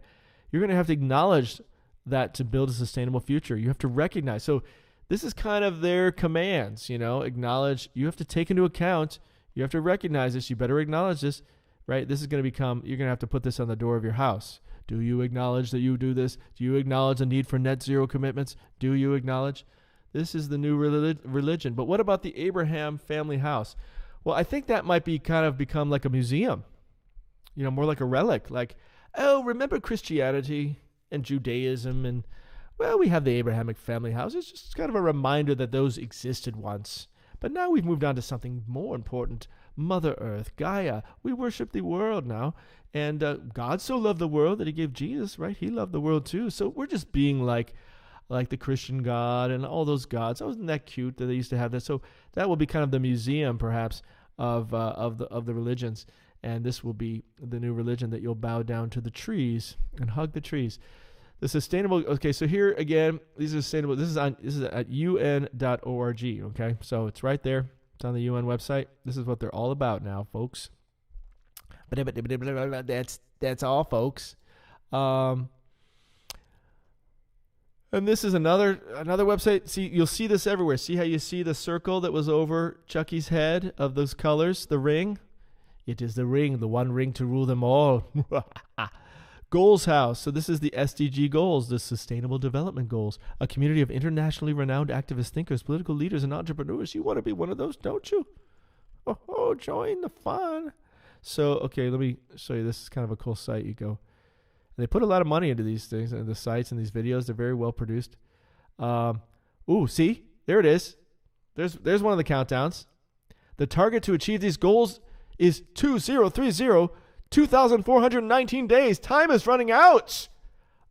You're going to have to acknowledge that to build a sustainable future. You have to recognize. So this is kind of their commands, you know, acknowledge. You have to take into account. You have to recognize this. You better acknowledge this, right? This is going to become, you're going to have to put this on the door of your house. Do you acknowledge that you do this? Do you acknowledge the need for net zero commitments? Do you acknowledge? This is the new religion. But what about the Abraham family house? Well, I think that might be kind of become like a museum, you know, more like a relic. Like, oh, remember Christianity and Judaism? And, well, we have the Abrahamic family house. It's just kind of a reminder that those existed once. But now we've moved on to something more important. Mother Earth, Gaia. We worship the world now. And God so loved the world that he gave Jesus, right? He loved the world too. So we're just being like the Christian God and all those gods. Oh, isn't that cute that they used to have that? So that will be kind of the museum, perhaps, of the religions. And this will be the new religion that you'll bow down to the trees and hug the trees. The sustainable. Okay, so here again, these are sustainable. This is at un.org. Okay, so it's right there. It's on the UN website. This is what they're all about now, folks. That's all, folks. And this is another website. See, you'll see this everywhere. See how you see the circle that was over Chucky's head of those colors, the ring? It is the ring, the one ring to rule them all. Goals House. So this is the SDG goals, the Sustainable Development Goals. A community of internationally renowned activist thinkers, political leaders, and entrepreneurs. You want to be one of those, don't you? Oh, join the fun. So, okay, let me show you. This is kind of a cool site. You go. And they put a lot of money into these things, and the sites and these videos. They're very well produced. See? There it is. There's one of the countdowns. The target to achieve these goals is 2,419 days. Time is running out.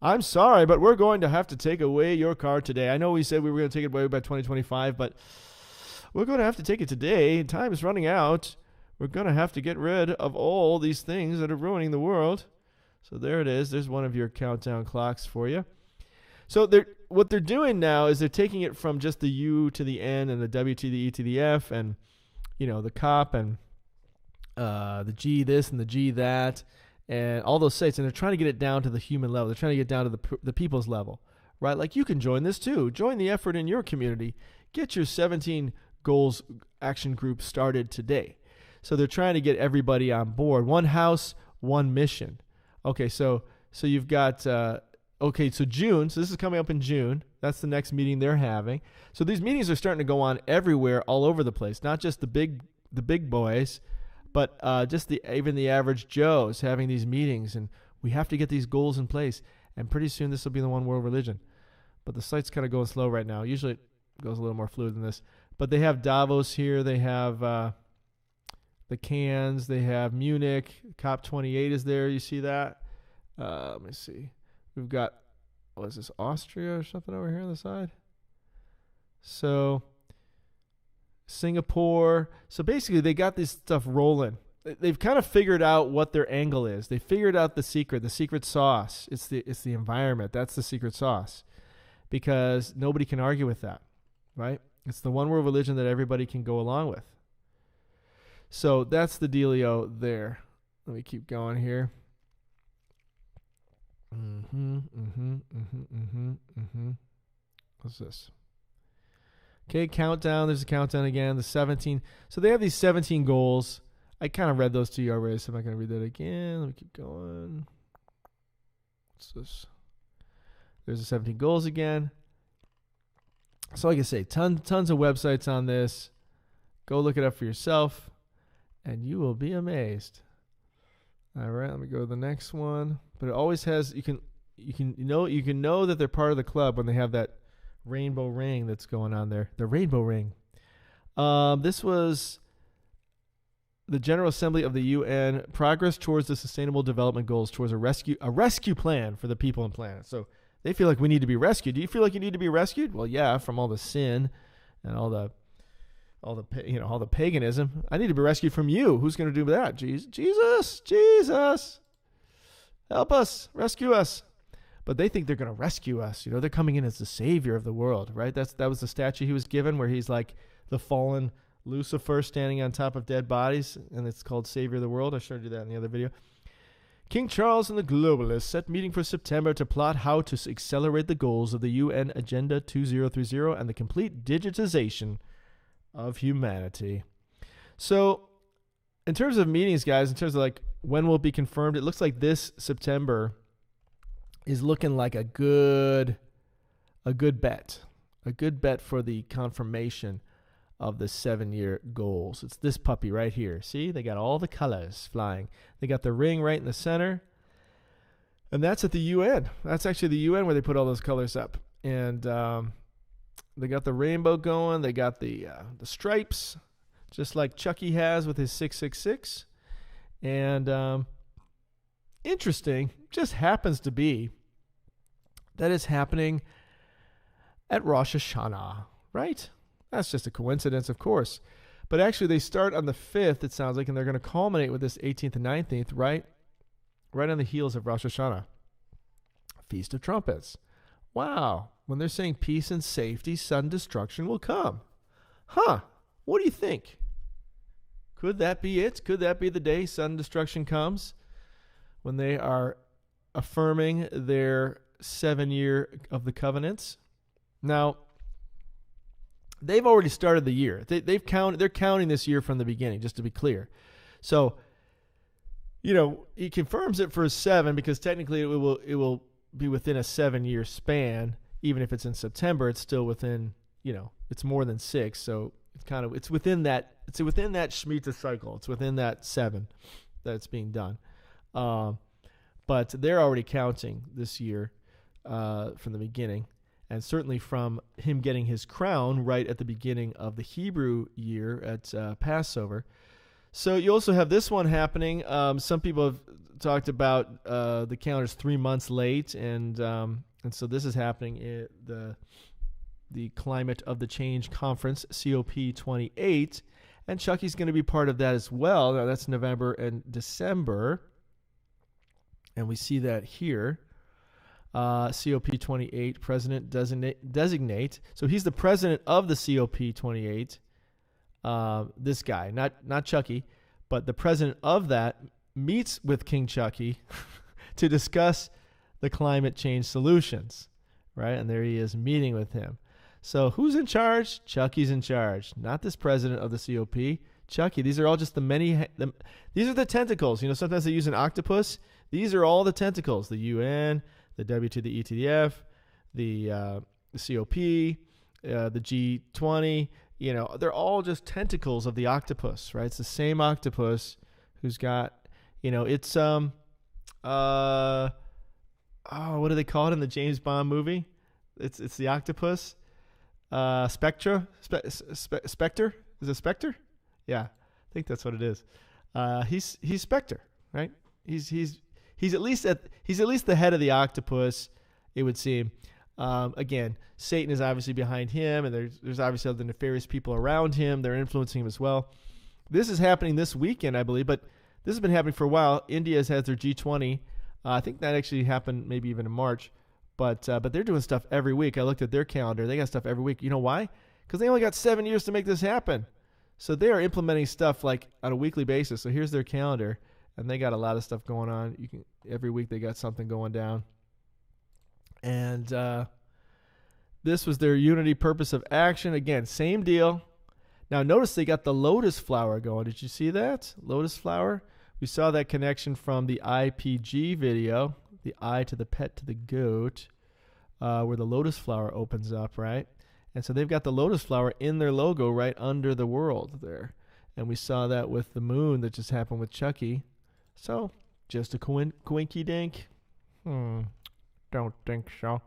I'm sorry, but we're going to have to take away your car today. I know we said we were going to take it away by 2025, but we're going to have to take it today. Time is running out. We're going to have to get rid of all these things that are ruining the world. So there it is. There's one of your countdown clocks for you. So what they're doing now is they're taking it from just the U to the N and the W to the E to the F and, you know, the COP and the G this and the G that and all those sites. And they're trying to get it down to the human level. They're trying to get down to the people's level, right? Like you can join this too. Join the effort in your community. Get your 17 goals action group started today. So they're trying to get everybody on board. One house, one mission. Okay, so you've got, so June. So this is coming up in June. That's the next meeting they're having. So these meetings are starting to go on everywhere, all over the place. Not just the big boys, but just even the average Joes having these meetings. And we have to get these goals in place. And pretty soon this will be the one world religion. But the site's kind of going slow right now. Usually it goes a little more fluid than this. But they have Davos here. They have the Cannes. They have Munich. COP28 is there. You see that? Let me see. We've got, what is this, Austria or something over here on the side? So Singapore. So basically, they got this stuff rolling. They've kind of figured out what their angle is. They figured out the secret sauce. It's the environment. That's the secret sauce, because nobody can argue with that, right? It's the one world religion that everybody can go along with. So that's the dealio there. Let me keep going here. What's this? Okay, countdown. There's a countdown again. The 17. So they have these 17 goals. I kind of read those to you already, so I'm not going to read that again. Let me keep going. What's this? There's the 17 goals again. So like I say, tons of websites on this. Go look it up for yourself, and you will be amazed. All right, let me go to the next one. But it always has, you can know that they're part of the club when they have that rainbow ring that's going on there. The rainbow ring. This was the General Assembly of the UN, progress towards the Sustainable Development Goals, towards a rescue plan for the people and planet. So they feel like we need to be rescued. Do you feel like you need to be rescued? Well, yeah, from all the sin and all the paganism. I need to be rescued from you. Who's going to do that? Jesus, help us, rescue us. But they think they're going to rescue us. They're coming in as the savior of the world, right? That was the statue he was given, where he's like the fallen Lucifer standing on top of dead bodies, and it's called Savior of the World. I showed you that in the other video. King Charles and the globalists set meeting for September to plot how to accelerate the goals of the UN Agenda 2030 and the complete digitization of humanity. So, in terms of meetings, guys, in terms of like when will it be confirmed, it looks like this September is looking like a good bet for the confirmation of the 7-year goals. It's this puppy right here. See, they got all the colors flying. They got the ring right in the center, and that's at the UN. That's actually the UN where they put all those colors up, and they got the rainbow going. They got the stripes, just like Chucky has with his 666, and interesting, just happens to be that is happening at Rosh Hashanah, right? That's just a coincidence, of course. But actually, they start on the 5th, it sounds like, and they're going to culminate with this 18th and 19th, right on the heels of Rosh Hashanah. Feast of Trumpets. Wow. When they're saying peace and safety, sudden destruction will come. Huh. What do you think? Could that be it? Could that be the day sudden destruction comes? When they are affirming their 7-year of the covenants? Now, they've already started the year. They're counting this year from the beginning, just to be clear. So, he confirms it for 7 because technically it will be within a 7-year span. Even if it's in September, it's still within, it's more than 6. So it's within that Shemitah cycle. It's within that 7 that's being done. But they're already counting this year from the beginning. And certainly from him getting his crown right at the beginning of the Hebrew year at Passover. So you also have this one happening. Some people have talked about the calendar's 3 months late, and so this is happening at the Climate of the Change Conference, COP28, and Chucky's going to be part of that as well. Now that's November and December, and we see that here. COP28 president designate. So he's the president of the COP28. This guy, not Chucky, but the president of that meets with King Chucky to discuss the climate change solutions, right? And there he is meeting with him. So who's in charge? Chucky's in charge, not this president of the COP. Chucky. These are all just these are the tentacles. Sometimes they use an octopus. These are all the tentacles. The UN, the W to the E to the F, the COP, the G20, they're all just tentacles of the octopus, right? It's the same octopus who's got, it's, what do they call it in the James Bond movie? It's the octopus. Spectre? Is it Spectre? Yeah, I think that's what it is. He's Spectre, right? He's at least the head of the octopus, it would seem. Again, Satan is obviously behind him, and there's obviously other nefarious people around him. They're influencing him as well. This is happening this weekend, I believe, but this has been happening for a while. India has their G20. I think that actually happened maybe even in March, but they're doing stuff every week. I looked at their calendar. They got stuff every week. You know why? Because they only got 7 years to make this happen. So they are implementing stuff like on a weekly basis. So here's their calendar, and they got a lot of stuff going on. Every week they got something going down. And this was their unity purpose of action. Again, same deal. Now notice they got the lotus flower going. Did you see that? Lotus flower? We saw that connection from the IPG video, the eye to the pet to the goat, where the lotus flower opens up, right? And so they've got the lotus flower in their logo right under the world there. And we saw that with the moon that just happened with Chucky. So, just a coinky dink? Don't think so.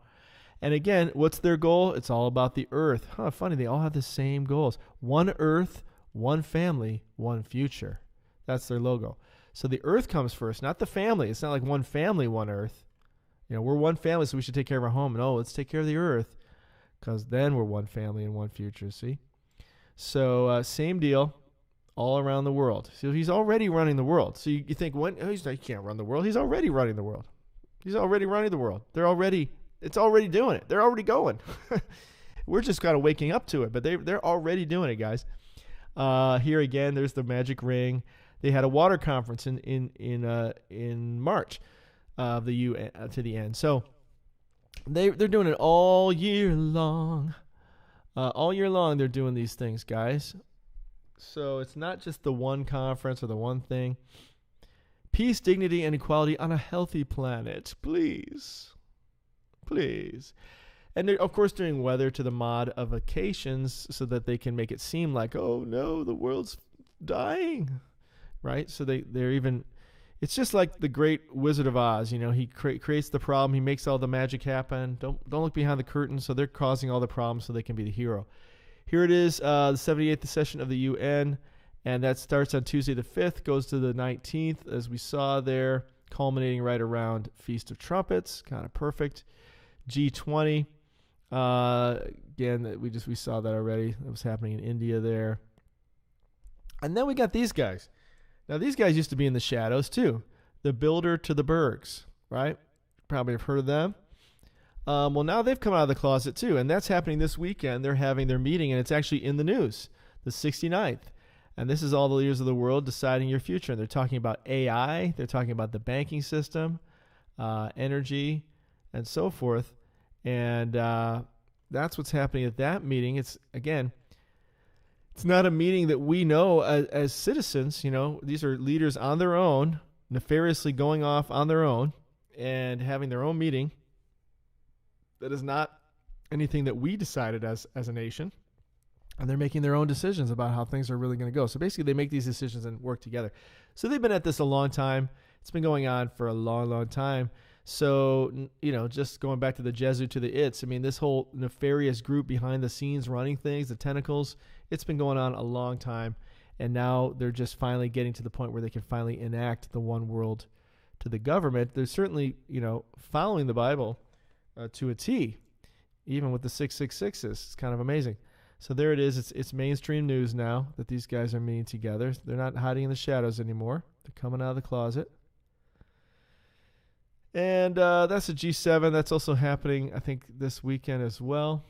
And again, what's their goal? It's all about the earth. Funny, they all have the same goals. One earth, one family, one future. That's their logo. So the earth comes first, not the family. It's not like one family, one earth. We're one family, so we should take care of our home. No, let's take care of the earth, because then we're one family and one future, see? So same deal all around the world. So he's already running the world. So you think, he can't run the world. He's already running the world. He's already running the world. It's already doing it. They're already going. We're just kind of waking up to it, but they're already doing it, guys. Here again, there's the magic ring. They had a water conference in March of the UN to the end. So they're doing it all year long. All year long, they're doing these things, guys. So it's not just the one conference or the one thing. Peace, dignity, and equality on a healthy planet, please. Please. And they're, of course, doing weather to the modifications so that they can make it seem like, oh, no, the world's dying, right? So they're even, it's just like the great Wizard of Oz. He creates the problem. He makes all the magic happen. Don't look behind the curtain. So they're causing all the problems so they can be the hero. Here it is, the 78th session of the UN, and that starts on Tuesday the 5th, goes to the 19th, as we saw there, culminating right around Feast of Trumpets, kind of perfect. G20, again, we saw that already. That was happening in India there. And then we got these guys. Now, these guys used to be in the shadows, too. The Builder to the Bergs, right? Probably have heard of them. Well, now they've come out of the closet, too, and that's happening this weekend. They're having their meeting, and it's actually in the news, the 69th. And this is all the leaders of the world deciding your future. And they're talking about AI. They're talking about the banking system, energy, and so forth. And that's what's happening at that meeting. It's not a meeting that we know as citizens. These are leaders on their own, nefariously going off on their own and having their own meeting. That is not anything that we decided as a nation. And they're making their own decisions about how things are really going to go. So basically, they make these decisions and work together. So they've been at this a long time. It's been going on for a long, long time. So, just going back to the jesuit to the its, this whole nefarious group behind the scenes running things, the tentacles, it's been going on a long time. And now they're just finally getting to the point where they can finally enact the one world to the government. They're certainly, following the Bible to a T, even with the 666s. It's kind of amazing. So there it is. It's mainstream news now that these guys are meeting together. They're not hiding in the shadows anymore. They're coming out of the closet. And that's a G7. That's also happening, I think, this weekend as well,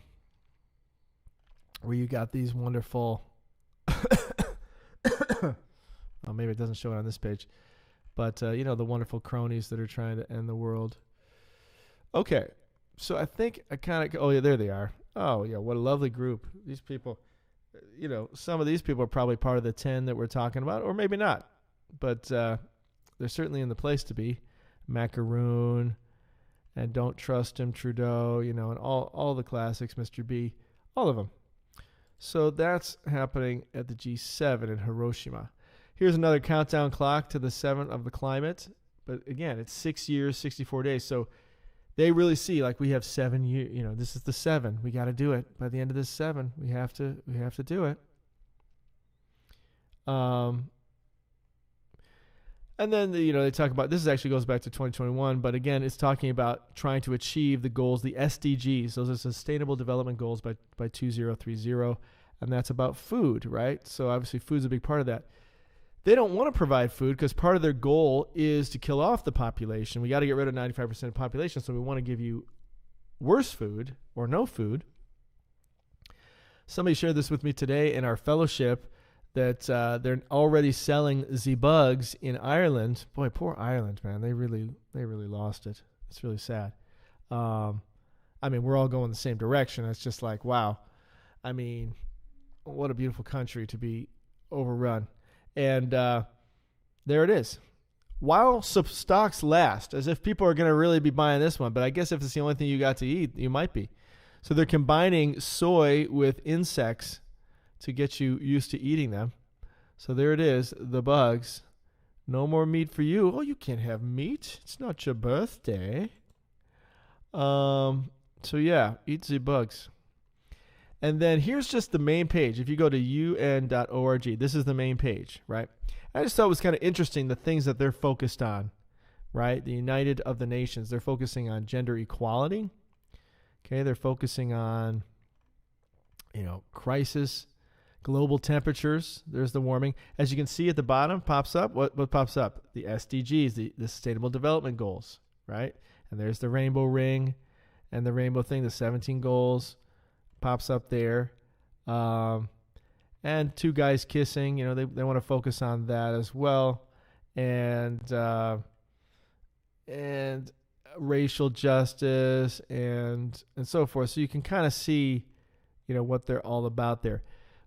where you got these wonderful well, maybe it doesn't show it on this page, but the wonderful cronies that are trying to end the world. Okay, so I think I kind of, oh yeah, there they are. Oh yeah, what a lovely group. These people, some of these people are probably part of the 10 that we're talking about, or maybe not, but they're certainly in the place to be. Macaroon and Don't Trust Him, Trudeau, and all the classics, Mr. B, all of them. So that's happening at the G7 in Hiroshima. Here's another countdown clock to the 7th of the climate. But again, it's 6 years, 64 days. So they really see, like, we have 7 years, this is the 7. We got to do it. By the end of this 7, we have to do it. And then, they talk about, this actually goes back to 2021, but again, it's talking about trying to achieve the goals, the SDGs. Those are Sustainable Development Goals by 2030. And that's about food, right? So obviously food's a big part of that. They don't want to provide food because part of their goal is to kill off the population. We got to get rid of 95% of the population, so we want to give you worse food or no food. Somebody shared this with me today in our fellowship, that they're already selling the bugs in Ireland. Boy, poor Ireland, man. They really lost it. It's really sad. I mean, we're all going the same direction. It's just like, wow. I mean, what a beautiful country to be overrun. And there it is. While stocks last, as if people are going to really be buying this one. But I guess if it's the only thing you got to eat, you might be. So they're combining soy with insects to get you used to eating them. So there it is, the bugs. No more meat for you. Oh, you can't have meat. It's not your birthday. So yeah, eat the bugs. And then here's just the main page. If you go to un.org, this is the main page, right? I just thought it was kind of interesting, the things that they're focused on, right? The United of the Nations, they're focusing on gender equality. Okay, they're focusing on, crisis, global temperatures. There's the warming. As you can see at the bottom, pops up. What pops up? The SDGs, the Sustainable Development Goals, right? And there's the rainbow ring and the rainbow thing, the 17 goals pops up there. And two guys kissing, they want to focus on that as well. And racial justice and so forth. So you can kind of see, what they're all about there.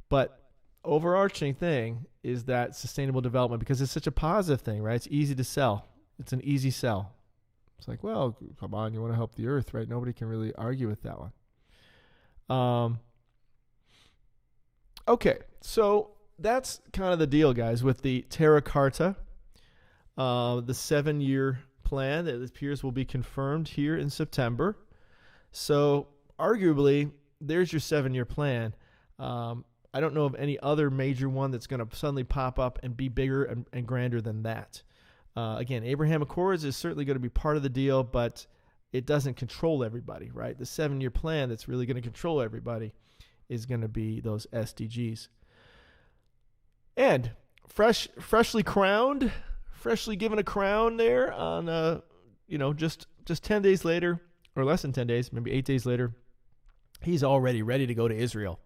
But overarching thing is that sustainable development, because it's such a positive thing, right? It's easy to sell. It's an easy sell. It's like, well, come on, you want to help the earth, right? Nobody can really argue with that one. Okay, so that's kind of the deal, guys, with the Terra Carta, the 7-year plan that it appears will be confirmed here in September. So arguably, there's your 7-year plan. I don't know of any other major one that's going to suddenly pop up and be bigger and grander than that. Again, Abraham Accords is certainly going to be part of the deal, but it doesn't control everybody, right? The 7-year plan that's really going to control everybody is going to be those SDGs. And freshly crowned, freshly given a crown there on, just 10 days later, or less than 10 days, maybe 8 days later, he's already ready to go to Israel.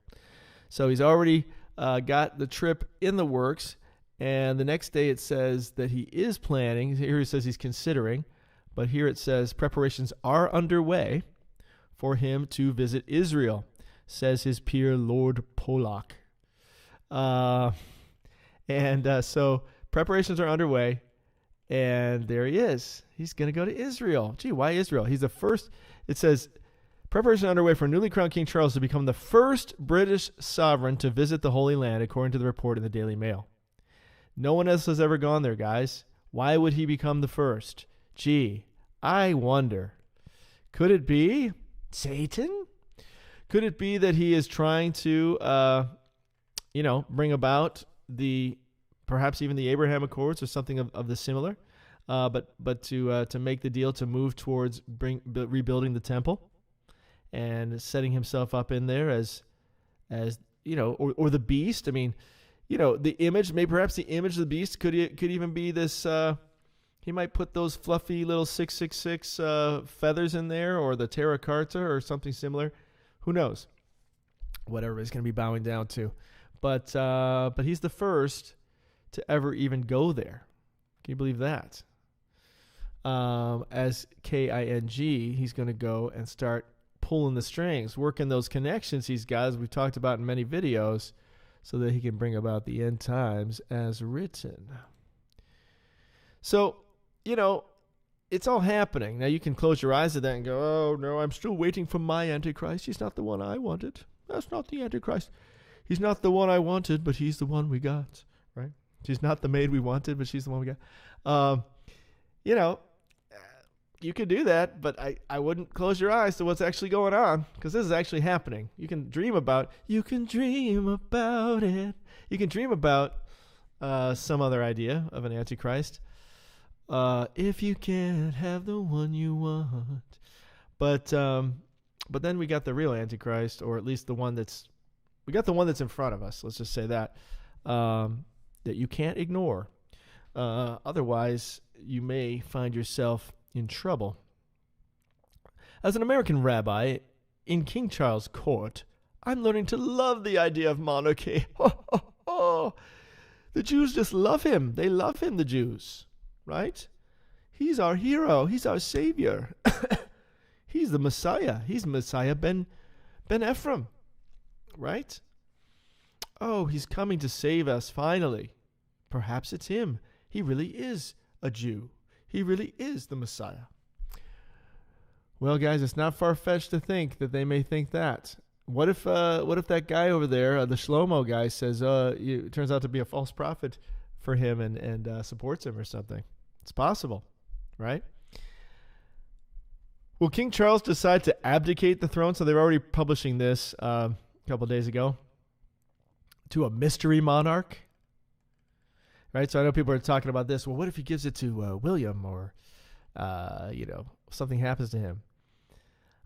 So he's already got the trip in the works. And the next day it says that he is planning. Here he says he's considering. But here it says preparations are underway for him to visit Israel, says his peer, Lord Polak. So preparations are underway. And there he is. He's going to go to Israel. Gee, why Israel? He's the first. It says preparation underway for newly crowned King Charles to become the first British sovereign to visit the Holy Land, according to the report in the Daily Mail. No one else has ever gone there, guys. Why would he become the first? Gee, I wonder. Could it be Satan? Could it be that he is trying to, bring about perhaps even the Abraham Accords or something of the similar, but to make the deal to move towards rebuilding the temple and setting himself up in there as or the beast? I mean, the image, maybe perhaps the image of the beast could even be this. He might put those fluffy little 666 feathers in there, or the Terra Carta or something similar. Who knows? Whatever he's going to be bowing down to, but he's the first to ever even go there. Can you believe that? As King, he's going to go and start pulling the strings, working those connections these guys we've talked about in many videos, so that he can bring about the end times as written. So, it's all happening. Now you can close your eyes to that and go, oh no, I'm still waiting for my Antichrist. He's not the one I wanted. That's not the Antichrist. He's not the one I wanted, but he's the one we got, right? She's not the maid we wanted, but she's the one we got. You could do that, but I wouldn't close your eyes to what's actually going on, because this is actually happening. You can dream about it. You can dream about some other idea of an Antichrist. If you can't have the one you want. But then we got the real Antichrist, or at least we got the one that's in front of us. Let's just say that you can't ignore. Otherwise, you may find yourself in trouble. As an American rabbi in King Charles' court, I'm learning to love the idea of monarchy. The Jews just love him. They love him, the Jews, right? He's our hero. He's our savior. He's the Messiah. He's Messiah ben Ephraim, right? Oh, he's coming to save us finally. Perhaps it's him. He really is a Jew. He really is the Messiah. Well, guys, it's not far-fetched to think that they may think that. What if that guy over there, the Shlomo guy, says it turns out to be a false prophet for him and supports him or something? It's possible, right? Will King Charles decide to abdicate the throne? So they're already publishing this a couple of days ago to a mystery monarch, right? So I know people are talking about this. Well, what if he gives it to William or, something happens to him?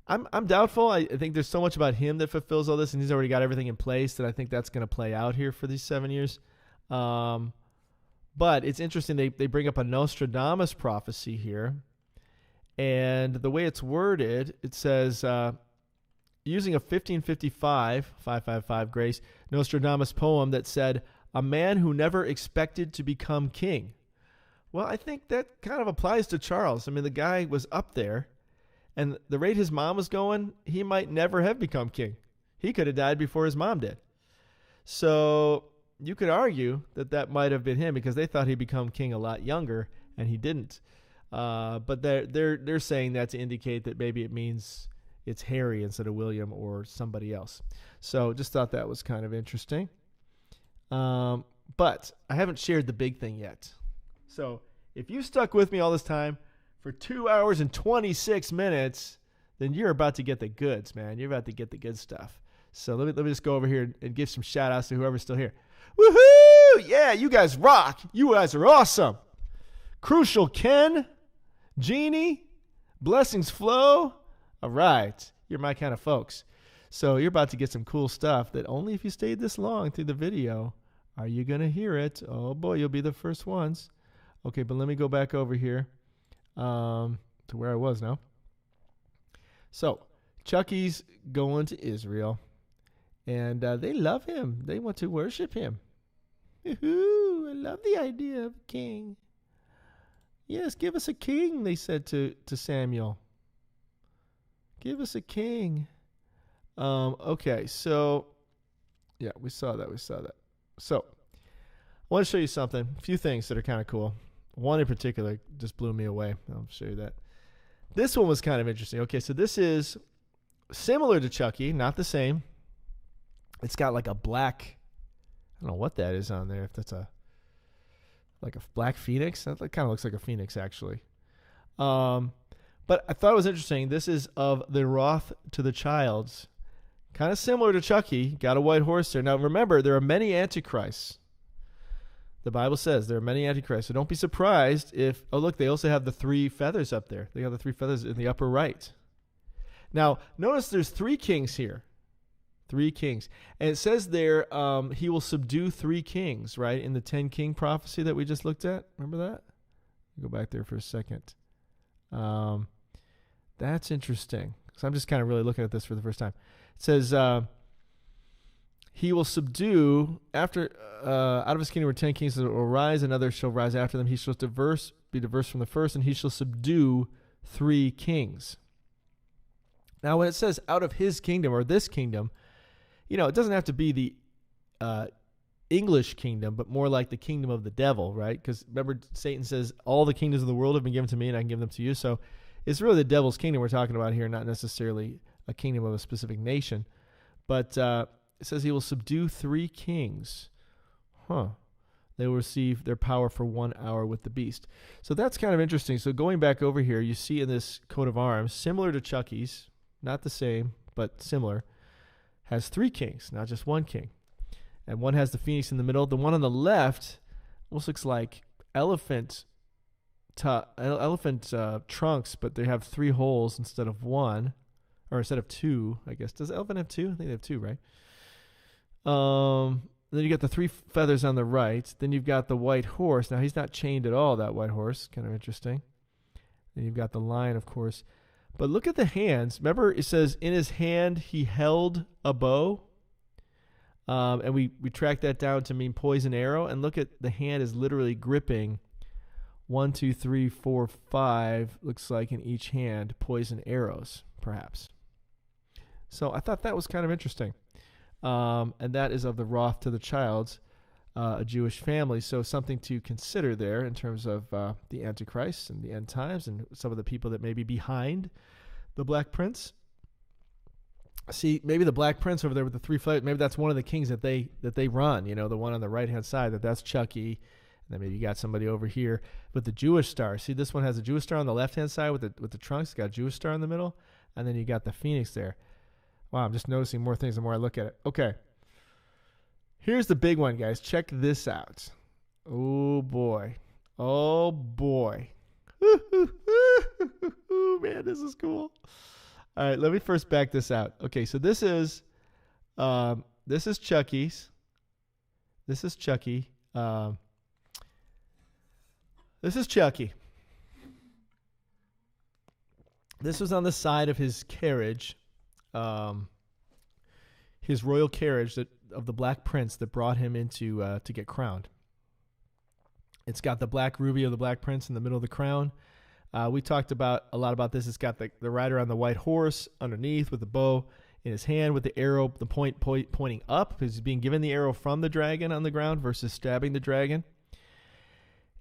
I'm doubtful. I think there's so much about him that fulfills all this, and he's already got everything in place that I think that's going to play out here for these 7 years. But it's interesting. They bring up a Nostradamus prophecy here. And the way it's worded, it says, using a 1555, 555 grace, Nostradamus poem that said, a man who never expected to become king. Well, I think that kind of applies to Charles. I mean, the guy was up there, and the rate his mom was going, he might never have become king. He could have died before his mom did. So you could argue that might have been him because they thought he'd become king a lot younger, and he didn't. But they're saying that to indicate that maybe it means it's Harry instead of William or somebody else. So just thought that was kind of interesting. But I haven't shared the big thing yet. So if you stuck with me all this time for 2 hours and 26 minutes, then you're about to get the goods, man. You're about to get the good stuff. So let me just go over here and give some shout outs to whoever's still here. Woohoo! Yeah, you guys rock. You guys are awesome. Crucial Ken, Jeannie, Blessings Flow. All right. You're my kind of folks. So you're about to get some cool stuff that only if you stayed this long through the video are you going to hear it. Oh, boy, you'll be the first ones. Okay, but let me go back over here to where I was now. So Chucky's going to Israel, and they love him. They want to worship him. Ooh, I love the idea of a king. Yes, give us a king, they said to Samuel. Give us a king. Okay, so, yeah, we saw that. So, I want to show you something, a few things that are kind of cool. One in particular just blew me away. I'll show you that. This one was kind of interesting. Okay, so this is similar to Chucky, not the same. It's got like a black, I don't know what that is on there, if that's like a black phoenix. That kind of looks like a phoenix, actually. But I thought it was interesting. This is of the Wrath to the Childs. Kind of similar to Chucky. Got a white horse there. Now, remember, there are many antichrists. The Bible says there are many antichrists. So don't be surprised if... Oh, look, they also have the 3 feathers up there. They have the 3 feathers in the upper right. Now, notice there's 3 kings here. 3 kings. And it says there, he will subdue 3 kings, right? In the 10 king prophecy that we just looked at. Remember that? Go back there for a second. That's interesting. So I'm just kind of really looking at this for the first time. It says, he will subdue after out of his kingdom were 10 kings that will rise, another shall rise after them. He shall be diverse from the first, and he shall subdue 3 kings. Now, when it says out of his kingdom or this kingdom, it doesn't have to be the English kingdom, but more like the kingdom of the devil, right? Because remember, Satan says, all the kingdoms of the world have been given to me, and I can give them to you. So it's really the devil's kingdom we're talking about here, not necessarily a kingdom of a specific nation. But it says he will subdue 3 kings. They will receive their power for 1 hour with the beast. So that's kind of interesting. So going back over here, you see in this coat of arms, similar to Chucky's, not the same, but similar, has 3 kings, not just 1 king. And one has the phoenix in the middle. The one on the left almost looks like elephant elephant trunks, but they have 3 holes instead of 1, or instead of 2, I guess. Does the elephant have 2? I think they have 2, right? Then you got the 3 feathers on the right. Then you've got the white horse. Now, he's not chained at all, that white horse. Kind of interesting. Then you've got the lion, of course. But look at the hands. Remember, it says, in his hand he held a bow. And we track that down to mean poison arrow. And look at the hand is literally gripping 1, 2, 3, 4, 5, looks like in each hand, poison arrows, perhaps. So I thought that was kind of interesting. And that is of the wrath to the child's, a Jewish family. So something to consider there in terms of the Antichrist and the end times and some of the people that may be behind the Black Prince. See, maybe the Black Prince over there with the 3 flags, maybe that's one of the kings that they run, the one on the right-hand side, that's Chucky. And then maybe you got somebody over here with the Jewish star. See, this one has a Jewish star on the left-hand side with the trunks. It's got a Jewish star in the middle. And then you got the phoenix there. Wow, I'm just noticing more things the more I look at it. Okay. Here's the big one, guys. Check this out. Oh, boy. Oh, boy. Man, this is cool. All right, let me first back this out. Okay, so this is Chucky's. This is Chucky. This is Chucky. This was on the side of his carriage, his royal carriage of the Black Prince that brought him into to get crowned. It's got the black ruby of the Black Prince in the middle of the crown. We talked a lot about this. It's got the rider on the white horse underneath with the bow in his hand with the arrow, the point pointing up because he's being given the arrow from the dragon on the ground versus stabbing the dragon.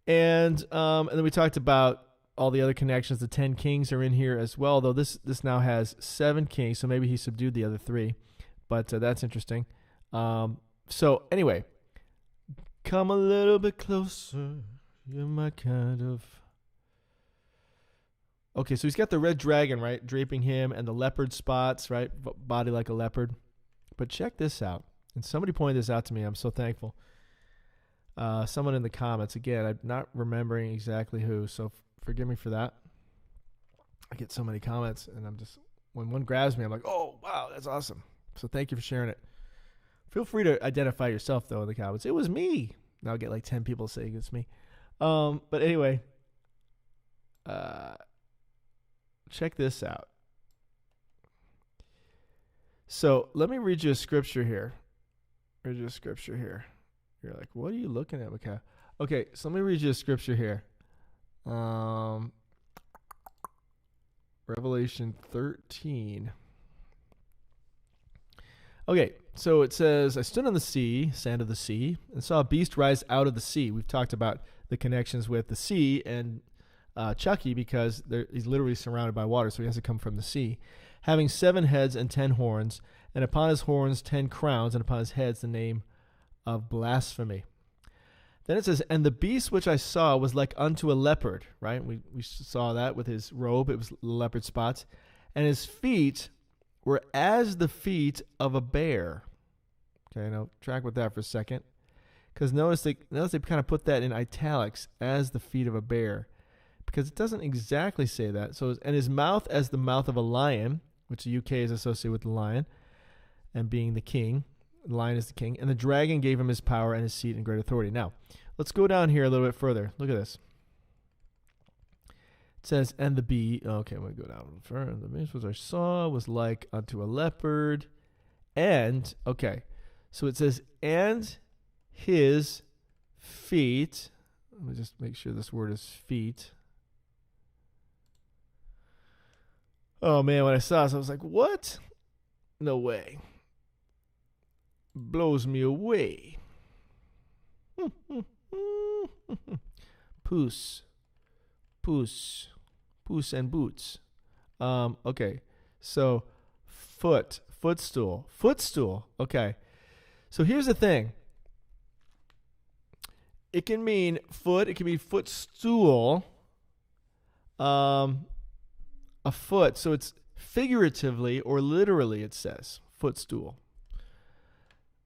And then we talked about all the other connections. The 10 kings are in here as well, though this now has 7 kings, so maybe he subdued the other 3. But that's interesting. So anyway, come a little bit closer. You're my kind of... Okay, so he's got the red dragon, right, draping him, and the leopard spots, right, body like a leopard. But check this out. And somebody pointed this out to me. I'm so thankful. Someone in the comments. Again, I'm not remembering exactly who, so forgive me for that. I get so many comments, and I'm just, when one grabs me, I'm like, oh, wow, that's awesome. So thank you for sharing it. Feel free to identify yourself, though, in the comments. It was me. Now I'll get like 10 people saying it's me. But anyway, check this out. So let me read you a scripture here. You're like, what are you looking at, Mikhail? Okay, so let me read you a scripture here. Revelation 13. Okay, so it says, I stood on the sea, sand of the sea, and saw a beast rise out of the sea. We've talked about the connections with the sea and Chucky because he's literally surrounded by water, so he has to come from the sea. Having 7 heads and 10 horns, and upon his horns 10 crowns, and upon his heads the name of blasphemy. Then it says, and the beast which I saw was like unto a leopard, right? We saw that with his robe. It was leopard spots. And his feet were as the feet of a bear. Okay, now track with that for a second. Because notice they kind of put that in italics, as the feet of a bear. Because it doesn't exactly say that. So, and his mouth as the mouth of a lion, which the UK is associated with the lion, and being the king. The lion is the king. And the dragon gave him his power and his seat and great authority. Now, let's go down here a little bit further. Look at this. It says, and the bee. Okay, I'm going to go down further. The beast which I saw was like unto a leopard. And, okay, so it says, and his feet. Let me just make sure this word is feet. Oh, man, when I saw this, I was like, what? No way. Blows me away. Puss and boots. Okay, so footstool. Okay, so here's the thing. It can mean foot. It can be footstool. A foot. So it's figuratively or literally. It says footstool.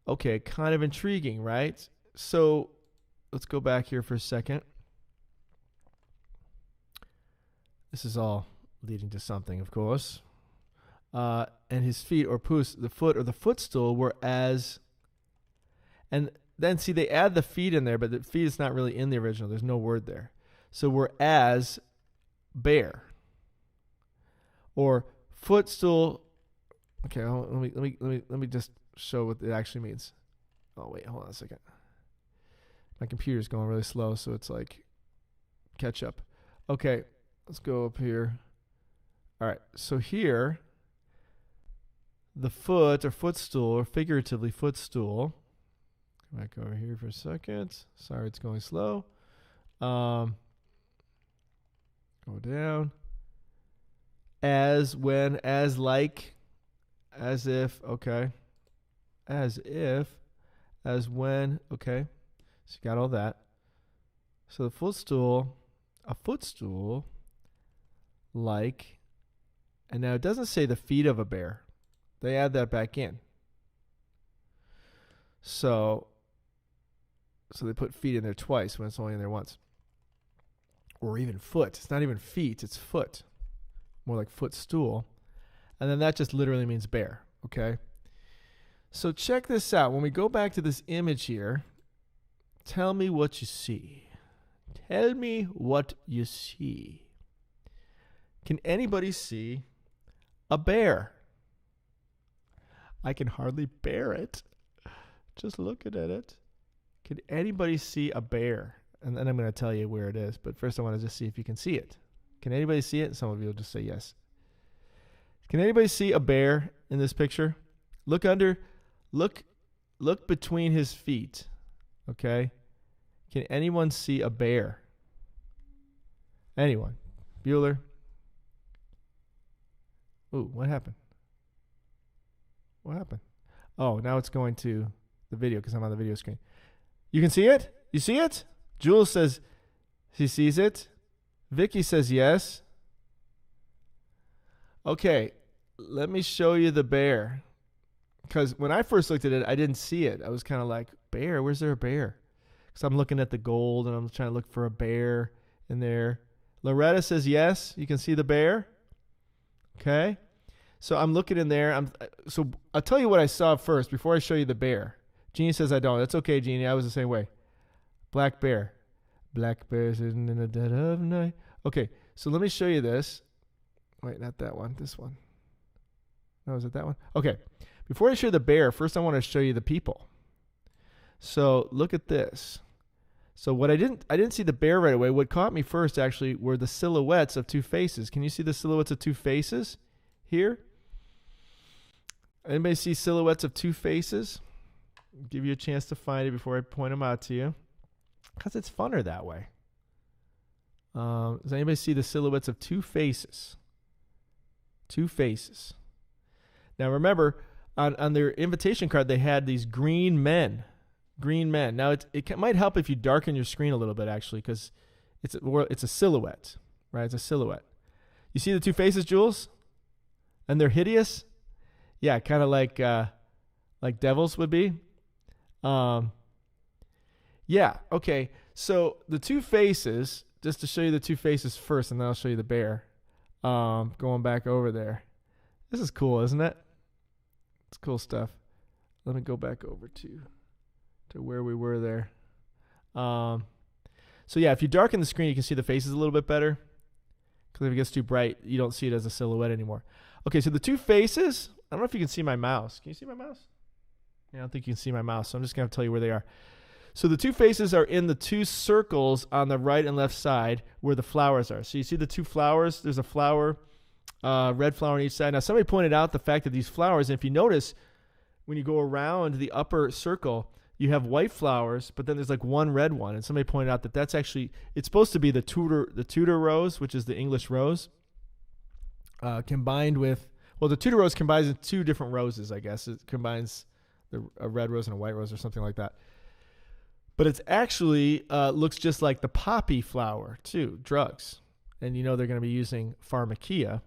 Okay, kind of intriguing, right? So let's go back here for a second. This is all leading to something, of course. And his feet or pus, the foot or the footstool were as, and then see they add the feet in there, but the feet is not really in the original. There's no word there. So we're as bear or footstool. Okay, let me just show what it actually means. Oh wait, hold on a second. My computer's going really slow, so it's like catch up. Okay, let's go up here. All right, so here, the foot or footstool, or figuratively footstool. Come back over here for a second. Sorry, it's going slow. Go down. As, when, as, like, as if, okay. As if, as when, okay. So you got all that. So the footstool, a footstool, like, and now it doesn't say the feet of a bear. They add that back in. So they put feet in there twice when it's only in there once. Or even foot. It's not even feet, it's foot. More like footstool. And then that just literally means bear, okay? So check this out. When we go back to this image here, tell me what you see. Tell me what you see. Can anybody see a bear? I can hardly bear it. Just looking at it. Can anybody see a bear? And then I'm going to tell you where it is. But first I want to just see if you can see it. Can anybody see it? Some of you will just say yes. Can anybody see a bear in this picture? Look under. Look between his feet. Okay? Can anyone see a bear? Anyone? Bueller? Ooh, what happened? What happened? Oh, now it's going to the video because I'm on the video screen. You can see it? You see it? Jules says she sees it. Vicky says yes. Okay, let me show you the bear. Because when I first looked at it, I didn't see it. I was kind of like, bear? Where's there a bear? Because I'm looking at the gold and I'm trying to look for a bear in there. Loretta says yes. You can see the bear. Okay. So I'm looking in there. So I'll tell you what I saw first before I show you the bear. Jeannie says I don't. That's okay, Jeannie. I was the same way. Black bear. Black bear sitting in the dead of night. Okay, so let me show you this. Wait, not that one. This one. No, is it that one? Okay. Before I show you the bear, first I want to show you the people. So look at this. So what I didn't see the bear right away. What caught me first actually were the silhouettes of two faces. Can you see the silhouettes of two faces here? Anybody see silhouettes of two faces? I'll give you a chance to find it before I point them out to you. Because it's funner that way. Does anybody see the silhouettes of two faces? Two faces. Now remember, on their invitation card, they had these green men. Green men. Now it might help if you darken your screen a little bit, actually, because it's a silhouette, right? It's a silhouette. You see the two faces, Jules? And they're hideous? Yeah, kind of like devils would be. Yeah, okay. So the two faces, just to show you the two faces first, and then I'll show you the bear. Going back over there. This is cool, isn't it? It's cool stuff. Let me go back over to where we were there. So yeah, if you darken the screen, you can see the faces a little bit better. Because if it gets too bright, you don't see it as a silhouette anymore. Okay, so the two faces, I don't know if you can see my mouse. Can you see my mouse? Yeah, I don't think you can see my mouse, so I'm just going to tell you where they are. So the two faces are in the two circles on the right and left side where the flowers are. So you see the two flowers? There's a flower, red flower on each side. Now, somebody pointed out the fact that these flowers, and if you notice, when you go around the upper circle, you have white flowers, but then there's like one red one. And somebody pointed out that that's actually, it's supposed to be the Tudor rose, which is the English rose, combined with, well, the Tudor rose combines in two different roses, I guess. It combines a red rose and a white rose or something like that. But it's actually looks just like the poppy flower, too, drugs. And you know they're going to be using pharmakia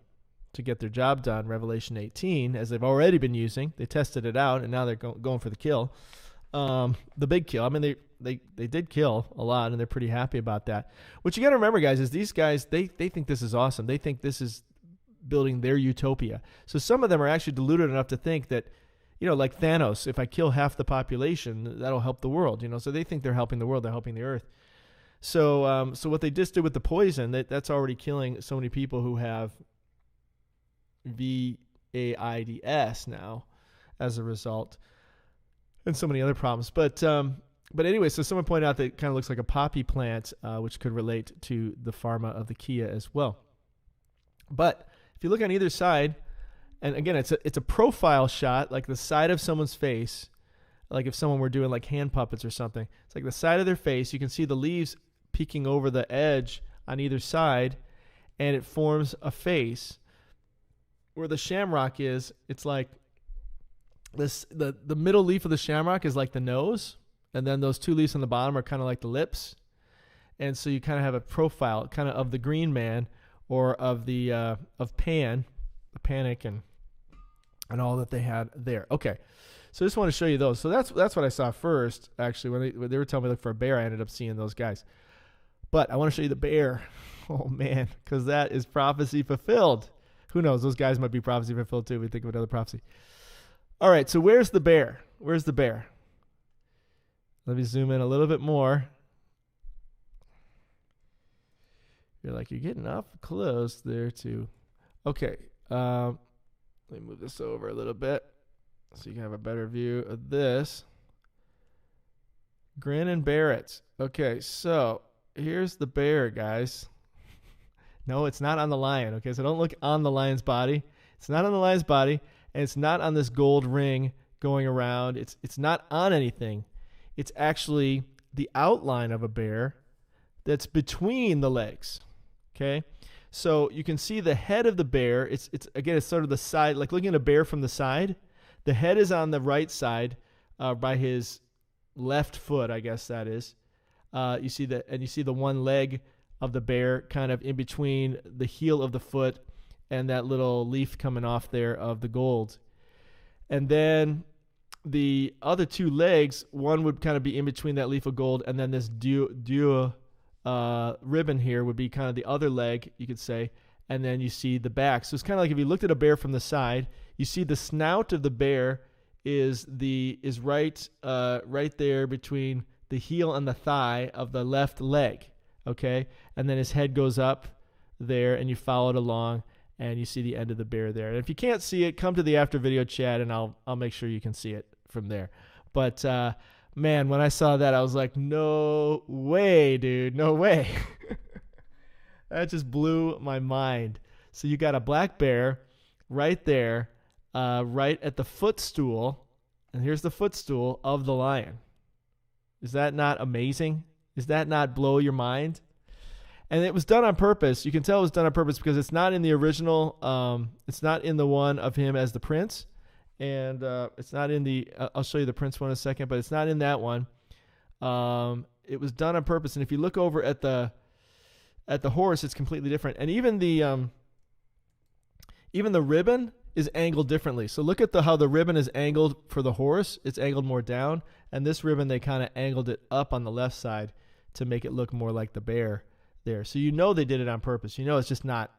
to get their job done, Revelation 18, as they've already been using. They tested it out, and now they're going for the kill. the big kill. I mean, they did kill a lot, and they're pretty happy about that. What you got to remember, guys, is these guys, they think this is awesome. They think this is building their utopia. So some of them are actually deluded enough to think that, like Thanos, if I kill half the population, that'll help the world. So they think they're helping the world. They're helping the earth. So what they just did with the poison, that's already killing so many people who have VAIDS now as a result, and so many other problems. But anyway, so someone pointed out that it kind of looks like a poppy plant, which could relate to the pharma of the Kia as well. But if you look on either side, and again, it's a profile shot, like the side of someone's face, like if someone were doing like hand puppets or something. It's like the side of their face. You can see the leaves peeking over the edge on either side, and it forms a face. Where the shamrock is, it's like this. The middle leaf of the shamrock is like the nose, and then those two leaves on the bottom are kind of like the lips. And so you kind of have a profile, kind of the Green Man, or of the of Pan, the Panic, and all that they had there. Okay, so I just want to show you those. So that's what I saw first. Actually, when they were telling me to look for a bear, I ended up seeing those guys. But I want to show you the bear. Oh man, because that is prophecy fulfilled. Who knows? Those guys might be prophecy fulfilled too. We think of another prophecy. All right, so where's the bear? Where's the bear? Let me zoom in a little bit more. You're getting up close there too. Okay, let me move this over a little bit so you can have a better view of this. Grin and bear it. Okay, so here's the bear, guys. No, it's not on the lion, okay? So don't look on the lion's body. It's not on the lion's body, and it's not on this gold ring going around. It's not on anything. It's actually the outline of a bear that's between the legs, okay? So you can see the head of the bear. It's sort of the side, like looking at a bear from the side. The head is on the right side by his left foot, I guess that is. You see the one leg of the bear kind of in between the heel of the foot and that little leaf coming off there of the gold. And then the other two legs, one would kind of be in between that leaf of gold, and then this ribbon here would be kind of the other leg, you could say, and then you see the back. So it's kind of like if you looked at a bear from the side, you see the snout of the bear is right there between the heel and the thigh of the left leg. Okay, and then his head goes up there, and you follow it along, and you see the end of the bear there. And if you can't see it, come to the after video chat, and I'll make sure you can see it from there. But man, when I saw that, I was like, no way, dude, no way. That just blew my mind. So you got a black bear right there, right at the footstool, and here's the footstool of the lion. Is that not amazing? Does that not blow your mind? And it was done on purpose. You can tell it was done on purpose because it's not in the original. It's not in the one of him as the prince. And it's not in the, I'll show you the prince one in a second, but it's not in that one. It was done on purpose. And if you look over at the horse, it's completely different. And even the ribbon is angled differently. So look at how the ribbon is angled for the horse. It's angled more down. And this ribbon, they kind of angled it up on the left side to make it look more like the bear there. So they did it on purpose. It's just not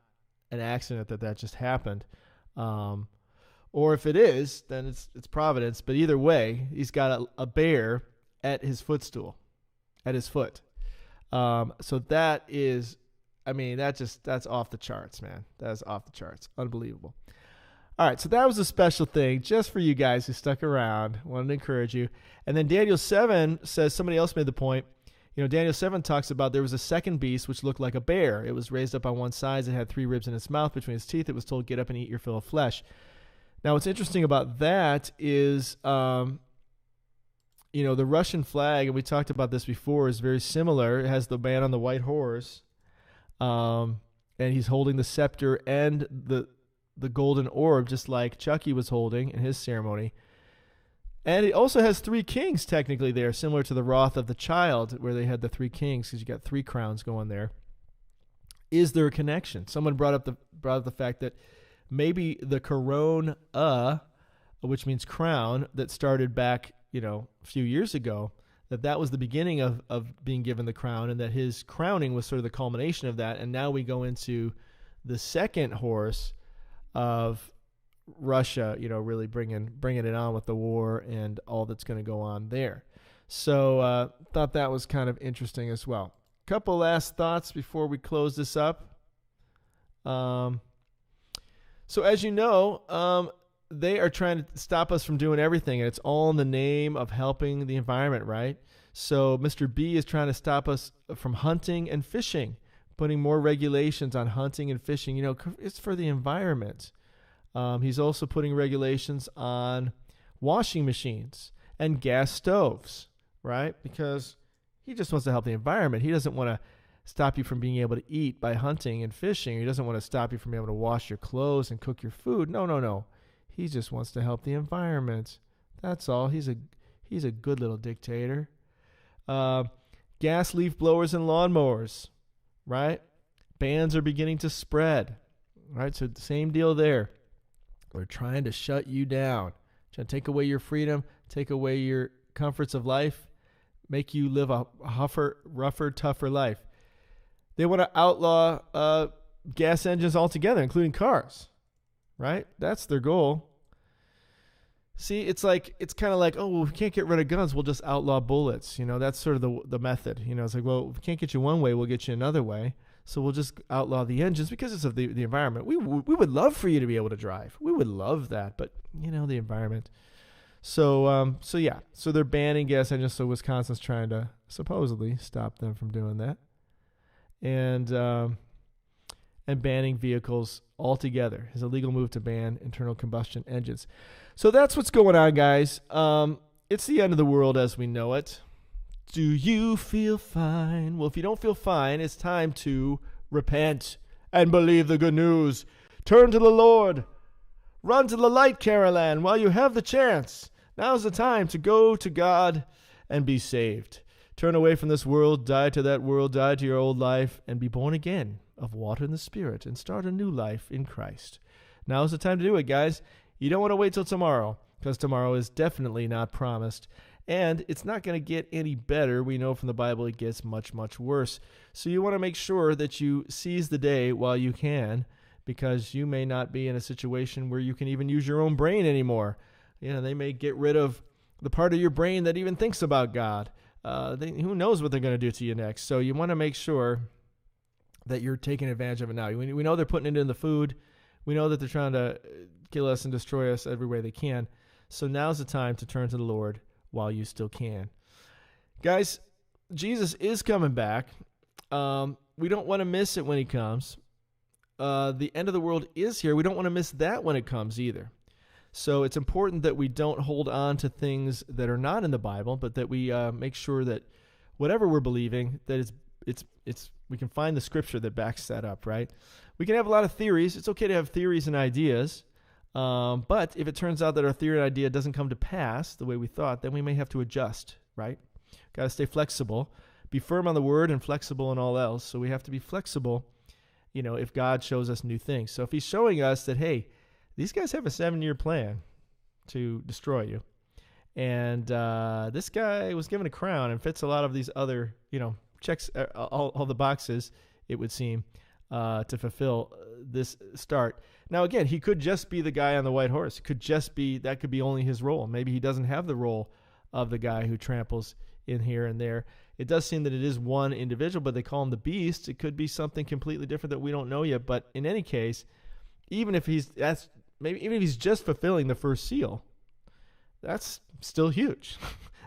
an accident that just happened. Or if it is, then it's providence. But either way, he's got a bear at his footstool, at his foot. So that is, that's off the charts, man. That's off the charts. Unbelievable. All right, so that was a special thing just for you guys who stuck around. Wanted to encourage you. And then Daniel 7 says, somebody else made the point, Daniel 7 talks about there was a second beast which looked like a bear. It was raised up on one side. It had 3 ribs in its mouth. Between its teeth, it was told, get up and eat your fill of flesh. Now, what's interesting about that is, the Russian flag, and we talked about this before, is very similar. It has the man on the white horse, and he's holding the scepter and the golden orb, just like Chucky was holding in his ceremony. And it also has 3 kings technically there, similar to the wrath of the child, where they had the 3 kings, because you got 3 crowns going there. Is there a connection? Someone brought up the fact that maybe the corona, which means crown, that started back, a few years ago, that was the beginning of being given the crown, and that his crowning was sort of the culmination of that. And now we go into the second horse of Russia, really bringing it on with the war and all that's going to go on there. So thought that was kind of interesting as well. Couple last thoughts before we close this up. So as you know, they are trying to stop us from doing everything, and it's all in the name of helping the environment, right? So Mr. B is trying to stop us from hunting and fishing, putting more regulations on hunting and fishing. It's for the environment. He's also putting regulations on washing machines and gas stoves, right? Because he just wants to help the environment. He doesn't want to stop you from being able to eat by hunting and fishing. He doesn't want to stop you from being able to wash your clothes and cook your food. No. He just wants to help the environment. That's all. He's a good little dictator. Gas leaf blowers and lawnmowers, right? Bans are beginning to spread, right? So the same deal there. They're trying to shut you down, trying to take away your freedom, take away your comforts of life, make you live a rougher, tougher life. They want to outlaw gas engines altogether, including cars, right? That's their goal. See, it's kind of like, oh, well, we can't get rid of guns, we'll just outlaw bullets. That's sort of the method. It's like, well, if we can't get you one way, we'll get you another way. So we'll just outlaw the engines because it's of the environment. We would love for you to be able to drive. We would love that, but the environment. So yeah. So they're banning gas engines. So Wisconsin's trying to supposedly stop them from doing that, and banning vehicles altogether. His illegal move to ban internal combustion engines. So that's what's going on, guys. It's the end of the world as we know it. Do you feel fine? Well, if you don't feel fine, it's time to repent and believe the good news. Turn to the Lord. Run to the light, Caroline, while you have the chance. Now's the time to go to God and be saved. Turn away from this world, die to that world, die to your old life, and be born again of water and the Spirit and start a new life in Christ. Now's the time to do it, guys. You don't want to wait till tomorrow, because tomorrow is definitely not promised. And it's not going to get any better. We know from the Bible it gets much, much worse. So you want to make sure that you seize the day while you can, because you may not be in a situation where you can even use your own brain anymore. They may get rid of the part of your brain that even thinks about God. Who knows what they're going to do to you next. So you want to make sure that you're taking advantage of it now. We know they're putting it in the food. We know that they're trying to kill us and destroy us every way they can. So now's the time to turn to the Lord while you still can. Guys, Jesus is coming back. We don't want to miss it when he comes. The end of the world is here. We don't want to miss that when it comes either. So it's important that we don't hold on to things that are not in the Bible, but that we make sure that whatever we're believing, that it's we can find the scripture that backs that up, right? We can have a lot of theories. It's okay to have theories and ideas. But if it turns out that our theory and idea doesn't come to pass the way we thought, then we may have to adjust, right? Got to stay flexible. Be firm on the word and flexible in all else. So we have to be flexible, if God shows us new things. So if he's showing us that, hey, these guys have a 7-year plan to destroy you, and this guy was given a crown and fits a lot of these other, checks all the boxes, it would seem, to fulfill this start. Now, again, he could just be the guy on the white horse. It could just be, that could be only his role. Maybe he doesn't have the role of the guy who tramples in here and there. It does seem that it is one individual, but they call him the beast. It could be something completely different that we don't know yet. But in any case, even if he's just fulfilling the first seal, that's still huge.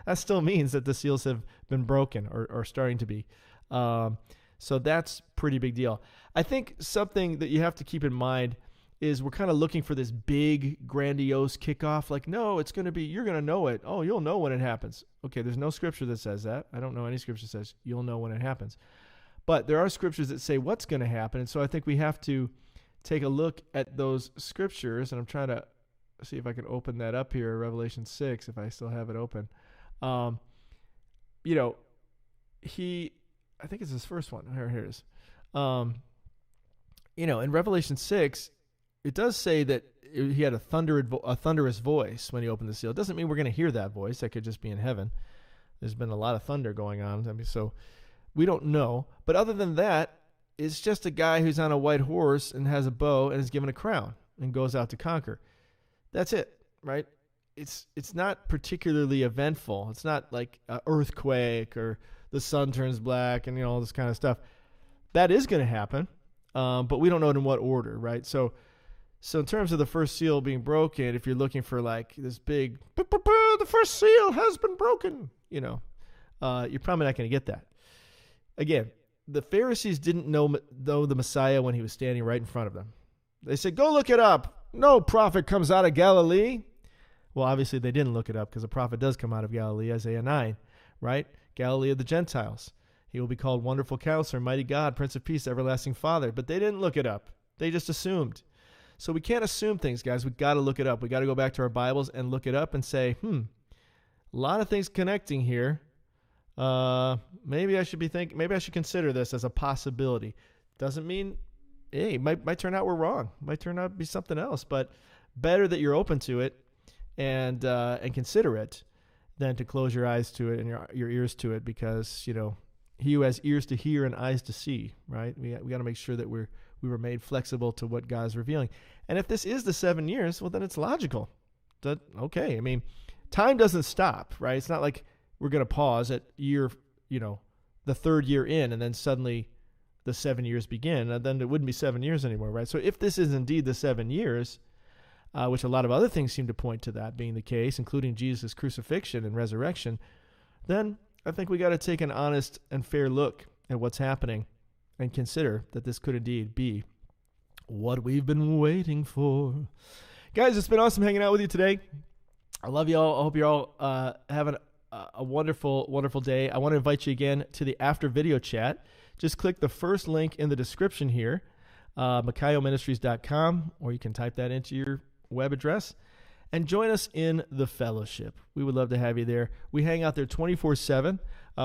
That still means that the seals have been broken or starting to be. So that's pretty big deal. I think something that you have to keep in mind is we're kind of looking for this big, grandiose kickoff. Like, no, it's going to be, you're going to know it. Oh, you'll know when it happens. Okay, there's no scripture that says that. I don't know any scripture that says you'll know when it happens. But there are scriptures that say what's going to happen. And so I think we have to take a look at those scriptures. And I'm trying to see if I can open that up here, Revelation 6, if I still have it open. I think it's his first one. Here it is. In Revelation 6, it does say that he had a thunderous voice when he opened the seal. It doesn't mean we're going to hear that voice. That could just be in heaven. There's been a lot of thunder going on. I mean, so we don't know. But other than that, it's just a guy who's on a white horse and has a bow and is given a crown and goes out to conquer. That's it, right? It's not particularly eventful. It's not like an earthquake or the sun turns black and all this kind of stuff. That is going to happen, but we don't know in what order, right? So in terms of the first seal being broken, if you're looking for like this big, the first seal has been broken, you're probably not going to get that. Again, the Pharisees didn't know the Messiah when he was standing right in front of them. They said, go look it up. No prophet comes out of Galilee. Well, obviously they didn't look it up because a prophet does come out of Galilee, Isaiah 9, right? Galilee of the Gentiles. He will be called Wonderful Counselor, Mighty God, Prince of Peace, Everlasting Father. But they didn't look it up. They just assumed. So we can't assume things, guys. We got to look it up. We got to go back to our Bibles and look it up and say, a lot of things connecting here. Maybe I should consider this as a possibility. Doesn't mean, hey, might turn out we're wrong. Might turn out to be something else. But better that you're open to it and consider it than to close your eyes to it and your ears to it, because he who has ears to hear and eyes to see, right? We got to make sure that we were made flexible to what God's revealing. And if this is the 7 years, well, then it's logical. Okay, I mean, time doesn't stop, right? It's not like we're going to pause at year, the third year in, and then suddenly the 7 years begin, and then it wouldn't be 7 years anymore, right? So if this is indeed the 7 years, which a lot of other things seem to point to that being the case, including Jesus' crucifixion and resurrection, then I think we got to take an honest and fair look at what's happening and consider that this could indeed be what we've been waiting for. Guys, it's been awesome hanging out with you today. I love you all. I hope you're all having a wonderful, wonderful day. I want to invite you again to the after video chat. Just click the first link in the description here, MakayoMinistries.com, or you can type that into your web address and join us in the fellowship. We would love to have you there. We hang out there 24/7.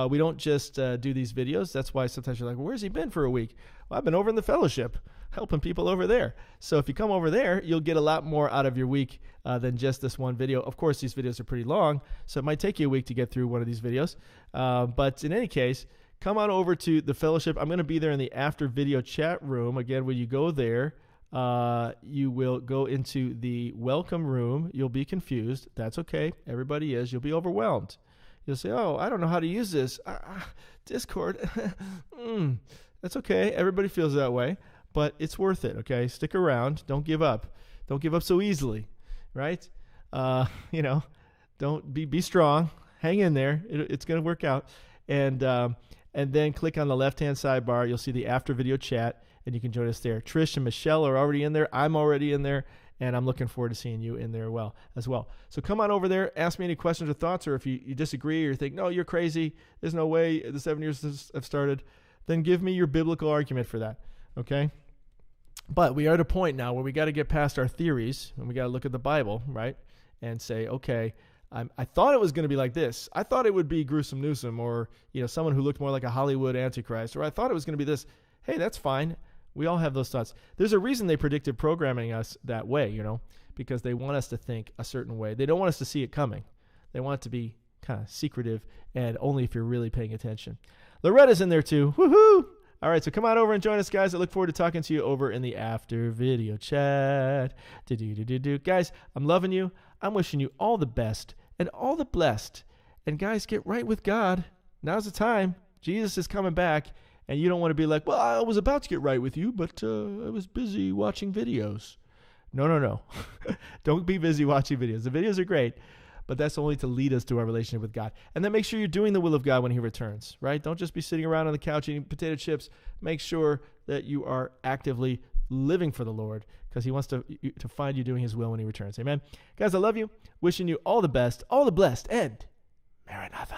We don't just do these videos. That's why sometimes you're like, well, where's he been for a week? Well, I've been over in the fellowship helping people over there. So if you come over there, you'll get a lot more out of your week than just this one video. Of course, these videos are pretty long, so it might take you a week to get through one of these videos. But in any case, come on over to the fellowship. I'm going to be there in the after video chat room. Again, when you go there, you will go into the welcome room. You'll be confused. That's okay. Everybody is. You'll be overwhelmed. You'll say, oh, I don't know how to use this. Discord. That's okay. Everybody feels that way, but it's worth it. Okay. Stick around. Don't give up. Don't give up so easily. Right. Don't be strong. Hang in there. It's going to work out. And then click on the left-hand sidebar. You'll see the after video chat, and you can join us there. Trish and Michelle are already in there. I'm already in there, and I'm looking forward to seeing you in there as well. So come on over there. Ask me any questions or thoughts, or if you disagree or think, no, you're crazy, there's no way the 7 years have started, then give me your biblical argument for that, okay? But we are at a point now where we got to get past our theories, and we got to look at the Bible, right, and say, okay, I thought it was going to be like this. I thought it would be Gruesome Newsom or someone who looked more like a Hollywood Antichrist, or I thought it was going to be this. Hey, that's fine. We all have those thoughts. There's a reason they predicted programming us that way, because they want us to think a certain way. They don't want us to see it coming. They want it to be kind of secretive and only if you're really paying attention. Loretta's in there too. Woohoo! All right, so come on over and join us, guys. I look forward to talking to you over in the after video chat. Guys, I'm loving you. I'm wishing you all the best and all the blessed. And guys, get right with God. Now's the time. Jesus is coming back, and you don't want to be like, well, I was about to get right with you, but I was busy watching videos. No. Don't be busy watching videos. The videos are great, but that's only to lead us to our relationship with God. And then make sure you're doing the will of God when he returns, right? Don't just be sitting around on the couch eating potato chips. Make sure that you are actively living for the Lord, because he wants to find you doing his will when he returns. Amen. Guys, I love you. Wishing you all the best, all the blessed, and Maranatha.